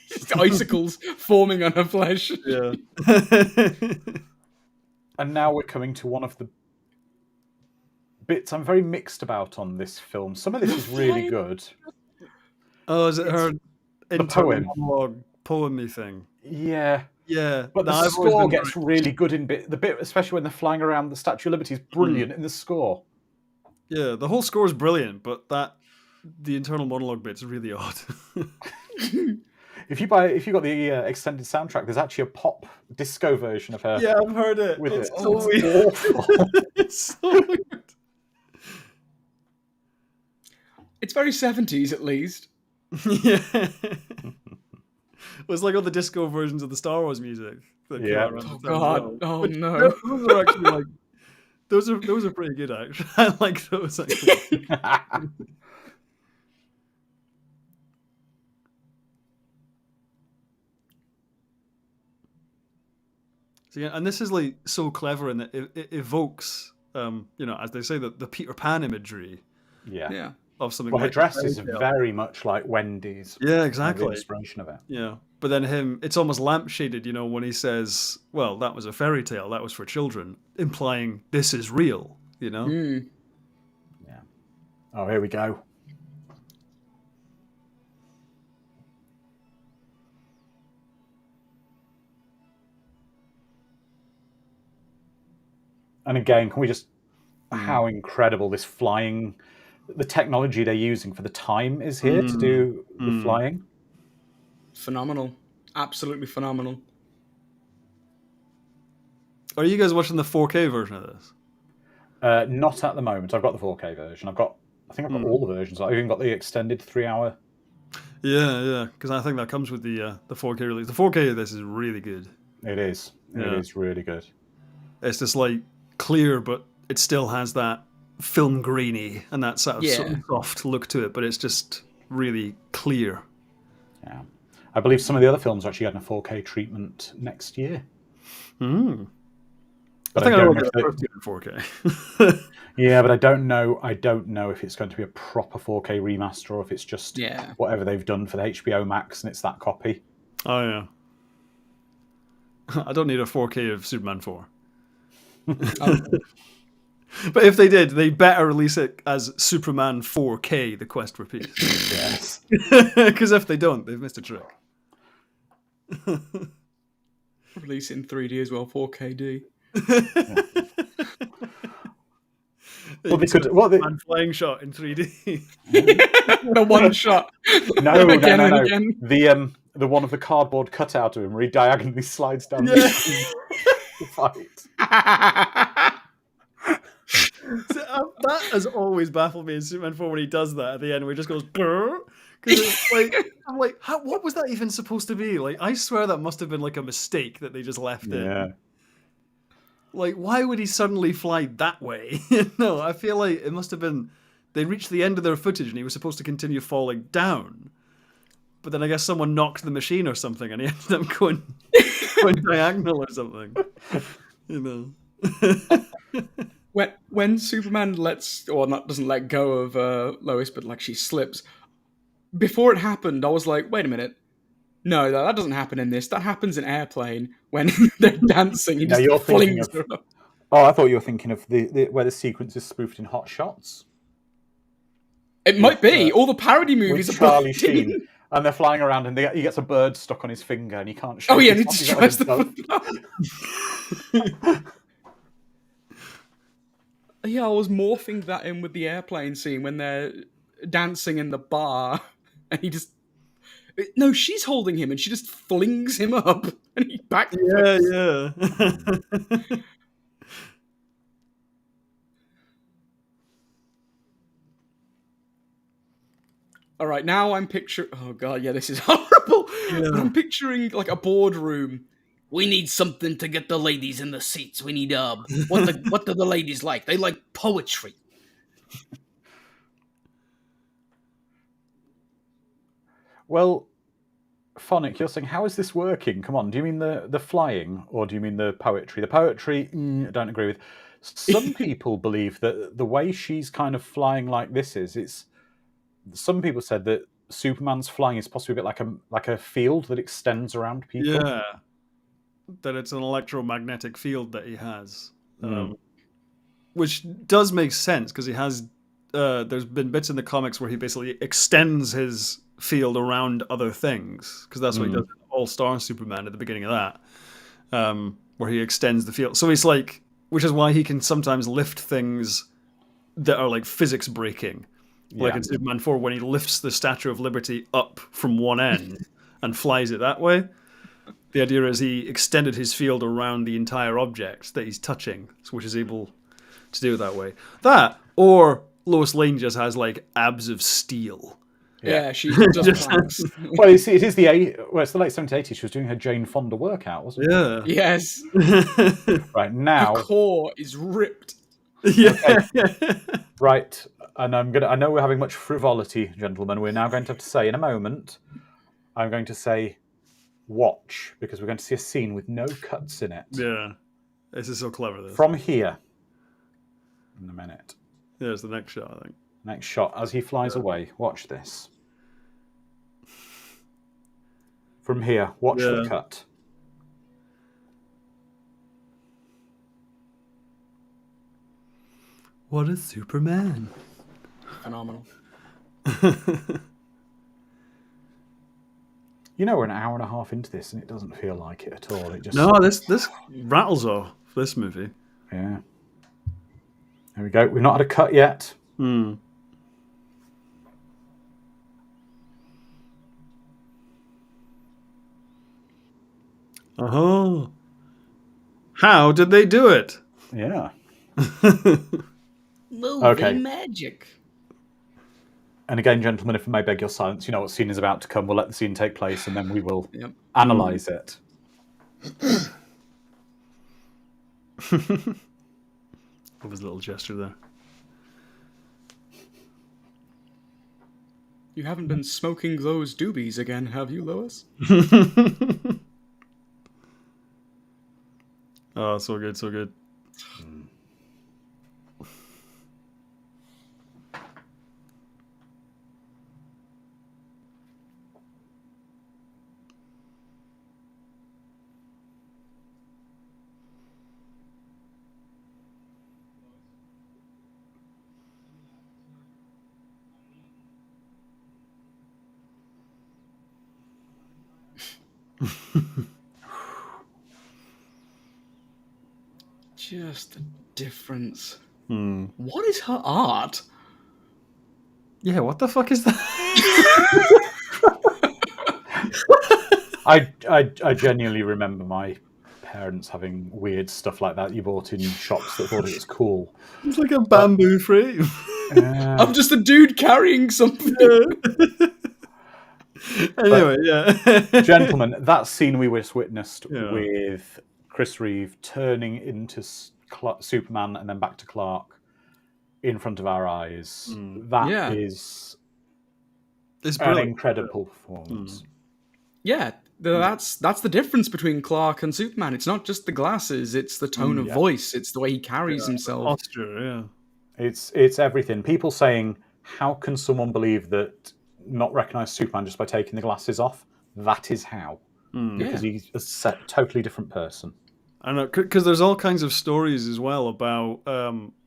Just icicles forming on her flesh. Yeah. And now we're coming to one of the bits I'm very mixed about on this film. Some of this is really good. Oh, is it her poem. Poem-y thing? Yeah. Yeah. But the score gets really good in the bit, especially when they're flying around the Statue of Liberty, is brilliant in the score. Yeah, the whole score is brilliant, but the internal monologue bit's really odd. if you got the extended soundtrack, there's actually a pop disco version of her. Yeah, I've heard it. With It's it. so weird. Awful. It's so weird. It's very 70s, at least. Yeah. It was like all the disco versions of the Star Wars music. That came out around Oh, the time as God. well. Oh, Which, no. Those are actually like... Those are pretty good, actually. I like those, actually. So, yeah, and this is like so clever in that it evokes, as they say, the Peter Pan imagery Yeah. of something. Well, her like dress fairy is tale. very much like Wendy's. Yeah, The exactly. inspiration of it. Yeah, but then it's almost lampshaded, when he says, "Well, that was a fairy tale. That was for children," implying this is real. Yeah. Oh, here we go. And again, can we just how incredible this flying, the technology they're using for the time is here to do the flying. Phenomenal. Absolutely phenomenal. Are you guys watching the 4K version of this? Not at the moment. I've got the 4K version. I think I've got all the versions. I've even got the extended 3-hour. Yeah, because I think that comes with the 4K release. The 4K of this is really good. It is. Yeah. It is really good. It's just like clear, but it still has that film grainy and that sort of soft look to it, but it's just really clear. Yeah. I believe some of the other films are actually getting a 4K treatment next year. But But I think I don't will know get if it in 4K. yeah, but I don't know if it's going to be a proper 4K remaster or if it's just whatever they've done for the HBO Max and it's that copy. Oh, yeah. I don't need a 4K of Superman 4. But if they did, they better release it as Superman 4K, The Quest for Peace. Yes. Because if they don't, they've missed a trick. Release it in 3D as well, 4KD. Well, they could. Well, Man flying shot in 3D. The one shot. No. Again and again. The one of the cardboard cutout of him where he diagonally slides down the fight. That has always baffled me in Superman 4 when he does that at the end, where he just goes brrr. I'm like, what was that even supposed to be? Like, I swear that must have been like a mistake that they just left in. Like, why would he suddenly fly that way? No, I feel like it must have been they reached the end of their footage and he was supposed to continue falling down. But then I guess someone knocked the machine or something and he ended up going diagonal or something. When Superman doesn't let go of Lois, but like she slips. Before it happened, I was like, wait a minute. No, that doesn't happen in this. That happens in Airplane when they're dancing. He just flings her up. Oh, I thought you were thinking of the where the sequence is spoofed in Hot Shots. It might be. All the parody movies with are Charlie Sheen. And they're flying around and he gets a bird stuck on his finger and he can't shoot. Oh, yeah, and he destroys the... Yeah, I was morphing that in with the airplane scene when they're dancing in the bar and he just... No, she's holding him and she just flings him up and he backflips. Yeah. All right, now I'm picturing... Oh, God, yeah, this is horrible. Yeah. I'm picturing, like, a boardroom. We need something to get the ladies in the seats. We need, what do the ladies like? They like poetry. Well, Phonic, you're saying, how is this working? Come on, do you mean the flying or do you mean the poetry? The poetry, I don't agree with. Some people believe that the way she's kind of flying like this it's... Some people said that Superman's flying is possibly a bit like a field that extends around people. Yeah, that it's an electromagnetic field that he has, which does make sense because he has. There's been bits in the comics where he basically extends his field around other things because that's what he does in All-Star Superman at the beginning of that, where he extends the field. So he's like, which is why he can sometimes lift things that are like physics breaking. Like in Superman 4, when he lifts the Statue of Liberty up from one end, and flies it that way. The idea is he extended his field around the entire object that he's touching, which is able to do it that way. That, or Lois Lane just has like abs of steel. Yeah, she just planks. Well, it's the it's the late 70s, 80s. She was doing her Jane Fonda workout, wasn't it? Yeah. Yes. Right now, Her core is ripped. Yeah. Okay. Right, and I know we're having much frivolity, gentlemen. We're now going to have to say in a moment. I'm going to say, watch, because we're going to see a scene with no cuts in it. Yeah. This is so clever. This. From here. In a minute. There's the next shot, I think. Next shot, as he flies away. Watch this. From here, watch the cut. What a Superman. Phenomenal. You know, we're an hour and a half into this and it doesn't feel like it at all. It just No, this rattles off, this movie. Yeah. There we go. We've not had a cut yet. Hmm. Oh. How did they do it? Yeah. Movie magic. And again, gentlemen, if I may beg your silence, you know what scene is about to come. We'll let the scene take place and then we will analyse it. What was a little gesture there? You haven't been smoking those doobies again, have you, Lois? Oh, so good, so good. Just the difference. Hmm. What is her art? Yeah, what the fuck is that? I genuinely remember my parents having weird stuff like that you bought in shops that thought it was cool. It's like a bamboo frame. I'm just a dude carrying something. Anyway, yeah. Gentlemen, that scene we just witnessed with Chris Reeve turning into Superman and then back to Clark in front of our eyes, that is an incredible performance. Yeah, that's the difference between Clark and Superman. It's not just the glasses, it's the tone of voice, it's the way he carries himself. Posture, It's everything. People saying, how can someone believe that not recognise Superman just by taking the glasses off? That is how. Because he's a totally different person. I know, because there's all kinds of stories as well about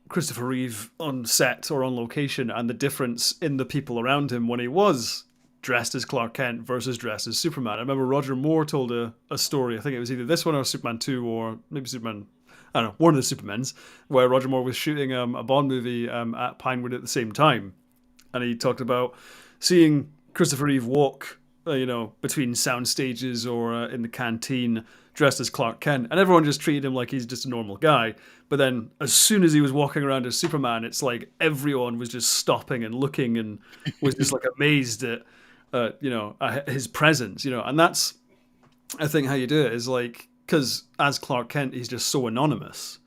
Christopher Reeve on set or on location and the difference in the people around him when he was dressed as Clark Kent versus dressed as Superman. I remember Roger Moore told a story, I think it was either this one or Superman 2 or maybe Superman, I don't know, one of the Supermans, where Roger Moore was shooting a Bond movie at Pinewood at the same time. And he talked about seeing Christopher Reeve walk, between sound stages or in the canteen dressed as Clark Kent, and everyone just treated him like he's just a normal guy. But then as soon as he was walking around as Superman, it's like everyone was just stopping and looking and was just like amazed at his presence, and that's, I think, how you do it is like, because as Clark Kent he's just so anonymous,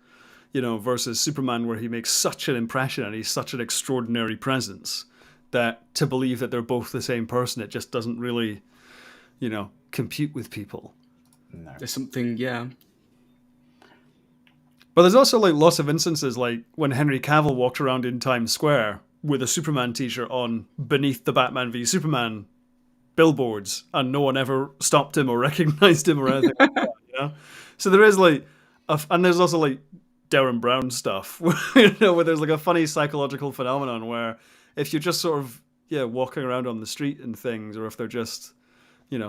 versus Superman where he makes such an impression and he's such an extraordinary presence that to believe that they're both the same person, it just doesn't really, compute with people. No. There's something, But there's also like lots of instances like when Henry Cavill walked around in Times Square with a Superman t-shirt on beneath the Batman v Superman billboards and no one ever stopped him or recognized him or anything like that, So there is like, and there's also like Darren Brown stuff, where there's like a funny psychological phenomenon where if you're just sort of, walking around on the street and things, or if they're just,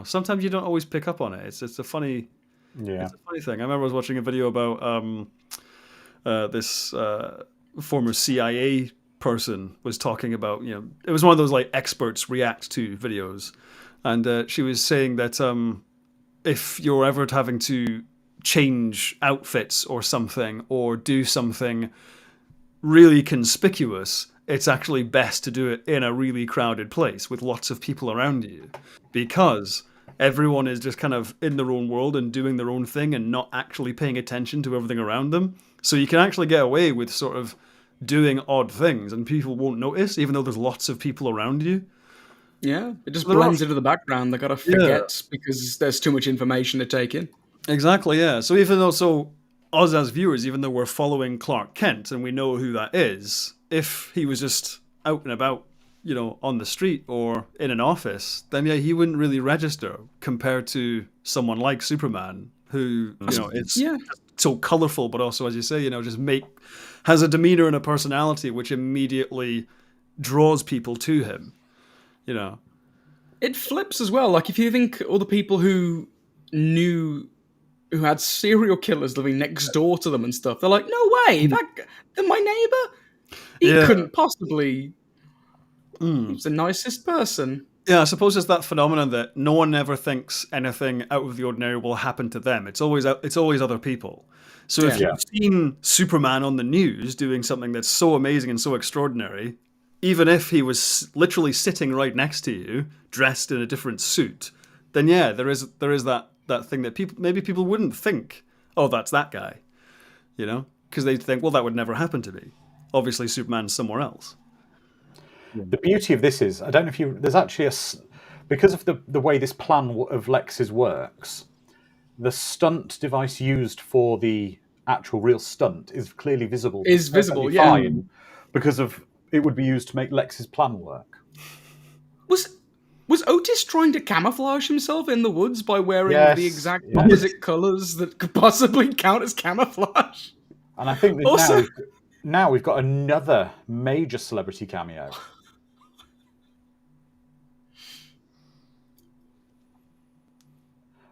sometimes you don't always pick up on it. It's a funny, it's a funny thing. I remember I was watching a video about this former CIA person was talking about, it was one of those like experts react to videos, and she was saying that if you're ever having to change outfits or something, or do something really conspicuous, it's actually best to do it in a really crowded place with lots of people around you, because everyone is just kind of in their own world and doing their own thing and not actually paying attention to everything around them. So you can actually get away with sort of doing odd things and people won't notice, even though there's lots of people around you. Yeah, it just blends into the background. They gotta forget because there's too much information to take in. Exactly, yeah. So even though, us as viewers, even though we're following Clark Kent and we know who that is, if he was just out and about, on the street or in an office, then yeah, he wouldn't really register compared to someone like Superman, who, it's so colourful, but also, as you say, just has a demeanour and a personality which immediately draws people to him, It flips as well. Like, if you think all the people who had serial killers living next door to them and stuff, they're like, no way, they're my neighbour? He couldn't possibly... He's the nicest person. Yeah, I suppose it's that phenomenon that no one ever thinks anything out of the ordinary will happen to them. It's always other people. So if you've seen Superman on the news doing something that's so amazing and so extraordinary, even if he was literally sitting right next to you, dressed in a different suit, then yeah, there is that thing that people wouldn't think, oh, that's that guy, because they'd think, well, that would never happen to me. Obviously, Superman's somewhere else. The beauty of this is, I don't know if there's actually because of the way this plan of Lex's works, the stunt device used for the actual real stunt is clearly visible. Is visible, yeah. Fine, because it would be used to make Lex's plan work. Was Otis trying to camouflage himself in the woods by wearing the exact opposite colours that could possibly count as camouflage? And I think that now we've got another major celebrity cameo.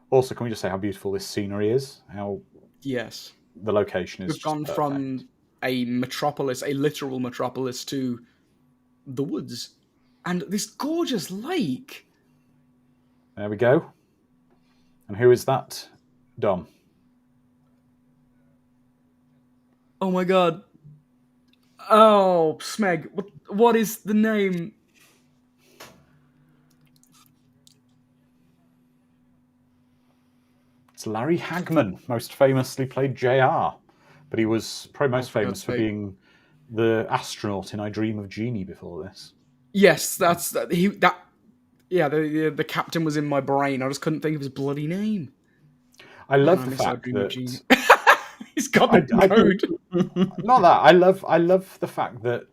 Also, can we just say how beautiful this scenery is? How the location is. We've gone from a metropolis, a literal metropolis, to the woods. And this gorgeous lake. There we go. And who is that, Dom? Oh my god. Oh, Smeg. What is the name? It's Larry Hagman, most famously played JR. But he was probably most famous for being the astronaut in I Dream of Jeannie before this. Yes, the captain was in my brain. I just couldn't think of his bloody name. I love the fact that he's got the code. Not that. I love the fact that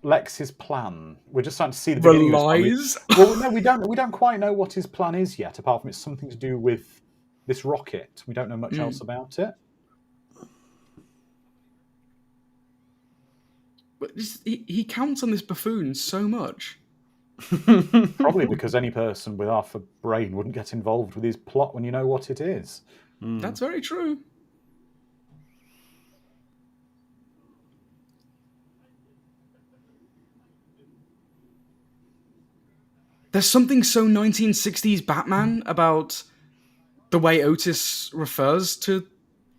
Lex's plan. We're just starting to see the beginning lies. Well, no, we don't quite know what his plan is yet. Apart from it's something to do with this rocket. We don't know much else about it. But he counts on this buffoon so much. Probably because any person with half a brain wouldn't get involved with his plot when you know what it is. That's very true. There's something so 1960s Batman about the way Otis refers to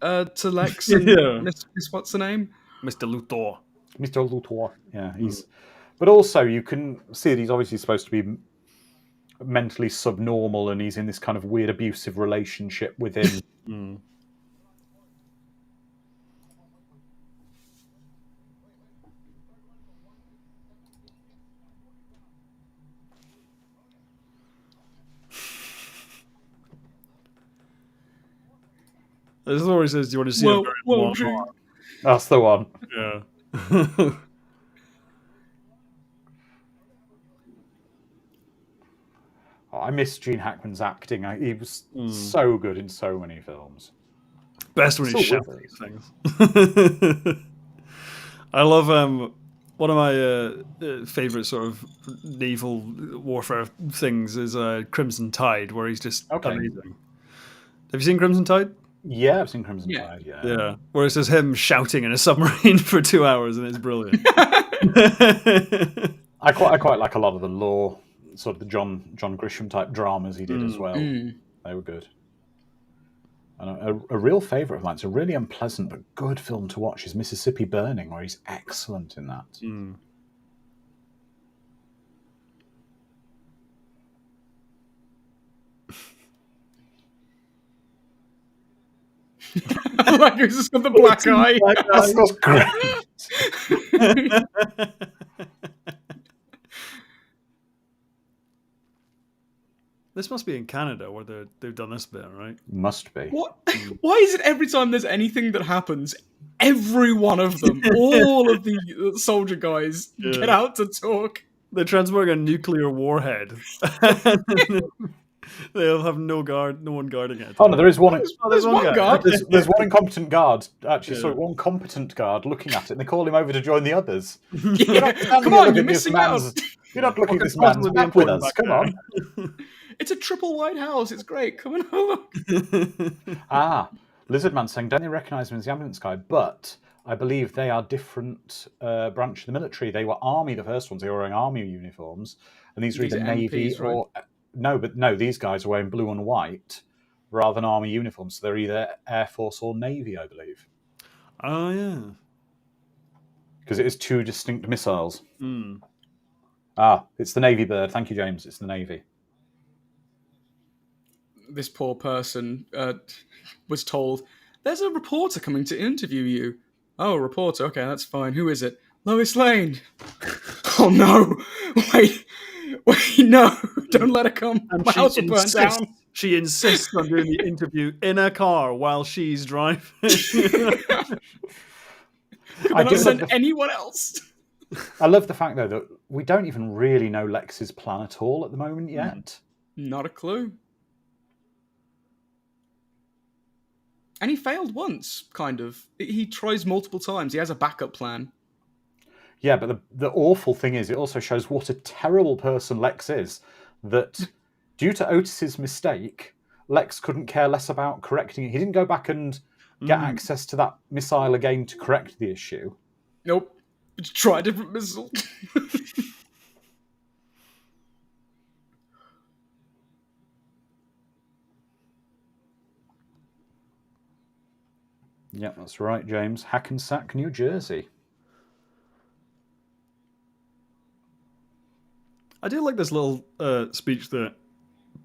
Lex and Miss what's her name? Mr. Luthor. Mr. Luthor. Yeah, But also, you can see that he's obviously supposed to be mentally subnormal, and he's in this kind of weird abusive relationship with him. This is where he says, "Do you want to see a very long arm?" That's the one. Yeah. I miss Gene Hackman's acting. He was so good in so many films. Best when he's shouting these things. I love one of my favourite sort of naval warfare things is Crimson Tide, where he's just amazing. Have you seen Crimson Tide? Yeah, I've seen Crimson Tide. Yeah. Where it's just him shouting in a submarine for 2 hours, and it's brilliant. I quite like a lot of the lore sort of the John Grisham type dramas he did as well. They were good. And a real favourite of mine, it's a really unpleasant but good film to watch, is Mississippi Burning, where he's excellent in that. Like he's just got the black eye. That's great. This must be in Canada where they've done this bit, right? Must be. What? Why is it every time there's anything that happens, every one of them, all of the soldier guys get out to talk? They're transporting a nuclear warhead. They'll have no one guarding it. Oh no, there is one. There's one guard. There's one incompetent guard. Actually, sorry, one competent guard looking at it, and they call him over to join the others. Come on, you're missing out. You're not looking at this man's back with us. Come on. It's a triple white house. It's great. Come and look. Lizardman saying, don't they recognise him as the ambulance guy? But I believe they are different branch of the military. They were army, the first ones. They were wearing army uniforms, and these are either navy MPs, right? or no. These guys are wearing blue and white rather than army uniforms. So they're either Air Force or Navy, I believe. Oh yeah, because it is two distinct missiles. It's the Navy bird. Thank you, James. It's the Navy. This poor person was told, there's a reporter coming to interview you. Oh, a reporter. Okay, that's fine. Who is it? Lois Lane. Oh, no. Wait, no. Don't let her come. And my house will burn down. She insists on doing the interview in a car while she's driving. I don't send anyone else. I love the fact, though, that we don't even really know Lex's plan at all at the moment yet. Not a clue. And he failed once, kind of. He tries multiple times. He has a backup plan. Yeah, but the awful thing is, it also shows what a terrible person Lex is. That due to Otis's mistake, Lex couldn't care less about correcting it. He didn't go back and get access to that missile again to correct the issue. Nope. Just try a different missile. Yeah, that's right, James. Hackensack, New Jersey. I do like this little speech that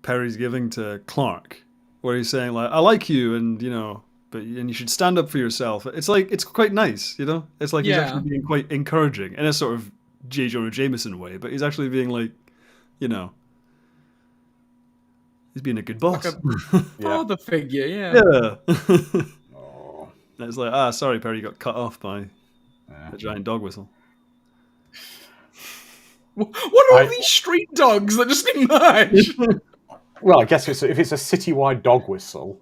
Perry's giving to Clark, where he's saying, like, I like you, and, you know, and you should stand up for yourself. It's like, it's quite nice, you know? It's like he's actually being quite encouraging in a sort of J. Jonah Jameson way, but he's actually being like, you know, he's being a good boss. Like a father figure, yeah. And it's like, sorry, Perry, you got cut off by a giant dog whistle. What are all these street dogs that just emerge? Well, I guess if it's a citywide dog whistle.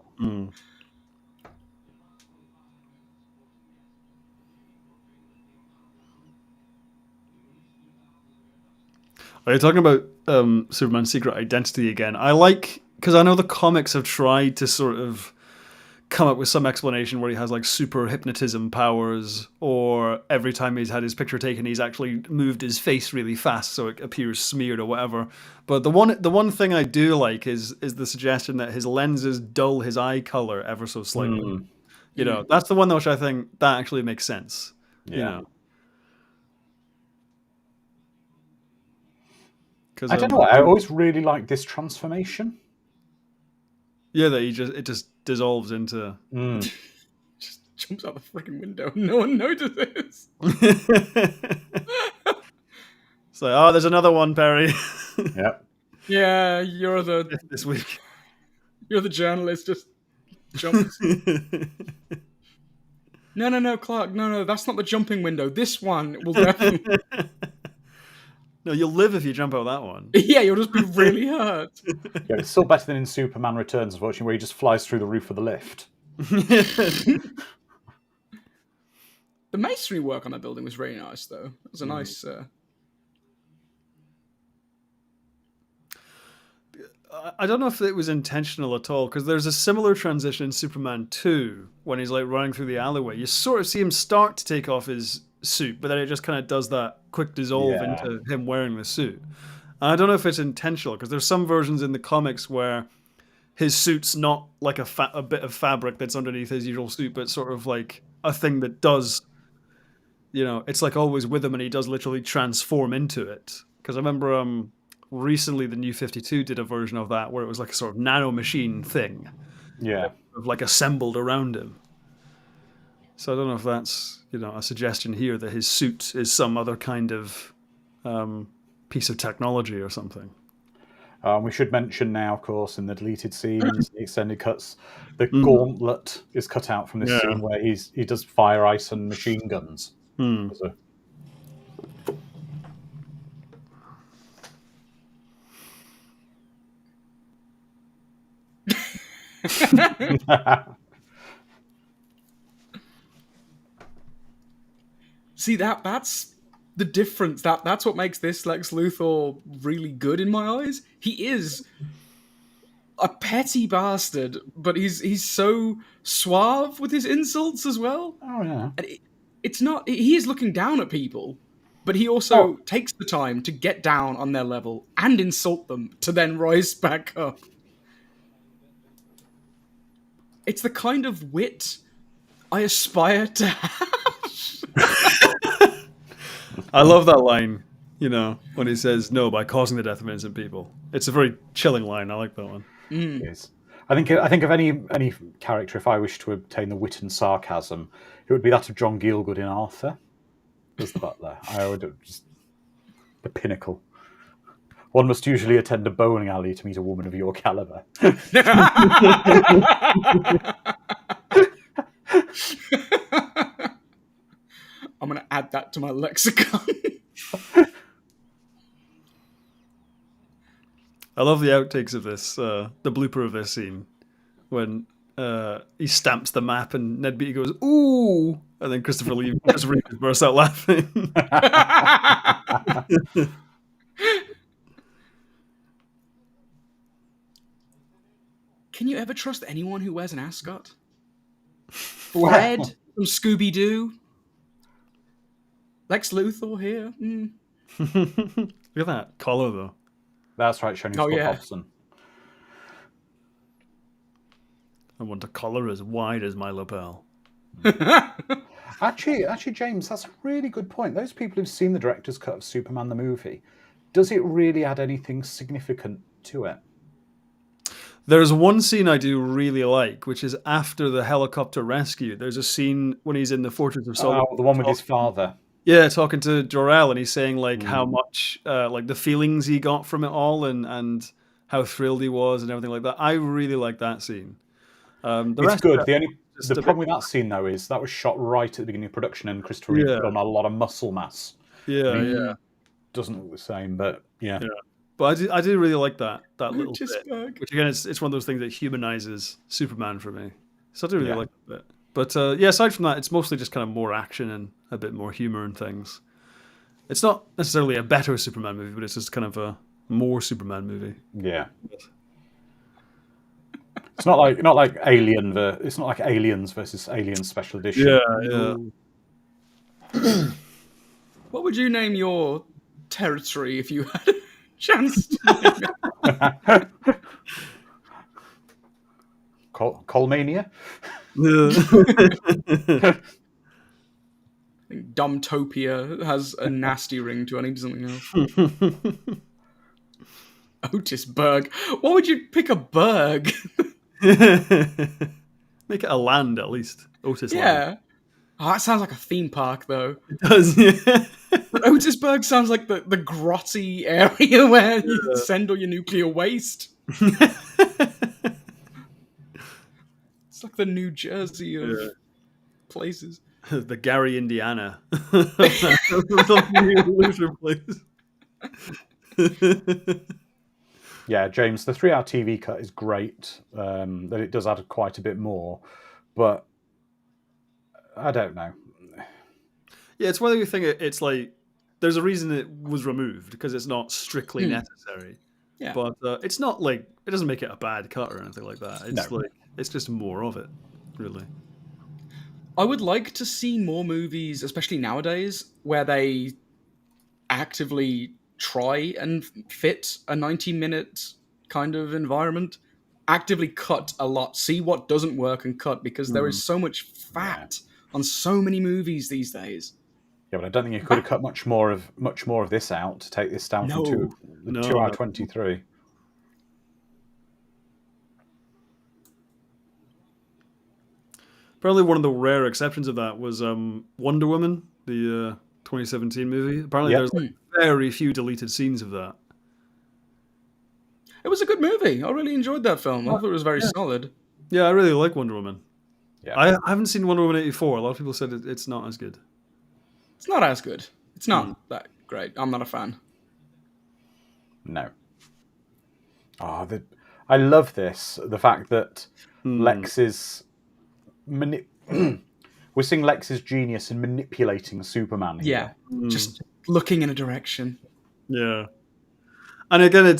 Are you talking about Superman's secret identity again? I like, because I know the comics have tried to sort of come up with some explanation where he has like super hypnotism powers, or every time he's had his picture taken he's actually moved his face really fast so it appears smeared or whatever. But the one thing I do like is the suggestion that his lenses dull his eye color ever so slightly. You know, that's the one which I think that actually makes sense. Yeah. You know? I don't know. I always really like this transformation. Yeah, that it just dissolves into. Just jumps out the freaking window. No one notices. It's like, there's another one, Perry. Yep. Yeah, you're this week. You're the journalist. Just jumps. No, Clark. No, that's not the jumping window. This one will definitely. No, you'll live if you jump out that one. Yeah, you'll just be really hurt. Yeah, it's still better than in Superman Returns, unfortunately, where he just flies through the roof of the lift. The masonry work on that building was really nice, though. It was a nice. I don't know if it was intentional at all, because there's a similar transition in Superman 2 when he's like running through the alleyway. You sort of see him start to take off his suit, but then it just kind of does that quick dissolve into him wearing the suit. I don't know if it's intentional, because there's some versions in the comics where his suit's not like a bit of fabric that's underneath his usual suit, but sort of like a thing that does, it's like always with him, and he does literally transform into it. Because I remember recently the New 52 did a version of that where it was like a sort of nano machine thing. Yeah. Of like assembled around him. So I don't know if that's, a suggestion here that his suit is some other kind of piece of technology or something. We should mention now, of course, in the deleted scenes, the extended cuts, the gauntlet is cut out from this scene where he does fire ice and machine guns. So, See, that's the difference. That's what makes this Lex Luthor really good in my eyes. He is a petty bastard, but he's so suave with his insults as well. Oh yeah. And it's not, he is looking down at people, but he also takes the time to get down on their level and insult them to then rise back up. It's the kind of wit I aspire to have. I love that line, when he says no by causing the death of innocent people. It's a very chilling line. I like that one. It is. I think of any character, if I wish to obtain the wit and sarcasm, it would be that of John Gielgud in Arthur as the butler. I would just the pinnacle. One must usually attend a bowling alley to meet a woman of your caliber. I'm going to add that to my lexicon. I love the outtakes of this, the blooper of this scene, when he stamps the map and Ned Beatty goes, ooh, and then Christopher Lee bursts out laughing. Can you ever trust anyone who wears an ascot? Fred from Scooby-Doo? Lex Luthor here? Look at that collar, though. That's right, Shiny Scott Hobson. I want a collar as wide as my lapel. Actually, James, that's a really good point. Those people who've seen the director's cut of Superman the movie, does it really add anything significant to it? There's one scene I do really like, which is after the helicopter rescue. There's a scene when he's in the Fortress of Solomon. Oh, the one with his father. Yeah, talking to Jor-El, and he's saying how much the feelings he got from it all, and how thrilled he was, and everything like that. I really like that scene. It's good. The problem with that scene, though, is that was shot right at the beginning of production, and Christopher Reeve put on a lot of muscle mass. Yeah. Doesn't look the same, but yeah. But I do really like that little bit. Bug. Which again, it's one of those things that humanizes Superman for me. So I do really like that bit. But aside from that, it's mostly just kind of more action and a bit more humor and things. It's not necessarily a better Superman movie, but it's just kind of a more Superman movie. Yeah. It's not like Alien. It's not like Aliens versus Aliens Special Edition. Yeah. What would you name your territory if you had a chance to name it? Colemania? I think Dumbtopia has a nasty ring to it. I need something else. Otis Berg. Why would you pick a Berg? Make it a land, at least. Otis Land. Oh, that sounds like a theme park, though. It does, yeah. But Otisburg sounds like the grotty area where you send all your nuclear waste. It's like the New Jersey of places. The Gary, Indiana. Luthor place. Yeah, James, the 3-hour TV cut is great. That it does add quite a bit more, but I don't know. Yeah, it's whether you think it's like there's a reason it was removed because it's not strictly necessary. Yeah, but it's not like it doesn't make it a bad cut or anything like that. It's it's just more of it, really. I would like to see more movies, especially nowadays, where they actively try and fit a 90-minute kind of environment. Actively cut a lot. See what doesn't work and cut, because there is so much fat on so many movies these days. Yeah, but I don't think you could have cut much more of this out to take this down from 2 hour 23. Apparently, one of the rare exceptions of that was Wonder Woman, the 2017 movie. Apparently, there's very few deleted scenes of that. It was a good movie. I really enjoyed that film. I thought it was very solid. Yeah, I really like Wonder Woman. Yeah. I haven't seen Wonder Woman 84. A lot of people said it's not as good. It's not as good. It's not that great. I'm not a fan. No. I love this. The fact that Lex is... We're seeing Lex's genius in manipulating Superman here. Yeah, just looking in a direction. Yeah. And again,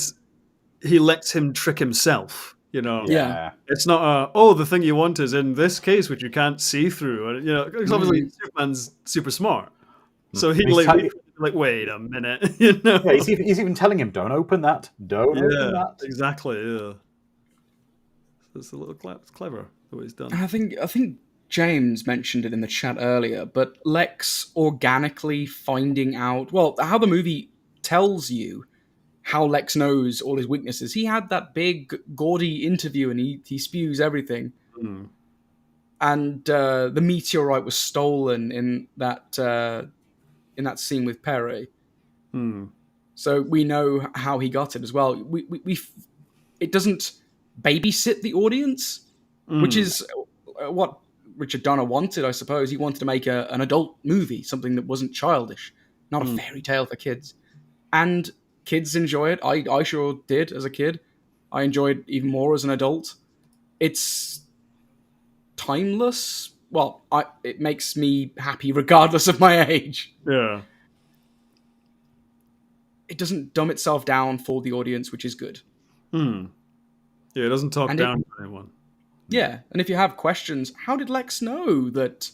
he lets him trick himself, you know. Yeah. It's not the thing you want is in this case, which you can't see through. And, you know, because obviously Superman's super smart. So he'd like, wait a minute, you know. Yeah, he's even telling him, don't open that. Don't open that. Exactly, yeah. It's a little clever the way it's done. I think James mentioned it in the chat earlier, but Lex organically finding out, well, how the movie tells you how Lex knows all his weaknesses. He had that big, gaudy interview and he spews everything. And the meteorite was stolen in that scene with Perry. So we know how he got it as well. It doesn't babysit the audience, which is what Richard Donner wanted, I suppose. He wanted to make an adult movie, something that wasn't childish, not a fairy tale for kids. And kids enjoy it. I sure did as a kid. I enjoyed even more as an adult. It's timeless. Well, it makes me happy regardless of my age. Yeah. It doesn't dumb itself down for the audience, which is good. Yeah, it doesn't talk down to anyone. Yeah, and if you have questions, how did Lex know that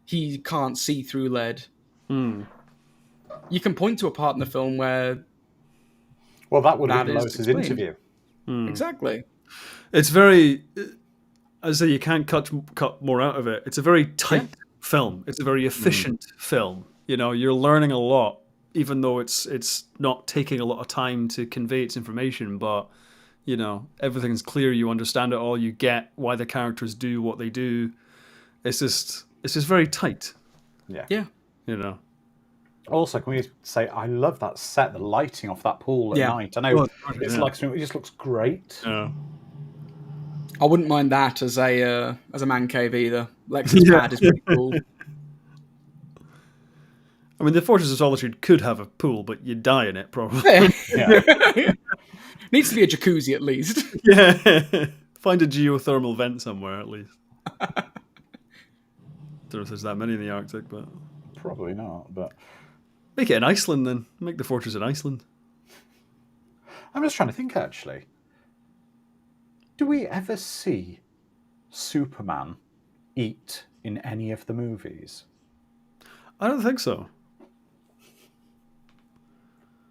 he can't see through lead? You can point to a part in the film where... Well, that would have been Lois's interview. Exactly. It's very... As I say, you can't cut more out of it. It's a very tight film. It's a very efficient film. You know, you're learning a lot, even though it's not taking a lot of time to convey its information, but... You know, everything's clear. You understand it all. You get why the characters do what they do. It's just very tight. Yeah. You know. Also, can we say I love that set, the lighting off that pool at night. I know it's like it just looks great. Yeah. I wouldn't mind that as a man cave either. Lex's pad is pretty cool. I mean, the Fortress of Solitude could have a pool, but you'd die in it probably. Needs to be a jacuzzi at least. Yeah. Find a geothermal vent somewhere at least. Don't know if there's that many in the Arctic, but... Probably not, but... Make it in Iceland then. Make the Fortress in Iceland. I'm just trying to think, actually. Do we ever see Superman eat in any of the movies? I don't think so.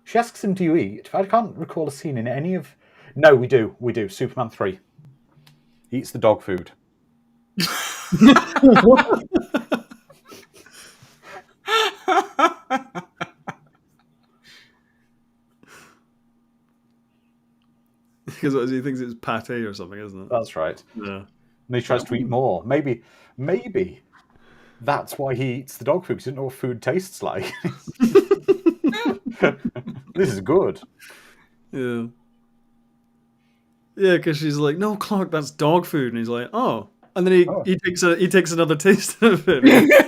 She asks him, do you eat? I can't recall a scene in any of... No, we do. Superman 3. He eats the dog food. Because he thinks it's pate or something, isn't it? That's right. Yeah. And he tries to eat more. Maybe that's why he eats the dog food, because he doesn't know what food tastes like. This is good. Yeah. Yeah, because she's like, no, Clark, that's dog food. And he's like, oh. And then he takes another taste of it.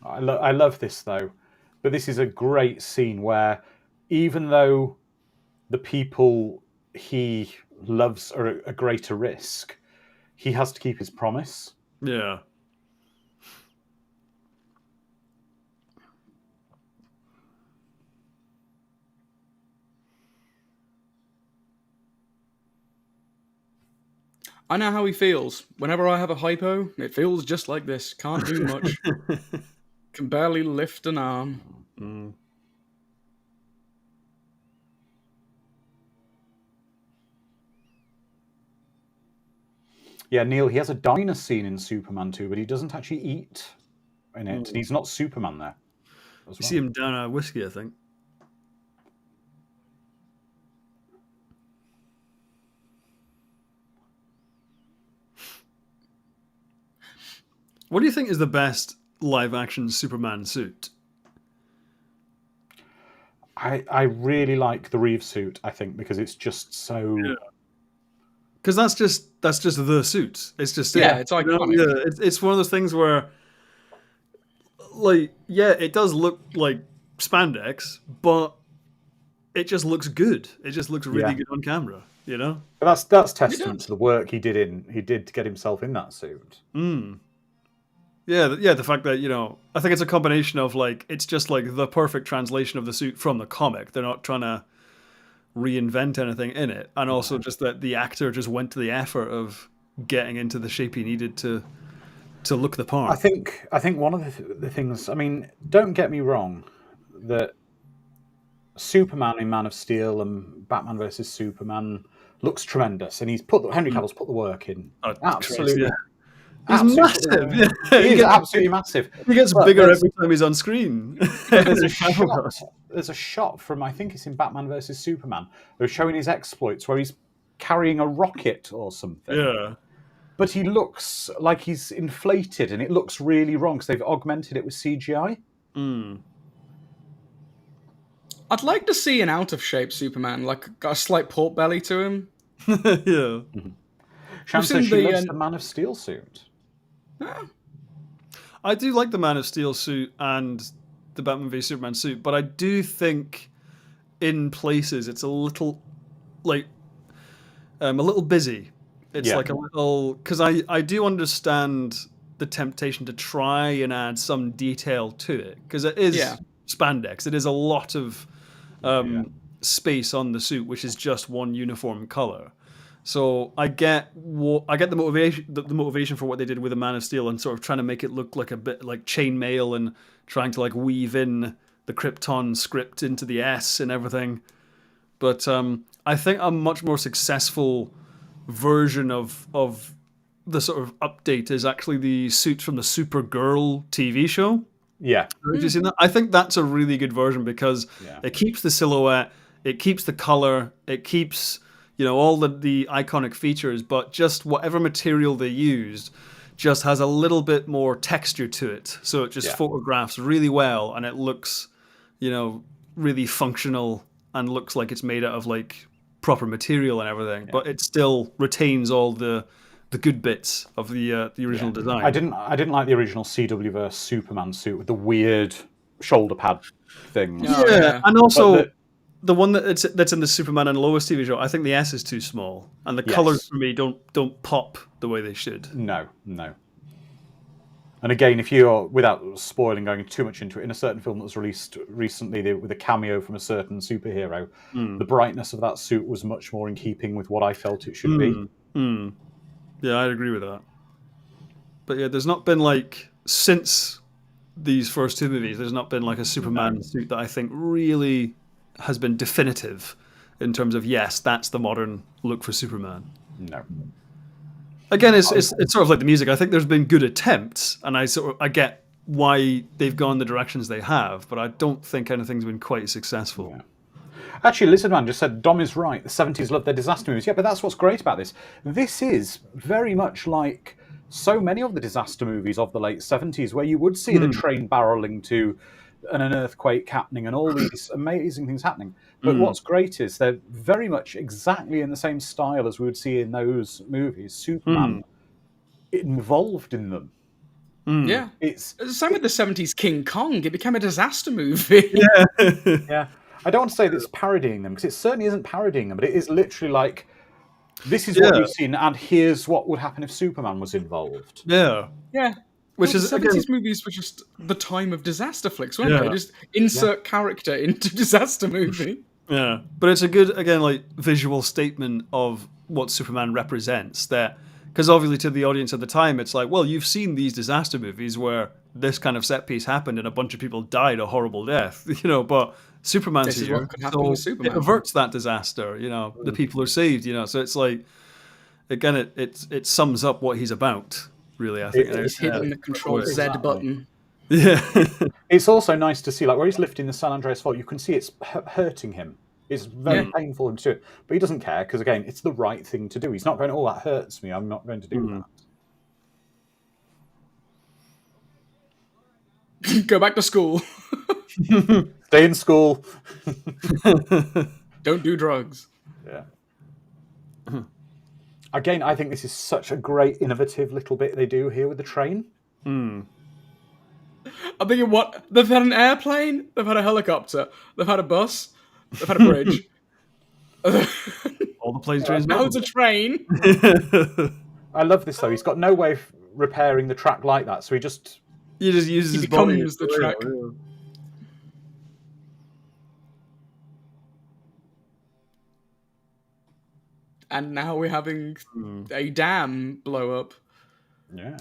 I love this, though. But this is a great scene where even though the people he loves are at a greater risk, he has to keep his promise. Yeah. I know how he feels. Whenever I have a hypo, it feels just like this. Can't do much. Can barely lift an arm. Mm. Yeah, Neil, he has a diner scene in Superman 2, but he doesn't actually eat in it. And he's not Superman there as You well. see him down a whiskey, I think. What do you think is the best live-action Superman suit? I really like the Reeve suit, I think, because it's just so... Because that's just the suit. It's just Yeah, it's iconic. It's one of those things where, like, yeah, it does look like spandex, but it just looks good. It just looks really good on camera, you know. But that's testament to the work he did to get himself in that suit. Yeah, the fact that, you know, I think it's a combination of, like, it's just like the perfect translation of the suit from the comic. They're not trying to reinvent anything in it, and also just that the actor just went to the effort of getting into the shape he needed to look the part. I think one of the things, I mean, don't get me wrong, that Superman in Man of Steel and Batman versus Superman looks tremendous, and Henry Cavill's put the work in. Absolutely. Yeah. He's massive. Yeah. He is absolutely massive. He gets bigger every time he's on screen. There's a shot from, I think it's in Batman versus Superman, they're showing his exploits where he's carrying a rocket or something. Yeah. But he looks like he's inflated, and it looks really wrong because they've augmented it with CGI. I'd like to see an out-of-shape Superman, like got a slight pork belly to him. Yeah. Shan says she loves the Man of Steel suit. I do like the Man of Steel suit and the Batman v Superman suit, but I do think in places it's a little, like, a little busy. It's like a little, because I do understand the temptation to try and add some detail to it, because it is spandex. It is a lot of space on the suit, which is just one uniform color. So I get the motivation for what they did with the Man of Steel and sort of trying to make it look like a bit like chainmail and trying to like weave in the Krypton script into the S and everything. But I think a much more successful version of the sort of update is actually the suit from the Supergirl TV show. Yeah. Have you seen that? I think that's a really good version because it keeps the silhouette, it keeps the color, it keeps, you know, all the iconic features, but just whatever material they used just has a little bit more texture to it. So it just photographs really well, and it looks, you know, really functional and looks like it's made out of like proper material and everything. But it still retains all the good bits of the original design. I didn't like the original CW verse Superman suit with the weird shoulder pad thing. And also the one that's in the Superman and Lois TV show, I think the S is too small, and the colors for me don't pop the way they should. No. And again, if you're, without spoiling, going too much into it, in a certain film that was released recently with a cameo from a certain superhero, the brightness of that suit was much more in keeping with what I felt it should be. Yeah, I'd agree with that. But yeah, there's not been like, since these first two movies, there's not been like a Superman suit that I think really has been definitive in terms of, yes, that's the modern look for Superman. No. Again, it's sort of like the music. I think there's been good attempts, and I get why they've gone the directions they have, but I don't think anything's been quite successful. Yeah. Actually, Lizardman just said, Dom is right, the 70s loved their disaster movies. Yeah, but that's what's great about this. This is very much like so many of the disaster movies of the late 70s, where you would see the train barreling to an earthquake happening and all these amazing things happening. But what's great is they're very much exactly in the same style as we would see in those movies. Superman involved in them. Yeah. It's the same with the 70s King Kong. It became a disaster movie. Yeah. I don't want to say that it's parodying them, because it certainly isn't parodying them, but it is literally like, this is what we've seen, and here's what would happen if Superman was involved. Yeah. Which the is 70s movies were just the time of disaster flicks, weren't they? Just insert character into disaster movie. Yeah. But it's a good, again, like visual statement of what Superman represents, that Because obviously to the audience at the time, it's like, well, you've seen these disaster movies where this kind of set piece happened and a bunch of people died a horrible death, but Superman's This is here, what could happen with Superman. it averts that disaster, the people are saved, so it's like, again, it sums up what he's about, really, I think. It's hitting the Control Z button. Yeah. It's also nice to see, like, where he's lifting the San Andreas fault, you can see it's hurting him. It's very painful for him to do it, but he doesn't care because, again, it's the right thing to do. He's not going, "Oh, that hurts me. I'm not going to do that." Go back to school. Stay in school. Don't do drugs. Yeah. Again, I think this is such a great, innovative little bit they do here with the train. I'm thinking, what? They've had an airplane, they've had a helicopter, they've had a bus, they've had a bridge. All the planes, trains. Now it's a train. I love this, though. He's got no way of repairing the track like that, so he just uses his body becomes the track. And now we're having a dam blow up. Yeah.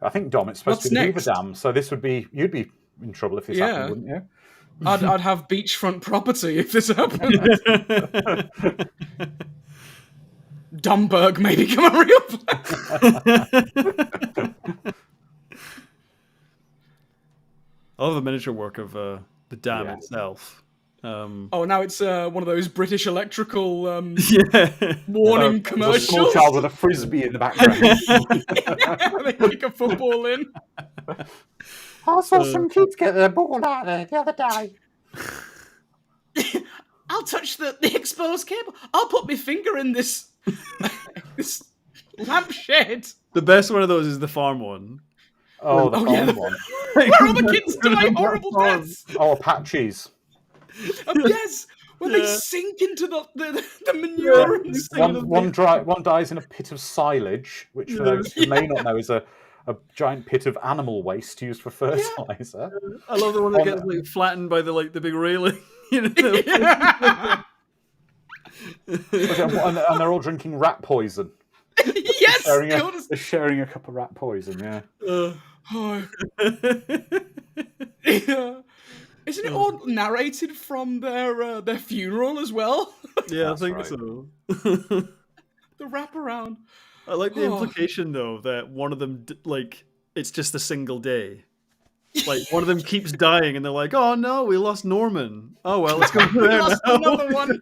I think, Dom, it's supposed to be the Hoover Dam, so you'd be in trouble if this happened, wouldn't you? I'd have beachfront property if this happened. Dumburg may become a real place. I love the miniature work of the dam itself. Now it's one of those British Electrical warning commercials. There's a small child with a frisbee in the background. They kick a football in. I saw some kids get their ball out there the other day. I'll touch the exposed cable. I'll put my finger in this this lampshade. The best one of those is the farm one. Oh, the farm one. Where are the kids doing horrible deaths? Oh, Apaches. Yes, when they sink into the manure. One dies in a pit of silage, which for those who may not know is a giant pit of animal waste used for fertilizer. I love the one that gets flattened by the big railing. And they're all drinking rat poison. Yes, they're sharing a cup of rat poison. Yeah. Isn't it all narrated from their funeral as well? Yeah, I think so. The wraparound. I like the implication, though, that one of them, it's just a single day. Like, one of them keeps dying, and they're like, "Oh no, we lost Norman. Oh well, let's go for there now." Another one.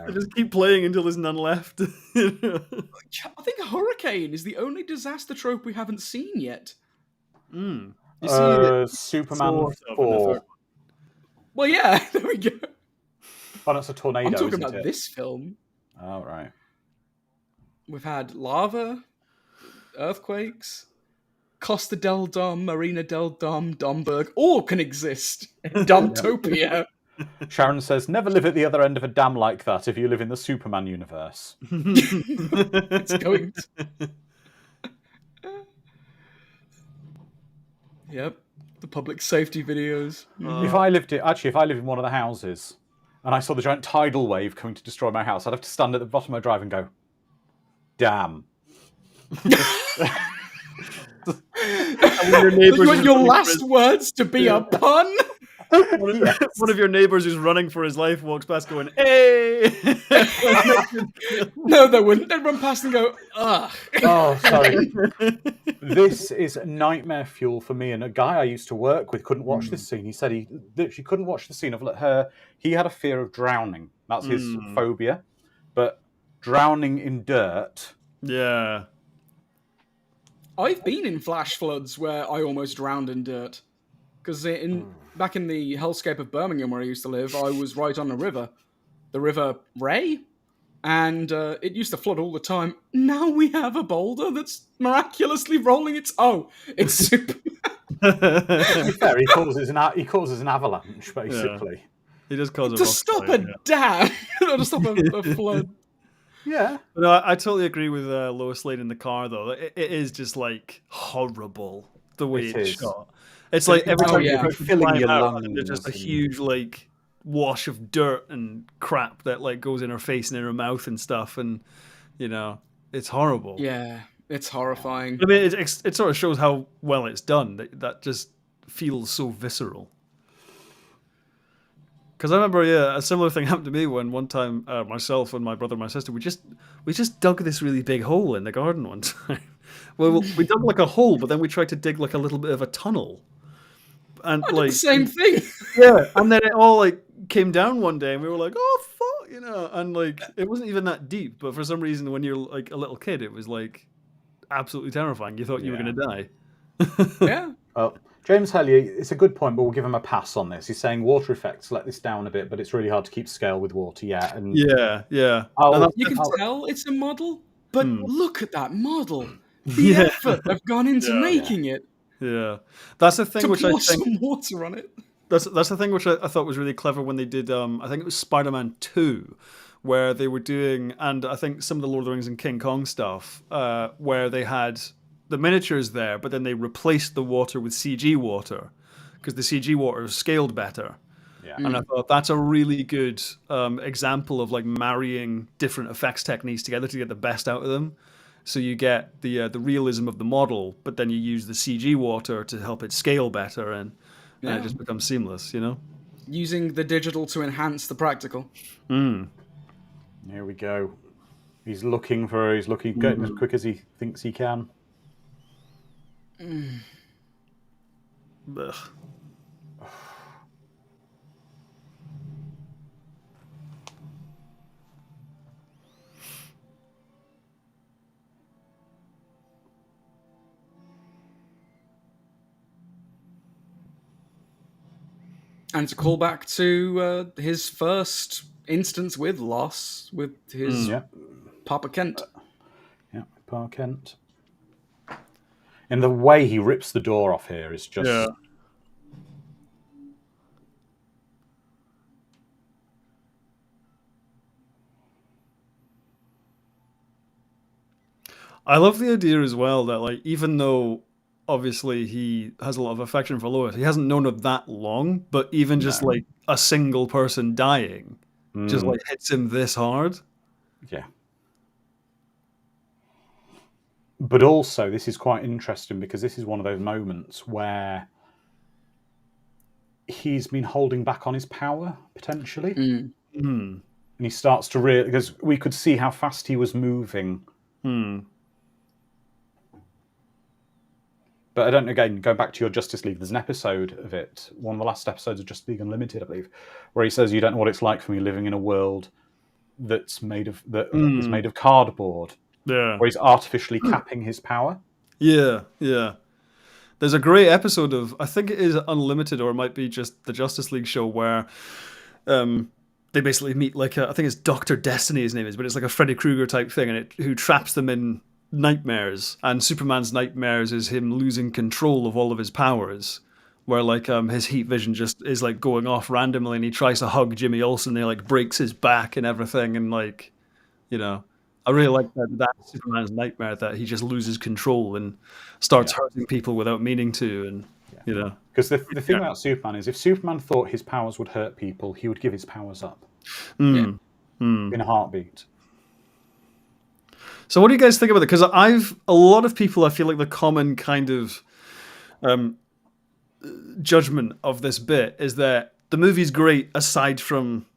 They just keep playing until there's none left. I think a hurricane is the only disaster trope we haven't seen yet. You see Superman 4. Well, yeah, there we go. Oh, that's a tornado. I'm talking about this film. Oh, right. We've had lava, earthquakes, Costa del Dom, Marina del Dom, Domburg, all can exist in Domtopia. Sharon says, "Never live at the other end of a dam like that if you live in the Superman universe." It's going to... Yep, the public safety videos. If I lived in one of the houses and I saw the giant tidal wave coming to destroy my house, I'd have to stand at the bottom of my drive and go, "Damn." You want your last words to be a pun? One of your neighbors who's running for his life walks past going, "Hey!" No, they wouldn't. They'd run past and go, "Ugh." Oh, sorry. This is nightmare fuel for me. And a guy I used to work with couldn't watch this scene. He said he literally couldn't watch the scene of her. He had a fear of drowning. That's his phobia. But drowning in dirt. Yeah. I've been in flash floods where I almost drowned in dirt. Because back in the hellscape of Birmingham where I used to live, I was right on the River Ray, and it used to flood all the time. Now we have a boulder that's miraculously rolling its... it's super... To be fair, he causes an avalanche, basically. Yeah. He just causes to stop a dam, or to stop a flood. Yeah. No, I totally agree with Lois Lane in the car, though. It is just, horrible, the way it's shot. It's like every time you're filling your lungs. there's just a huge, wash of dirt and crap that like goes in her face and in her mouth and stuff, and it's horrible. Yeah, it's horrifying. I mean, it sort of shows how well it's done. That just feels so visceral. Because I remember, a similar thing happened to me when one time myself and my brother and my sister we just dug this really big hole in the garden one time. Well, we dug like a hole, but then we tried to dig like a little bit of a tunnel, and I did like the same thing. yeah, and then it all like came down one day, and we were like, oh fuck, and like it wasn't even that deep, but for some reason, when you're like a little kid, it was like absolutely terrifying. You thought you were going to die. Yeah. Well, James Hellier, it's a good point, but we'll give him a pass on this. He's saying water effects let this down a bit, but it's really hard to keep scale with water. Yeah, and yeah. You can tell it's a model, but look at that model. The effort they've gone into making it. Yeah, that's the thing. To which pour I think some water on it. that's the thing which I thought was really clever when they did. I think it was Spider-Man 2, where they were doing, and I think some of the Lord of the Rings and King Kong stuff, where they had the miniatures there, but then they replaced the water with CG water because the CG water is scaled better. Yeah. And I thought that's a really good example of like marrying different effects techniques together to get the best out of them. So you get the realism of the model, but then you use the CG water to help it scale better, and it just becomes seamless, Using the digital to enhance the practical. Here we go. He's looking getting as quick as he thinks he can. Ugh. And it's a callback to his first instance with loss with his Papa Kent. Papa Kent. And the way he rips the door off here is just... Yeah. I love the idea as well that, like, even though obviously he has a lot of affection for Lois, he hasn't known her that long, but even just like a single person dying just like hits him this hard. Yeah. But also, this is quite interesting because this is one of those moments where he's been holding back on his power, potentially. And he starts to because we could see how fast he was moving. But I don't, again, going back to your Justice League, there's an episode of it, one of the last episodes of Justice League Unlimited, I believe, where he says, you don't know what it's like for me living in a world that's is made of cardboard. Yeah. Where he's artificially capping his power. Yeah. There's a great episode of, I think it is Unlimited, or it might be just the Justice League show, where they basically meet like I think it's Dr. Destiny, his name is, but it's like a Freddy Krueger type thing, and who traps them in nightmares, and Superman's nightmares is him losing control of all of his powers, where like his heat vision just is like going off randomly, and he tries to hug Jimmy Olsen, and he like breaks his back and everything, and like, I really like that Superman's nightmare, that he just loses control and starts hurting people without meaning to, and because the thing about Superman is, if Superman thought his powers would hurt people, he would give his powers up in a heartbeat. So what do you guys think about it? Because a lot of people, I feel like the common kind of judgment of this bit is that the movie's great aside from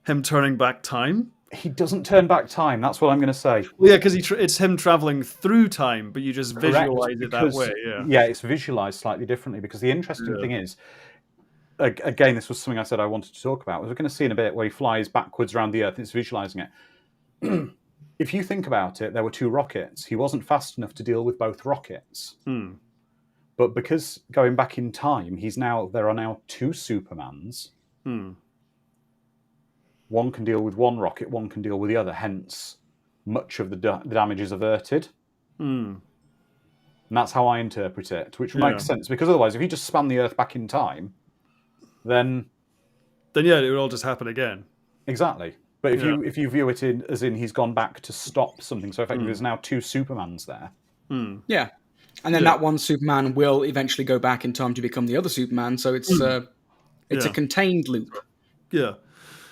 him turning back time. He doesn't turn back time. That's what I'm going to say. Well, yeah, because it's him traveling through time, but you just visualize it that way. Yeah, it's visualized slightly differently, because the interesting thing is, again, this was something I said I wanted to talk about. We're going to see in a bit where he flies backwards around the Earth, and it's visualizing it. If you think about it, there were two rockets. He wasn't fast enough to deal with both rockets. But because going back in time, there are now two Supermans. One can deal with one rocket, one can deal with the other. Hence, much of the damage is averted. And that's how I interpret it, which makes sense. Because otherwise, if you just span the Earth back in time, then yeah, it would all just happen again. Exactly. But if you view it as in he's gone back to stop something, so effectively there's now two Supermans there. Yeah. And then that one Superman will eventually go back in time to become the other Superman, so it's a contained loop. Yeah.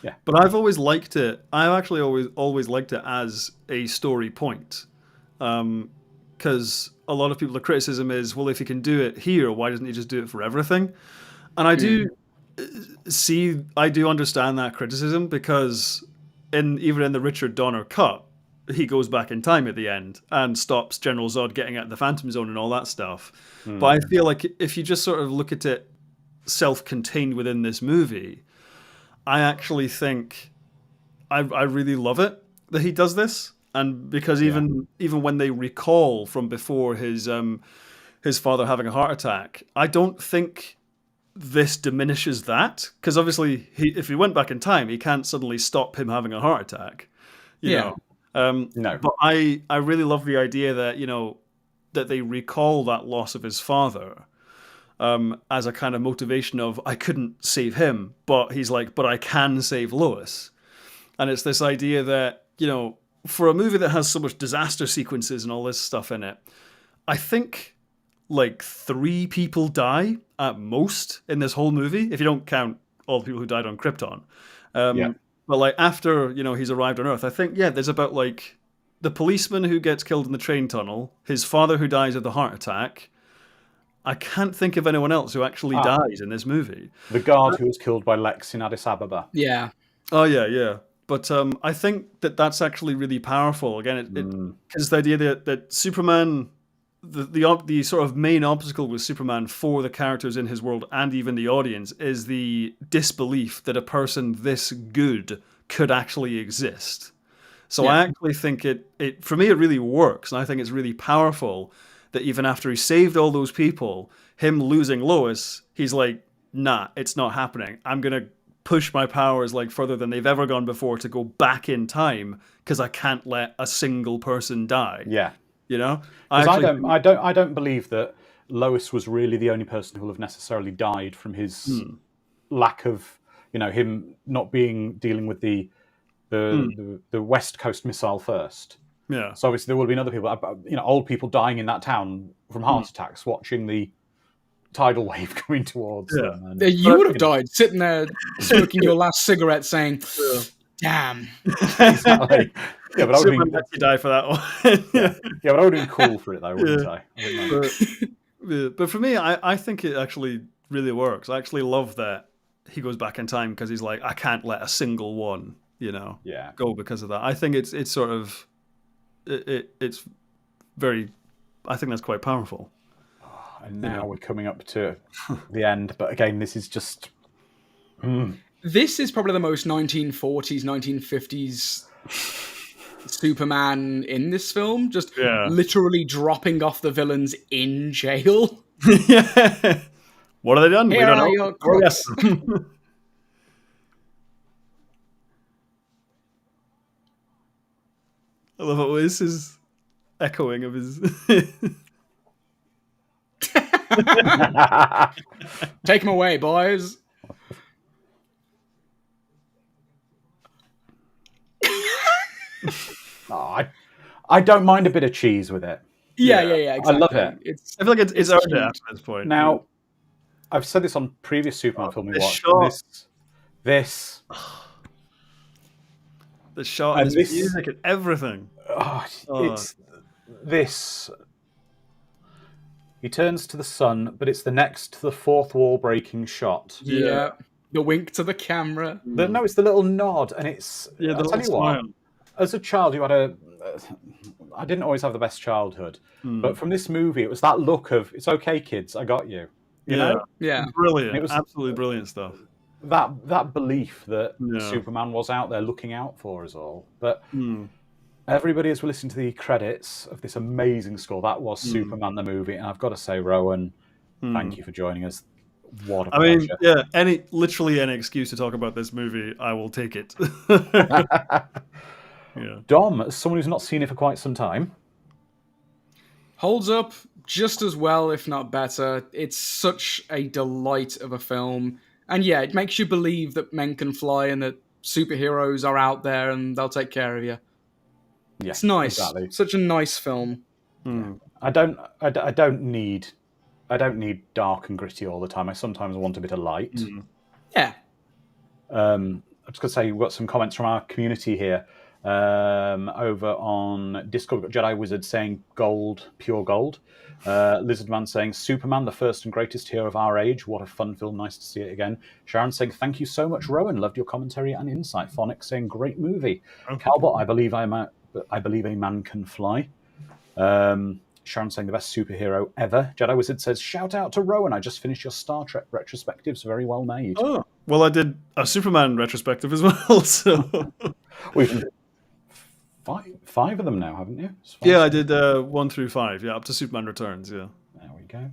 Yeah. But I've always liked it. I've actually always liked it as a story point. Because a lot of people, the criticism is, well, if he can do it here, why doesn't he just do it for everything? And I do I do understand that criticism, because even in the Richard Donner cut, he goes back in time at the end and stops General Zod getting at the Phantom Zone and all that stuff. But I feel like if you just sort of look at it self-contained within this movie, I actually think I really love it that he does this. And because even when they recall from before his father having a heart attack, I don't think this diminishes that, because obviously if he went back in time, he can't suddenly stop him having a heart attack. You know. No. But I really love the idea that, that they recall that loss of his father as a kind of motivation of, I couldn't save him, but he's like, but I can save Lois. And it's this idea that, for a movie that has so much disaster sequences and all this stuff in it, I think like 3 people die at most in this whole movie, if you don't count all the people who died on Krypton. But like after, he's arrived on Earth, I think, there's about like the policeman who gets killed in the train tunnel, his father who dies of the heart attack. I can't think of anyone else who actually dies in this movie. The guard who was killed by Lex in Addis Ababa. Yeah. Oh, yeah. But I think that's actually really powerful. Again, because the idea that Superman, the sort of main obstacle with Superman for the characters in his world and even the audience is the disbelief that a person this good could actually exist. So I actually think it for me it really works, and I think it's really powerful that even after he saved all those people, him losing Lois, he's like, nah, it's not happening. I'm gonna push my powers like further than they've ever gone before to go back in time, because I can't let a single person die. Yeah. I don't believe that Lois was really the only person who will have necessarily died from his lack of, him not dealing with the West Coast missile first. Yeah. So obviously there will have been other people, old people dying in that town from heart attacks, watching the tidal wave coming towards them. And, you would have died sitting there smoking your last cigarette, saying, "Damn." Exactly. Yeah, but I would have been die for that one. but I would have been cool for it though, wouldn't I? But for me, I think it actually really works. I actually love that he goes back in time, because he's like, I can't let a single one, go because of that. I think it's sort of it's very. I think that's quite powerful. And now we're coming up to the end, but again, this is just. This is probably the most 1940s, 1950s Superman in this film, just literally dropping off the villains in jail. Yeah. What have they done? Here we don't know. Your crooks. I love it. This is echoing of his. Take him away, boys. I don't mind a bit of cheese with it. Yeah, exactly. I love it. I feel like it's earned it after this point. Now, I've said this on previous Superman film we watched. This. The shot and this music and everything. It's this. He turns to the sun, but it's the next to the fourth wall breaking shot. Yeah. The wink to the camera. No, it's the little nod, and it's. I'll tell you what. As a child, I didn't always have the best childhood, but from this movie, it was that look of, it's okay, kids, I got you. You know? Yeah. Brilliant. It was absolutely brilliant stuff. That belief that Superman was out there looking out for us all. But everybody, as we listen to the credits of this amazing score, that was Superman the movie. And I've got to say, Rowan, thank you for joining us. What a pleasure. I mean, literally any excuse to talk about this movie, I will take it. Dom, as someone who's not seen it for quite some time, holds up just as well, if not better. It's such a delight of a film. And yeah, it makes you believe that men can fly and that superheroes are out there and they'll take care of you. Yeah, it's nice. Exactly. Such a nice film. Yeah. I don't need dark and gritty all the time. I sometimes want a bit of light. Yeah. I'm just going to say we've got some comments from our community here. Over on Discord, we've got Jedi Wizard saying gold, pure gold. Lizardman saying Superman, the first and greatest hero of our age. What a fun film. Nice to see it again. Sharon saying thank you so much, Rowan. Loved your commentary and insight. Phonic saying great movie. Calbot, I believe a man can fly. Sharon saying the best superhero ever. Jedi Wizard says shout out to Rowan. I just finished your Star Trek retrospectives. Very well made. Oh, well, I did a Superman retrospective as well. So we've five of them now, haven't you? Yeah, I did 1 through 5. Yeah, up to Superman Returns. Yeah, there we go.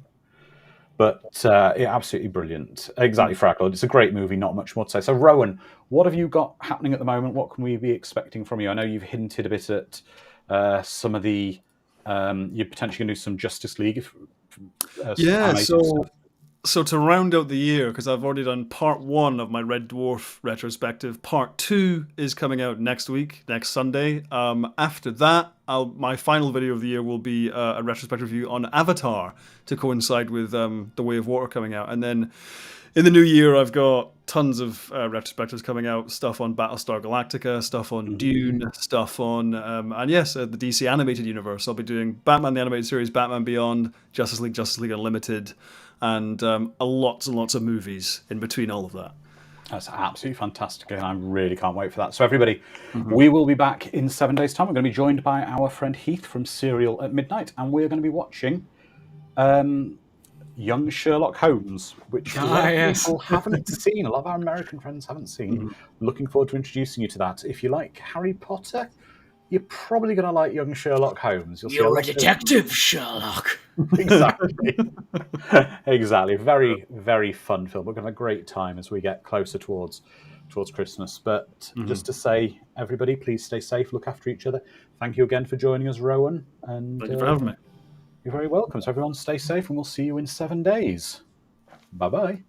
But yeah, absolutely brilliant. Exactly, Frackle. It's a great movie. Not much more to say. So, Rowan, what have you got happening at the moment? What can we be expecting from you? I know you've hinted a bit at some of the. You're potentially going to do some Justice League. So to round out the year, because I've already done part 1 of my Red Dwarf retrospective, part 2 is coming out next week, next Sunday. After that, my final video of the year will be a retrospective review on Avatar to coincide with The Way of Water coming out. And then in the new year, I've got tons of retrospectives coming out, stuff on Battlestar Galactica, stuff on Dune, stuff on, and yes, the DC animated universe. I'll be doing Batman the Animated Series, Batman Beyond, Justice League Unlimited, and lots and lots of movies in between all of that. That's absolutely fantastic, and I really can't wait for that. So everybody, we will be back in 7 days' time. We're going to be joined by our friend Heath from Serial at Midnight, and we're going to be watching Young Sherlock Holmes, which people haven't seen. A lot of our American friends haven't seen. Looking forward to introducing you to that. If you like Harry Potter, you're probably going to like Young Sherlock Holmes. You're a detective, Sherlock. Exactly. Exactly. Very, very fun film. We're going to have a great time as we get closer towards Christmas. But just to say, everybody, please stay safe, look after each other. Thank you again for joining us, Rowan. And thank you for having me. You're very welcome. So everyone stay safe, and we'll see you in 7 days. Bye-bye.